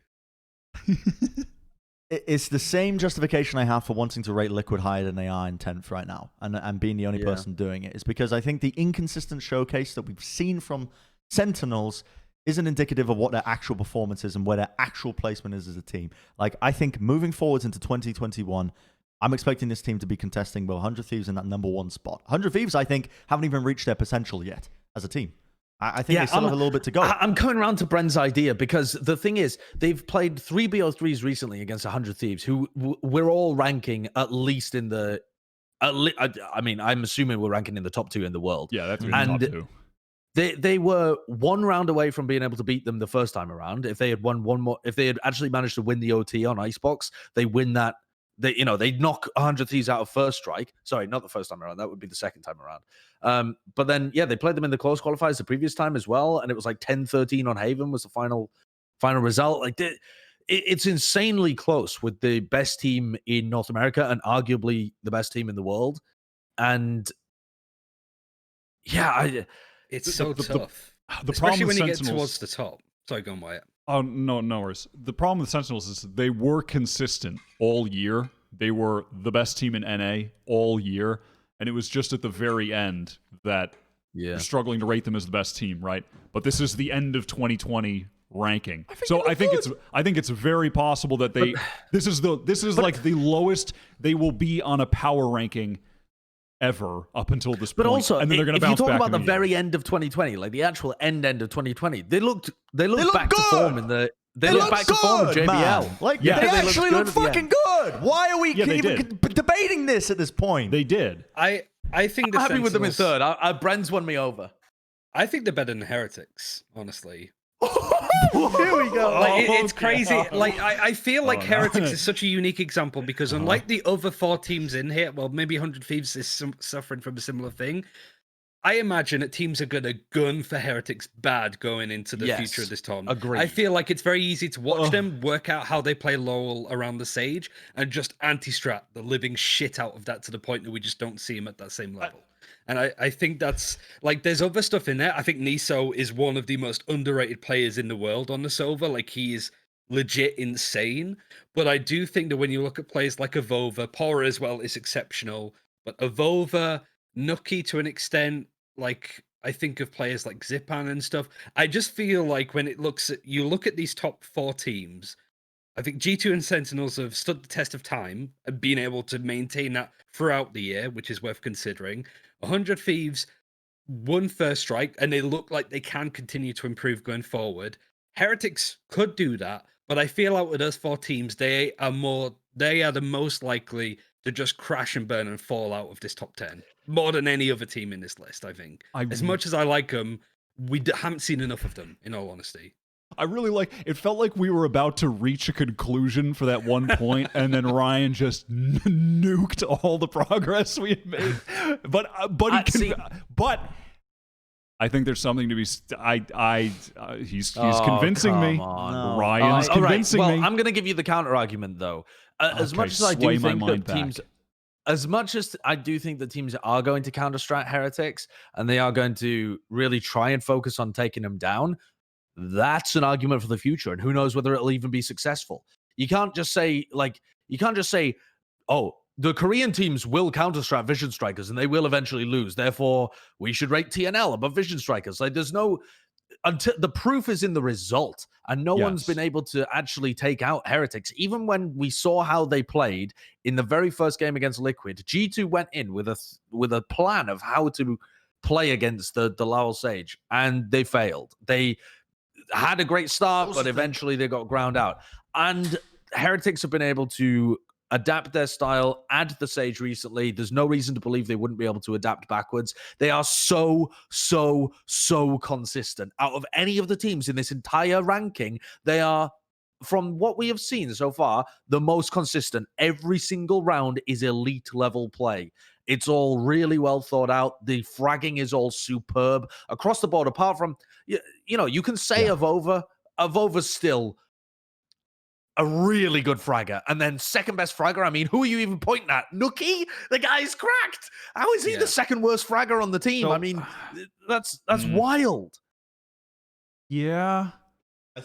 It's the same justification I have for wanting to rate Liquid higher than they are in 10th right now, and being the only person doing it. It's because I think the inconsistent showcase that we've seen from Sentinels isn't indicative of what their actual performance is and where their actual placement is as a team. Like, I think moving forwards into 2021, I'm expecting this team to be contesting with 100 Thieves in that #1 spot. 100 Thieves, I think, haven't even reached their potential yet as a team. I think they still have a little bit to go. I'm coming around to Bren's idea because the thing is, they've played 3 BO3s recently against 100 Thieves, who we're all ranking at least in the... I mean, I'm assuming we're ranking in the top 2 in the world. Yeah, that's in the top 2. They were 1 round away from being able to beat them the first time around. If they had won one more, if they had actually managed to win the OT on Icebox, they win that. They knock 100 Thieves out of first strike. Sorry, not the first time around. That would be the second time around. But then, they played them in the close qualifiers the previous time as well, and it was like 10-13 on Haven was the final result. Like, it's insanely close with the best team in North America and arguably the best team in the world. And it's so tough, the especially problem when you with get towards the top. Sorry, go on, Wyatt. Oh, no worries. The problem with Sentinels is they were consistent all year. They were the best team in NA all year. And it was just at the very end that you're struggling to rate them as the best team, right? But this is the end of 2020 ranking. I think it's very possible that this is like the lowest they will be on a power ranking ever up until this point. But also, and then they're going to if you bounce talk back about the very end of 2020, like the actual end of 2020, they looked back to form in the. They look back to form in JBL. Man. Like, they actually look fucking good. Why are we even debating this at this point? They did. I think I'm happy with them in third. Bren's won me over. I think they're better than Heretics, honestly. Here we go. Like, it's crazy. Like, I feel like Heretics is such a unique example because unlike the other 4 teams in here, well, maybe 100 Thieves is suffering from a similar thing. I imagine that teams are going to gun for Heretics bad going into the future of this tournament. Agreed. I feel like it's very easy to watch them, work out how they play LoL around the Sage, and just anti-strat the living shit out of that to the point that we just don't see them at that same level. And I think that's, like, there's other stuff in there. I think Niso is one of the most underrated players in the world on the Sova. Like, he is legit insane. But I do think that when you look at players like Avova, Pora as well is exceptional. But Avova, Nuki to an extent, like, I think of players like Zipan and stuff. I just feel like when you look at these top 4 teams, I think G2 and Sentinels have stood the test of time and been able to maintain that throughout the year, which is worth considering. 100 Thieves won first strike, and they look like they can continue to improve going forward. Heretics could do that, but I feel out with those 4 teams, they are the most likely to just crash and burn and fall out of this top 10 more than any other team in this list. I think, as much as I like them, we haven't seen enough of them, in all honesty. I really it felt like we were about to reach a conclusion for that one point, and then Ryan just nuked all the progress we had made. But I think there's something to be. He's convincing me. No. Ryan's convincing me. I'm going to give you the counter argument, though. As much as I do think that teams, as much as I do think that teams are going to counter strat Heretics and they are going to really try and focus on taking them down, that's an argument for the future, and who knows whether it'll even be successful. You can't just say, oh, the Korean teams will counter-strat Vision Strikers and they will eventually lose. Therefore, we should rate TNL above Vision Strikers. Like, there's no... Until the proof is in the result, and no one's been able to actually take out Heretics. Even when we saw how they played in the very first game against Liquid, G2 went in with a plan of how to play against the Lowell Sage, and they failed. They had a great start, but eventually they got ground out. And Heretics have been able to adapt their style, add the Sage recently. There's no reason to believe they wouldn't be able to adapt backwards. They are so consistent. Out of any of the teams in this entire ranking, they are, from what we have seen so far, the most consistent. Every single round is elite level play. It's all really well thought out. The fragging is all superb across the board, apart from, you can say Avova's still a really good fragger. And then second best fragger, I mean, who are you even pointing at? Nuki? The guy's cracked. How is he the second worst fragger on the team? I mean, that's wild. Yeah.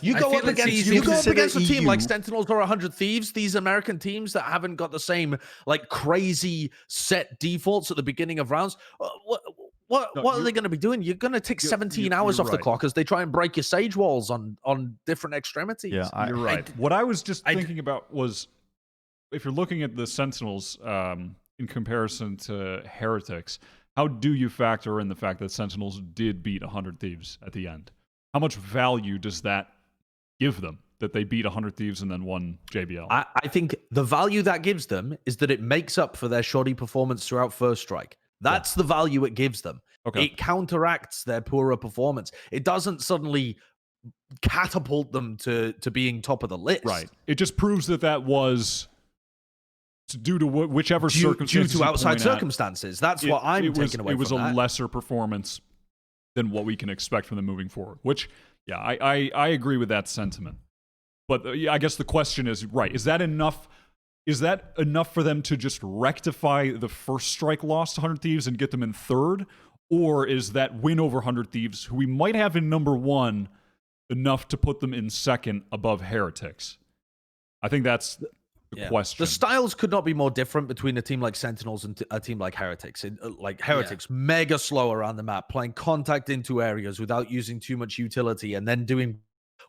You I go feel up it's against easy you to go up consider against a team like EU. Sentinels or 100 Thieves, these American teams that haven't got the same like crazy set defaults at the beginning of rounds. What are they going to be doing? You're going to take 17 hours off the right. clock as they try and break your sage walls on different extremities. Yeah, You're right. What I was just thinking about was if you're looking at the Sentinels in comparison to Heretics, how do you factor in the fact that Sentinels did beat 100 Thieves at the end? How much value does that give them that they beat 100 Thieves and then won JBL? I think the value that gives them is that it makes up for their shoddy performance throughout First Strike. That's the value it gives them. Okay. It counteracts their poorer performance. It doesn't suddenly catapult them to being top of the list. Right. It just proves that was due to whichever Due circumstances. to outside circumstances. That's what I'm taking away from that. It was a that. lesser performance than what we can expect from them moving forward, which, yeah, I agree with that sentiment. But I guess the question is, right, is that enough? Is that enough for them to just rectify the first strike loss to 100 Thieves and get them in third? Or is that win over 100 Thieves, who we might have in number one, enough to put them in second above Heretics? I think that's the question. The styles could not be more different between a team like Sentinels and a team like Heretics. Like Heretics, mega slow around the map, playing contact into areas without using too much utility, and then doing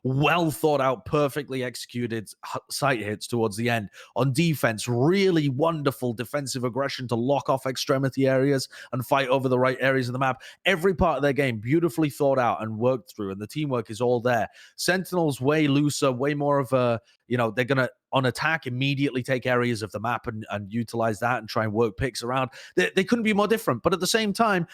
well thought out, perfectly executed sight hits towards the end. On defense, really wonderful defensive aggression to lock off extremity areas and fight over the right areas of the map. Every part of their game beautifully thought out and worked through, and the teamwork is all there. Sentinels way looser, way more of a, they're going to, on attack, immediately take areas of the map and utilize that and try and work picks around. They couldn't be more different, but at the same time,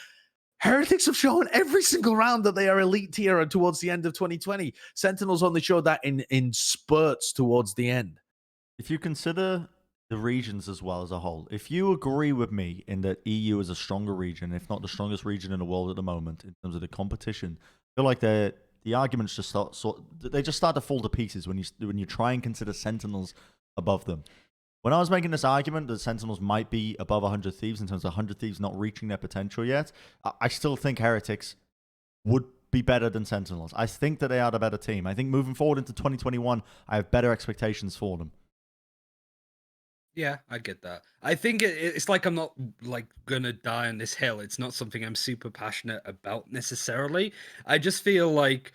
Heretics have shown every single round that they are elite tier towards the end of 2020. Sentinels only showed that in spurts towards the end. If you consider the regions as well as a whole, if you agree with me in that EU is a stronger region, if not the strongest region in the world at the moment in terms of the competition, I feel like the arguments just start to fall to pieces when you try and consider Sentinels above them. When I was making this argument that Sentinels might be above 100 Thieves in terms of 100 Thieves not reaching their potential yet, I still think Heretics would be better than Sentinels. I think that they are the better team. I think moving forward into 2021, I have better expectations for them. Yeah, I get that. I think it's like I'm not like gonna die on this hill. It's not something I'm super passionate about necessarily. I just feel like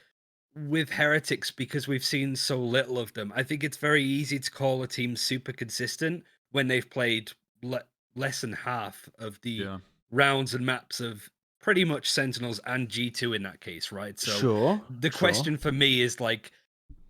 with Heretics, because we've seen so little of them, I think it's very easy to call a team super consistent when they've played less than half of the rounds and maps of pretty much Sentinels and G2 in that case, right? So the question for me is like,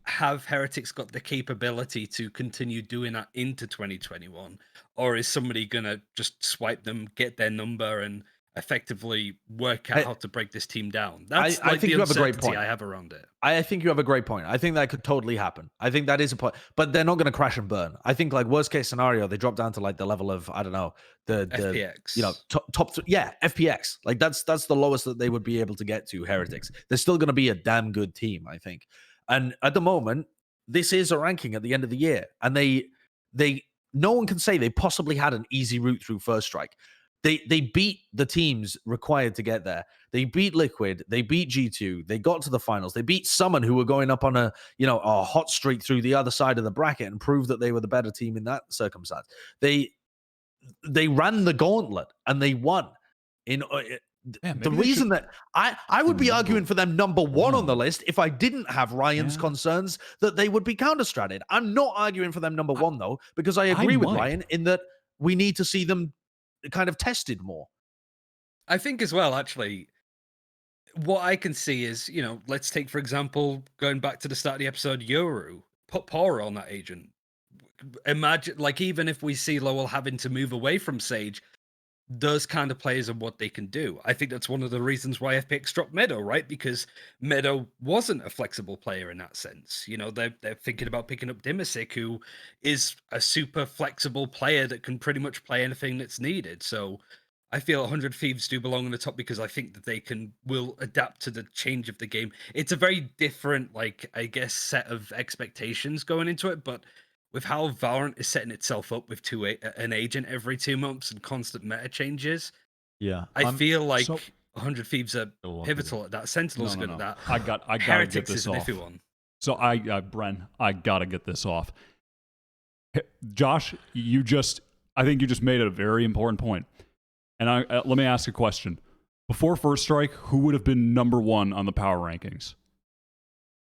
have Heretics got the capability to continue doing that into 2021? Or is somebody going to just swipe them, get their number, and effectively work out how to break this team down? That's I think you have a great point. I have around it. I think you have a great point. I think that could totally happen. I think that is a point, but they're not going to crash and burn. I think like worst case scenario, they drop down to like the level of, I don't know, the FPX. top FPX. Like that's the lowest that they would be able to get to. Heretics. They're still going to be a damn good team, I think. And at the moment, this is a ranking at the end of the year, and they no one can say they possibly had an easy route through First Strike. They beat the teams required to get there. They beat Liquid. They beat G2. They got to the finals. They beat Summon, who were going up on a hot streak through the other side of the bracket, and proved that they were the better team in that circumstance. They ran the gauntlet and they won. The reason that I would be arguing for them number one on the list if I didn't have Ryan's concerns that they would be counter-stratted. I'm not arguing for them number one though, because I agree with Ryan in that we need to see them kind of tested more. I think as well, actually, what I can see is, let's take, for example, going back to the start of the episode, Yoru, put Pora on that agent. Imagine, like, even if we see Lowell having to move away from Sage, those kind of players and what they can do. I think that's one of the reasons why FPX dropped Meddo, right? Because Meddo wasn't a flexible player in that sense. They're thinking about picking up Dimasic, who is a super flexible player that can pretty much play anything that's needed. So I feel 100 Thieves do belong on the top because I think that will adapt to the change of the game. It's a very different, like, I guess, set of expectations going into it, but with how Valorant is setting itself up with an agent every 2 months and constant meta changes, I feel like 100 Thieves are pivotal at that. Sentinel's good at that. I gotta get Heretics this is an off. iffy one. So Bren, I gotta get this off. Josh, I think you just made a very important point. And let me ask a question. Before First Strike, who would have been number 1 on the power rankings?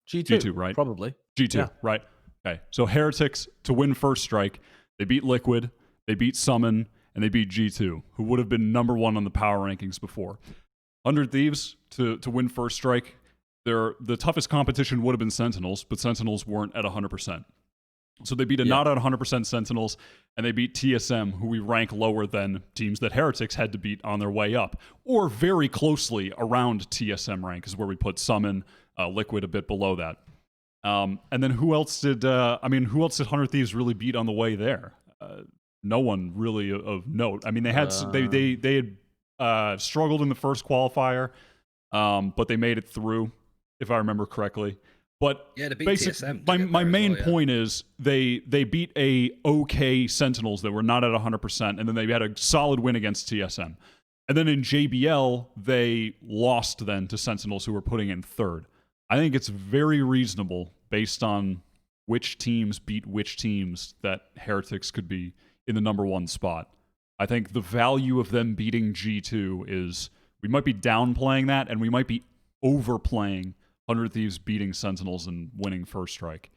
G2, right? Probably. G2, yeah. Right? Okay. So Heretics, to win First Strike, they beat Liquid, they beat Summon, and they beat G2, who would have been number 1 on the power rankings before. 100 Thieves, to win First Strike, the toughest competition would have been Sentinels, but Sentinels weren't at 100%. So they beat a not at 100% Sentinels, and they beat TSM, who we rank lower than teams that Heretics had to beat on their way up, or very closely around TSM rank is where we put Summon, Liquid a bit below that. And then who else did 100 Thieves really beat on the way there? No one really of note. I mean, they had they had struggled in the first qualifier, but they made it through, if I remember correctly. But yeah, to beat TSM. My main point is they beat a okay Sentinels that were not at 100%, and then they had a solid win against TSM. And then in JBL, they lost then to Sentinels, who were putting in third. I think it's very reasonable, based on which teams beat which teams, that Heretics could be in the number 1 spot. I think the value of them beating G2 is, we might be downplaying that, and we might be overplaying 100 Thieves beating Sentinels and winning First Strike.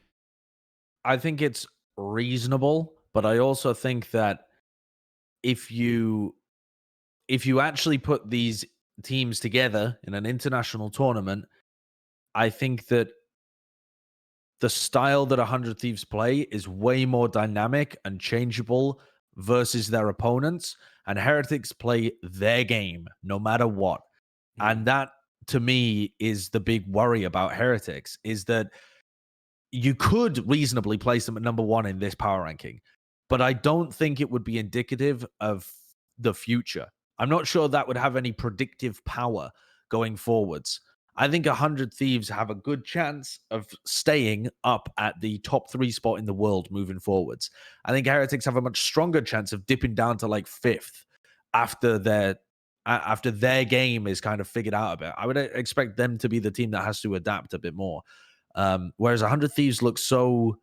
I think it's reasonable, but I also think that if you actually put these teams together in an international tournament, I think that the style that 100 Thieves play is way more dynamic and changeable versus their opponents, and Heretics play their game no matter what. And that, to me, is the big worry about Heretics, is that you could reasonably place them at number 1 in this power ranking, but I don't think it would be indicative of the future. I'm not sure that would have any predictive power going forwards. I think 100 Thieves have a good chance of staying up at the top 3 spot in the world moving forwards. I think Heretics have a much stronger chance of dipping down to like 5th after their game is kind of figured out a bit. I would expect them to be the team that has to adapt a bit more. Whereas 100 Thieves looks so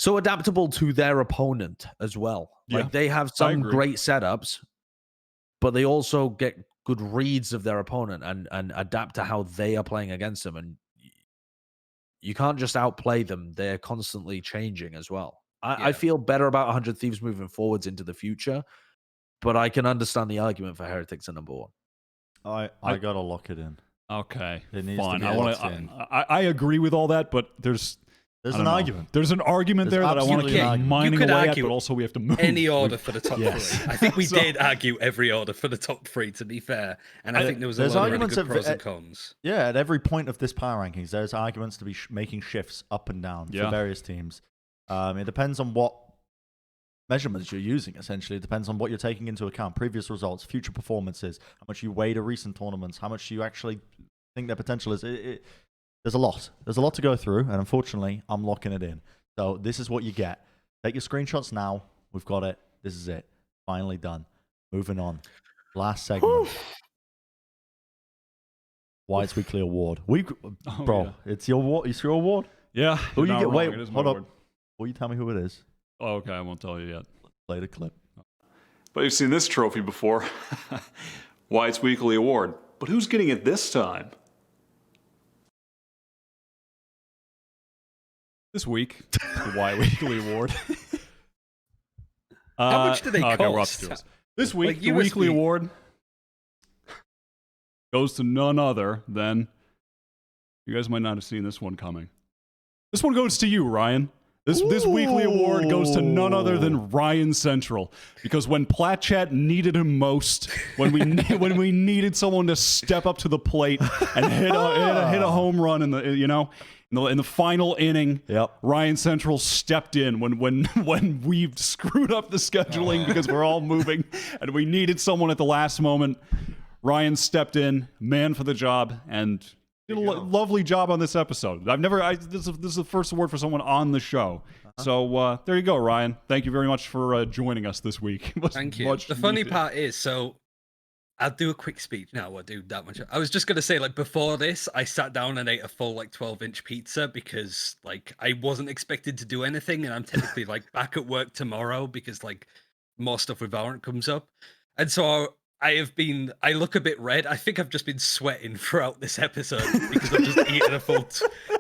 adaptable to their opponent as well. Yeah, like they have some great setups, but they also get good reads of their opponent and adapt to how they are playing against them. And you can't just outplay them. They're constantly changing as well. I feel better about 100 Thieves moving forwards into the future, but I can understand the argument for Heretics at number 1. I gotta lock it in. Okay, it needs fine. To be locked in. I agree with all that, but there's an argument. There's an argument there that I want to keep mining away at, but also we have to move. Any order for the top 3. I think we did argue every order for the top 3, to be fair. And I think there was a lot of really good pros and cons. Yeah, at every point of this power rankings, there's arguments to be making shifts up and down for various teams. It depends on what measurements you're using, essentially. It depends on what you're taking into account. Previous results, future performances, how much you weigh to recent tournaments, how much you actually think their potential is. There's a lot. There's a lot to go through, and unfortunately, I'm locking it in. So this is what you get. Take your screenshots now. We've got it. This is it. Finally done. Moving on. Last segment. Wyatt's Weekly Award. It's your award. It's your award. Yeah. Who you get? Wait, hold up. Will you tell me who it is? Oh, okay, I won't tell you yet. Play the clip. But you've seen this trophy before. Wyatt's Weekly Award. But who's getting it this time? This week, the Wyatt Weekly Award. How much do they cost? Okay, we're up to this. This week, the Weekly Award goes to none other than... You guys might not have seen this one coming. This one goes to you, Ryan. This weekly award goes to none other than RyanCentral, because when Plat Chat needed him most, when we needed someone to step up to the plate and hit a home run in the final inning, RyanCentral stepped in when we screwed up the scheduling because we're all moving and we needed someone at the last moment. Ryan stepped in, man for the job, and did a lovely job on this episode. This is the first award for someone on the show. So there you go, Ryan. Thank you very much for joining us this week. Thank you. The funny part is, I'll do a quick speech. No, I'll do that much. I was just gonna say, like, before this, I sat down and ate a full, like, 12-inch pizza because, like, I wasn't expected to do anything, and I'm typically like back at work tomorrow because like more stuff with Valorant comes up, and so I look a bit red. I think I've just been sweating throughout this episode because I've just eaten a full.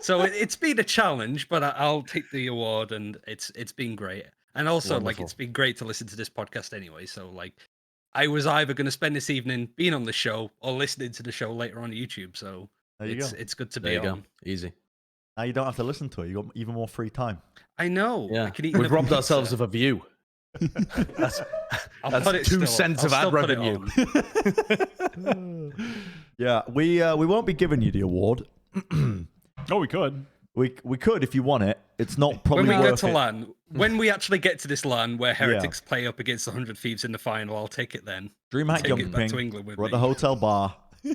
So it's been a challenge, but I'll take the award, and it's been great. And also, like, it's been great to listen to this podcast anyway. So, like, I was either going to spend this evening being on the show or listening to the show later on YouTube. So it's good to be on. Easy. Now you don't have to listen to it. You got even more free time. I know. Yeah. I can eat We've another robbed pizza. ourselves of a view. That's put it 2 still- cents I'll of ad still put it revenue. Yeah, we won't be giving you the award. Oh, we could. We could if you want it. It's not probably When we get worth to it. LAN, when we actually get to this LAN where Heretics play up against 100 Thieves in the final, I'll take it then. DreamHack Take it back to Jumping. England with We're at me. the hotel bar. We'll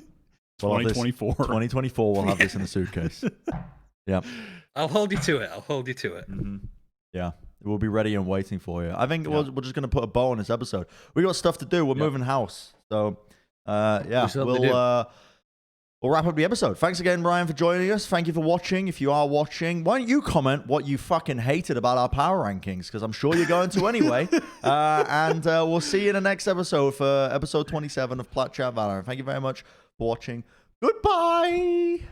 have this- 2024. 2024. We'll have this in a suitcase. Yeah. I'll hold you to it. I'll hold you to it. Yeah. We'll be ready and waiting for you. I think we're just going to put a bow on this episode. We got stuff to do. We're moving house. So, yeah, we'll wrap up the episode. Thanks again, Ryan, for joining us. Thank you for watching. If you are watching, why don't you comment what you fucking hated about our power rankings? Because I'm sure you're going to anyway. And we'll see you in the next episode for episode 27 of Plat Chat Valorant. Thank you very much for watching. Goodbye.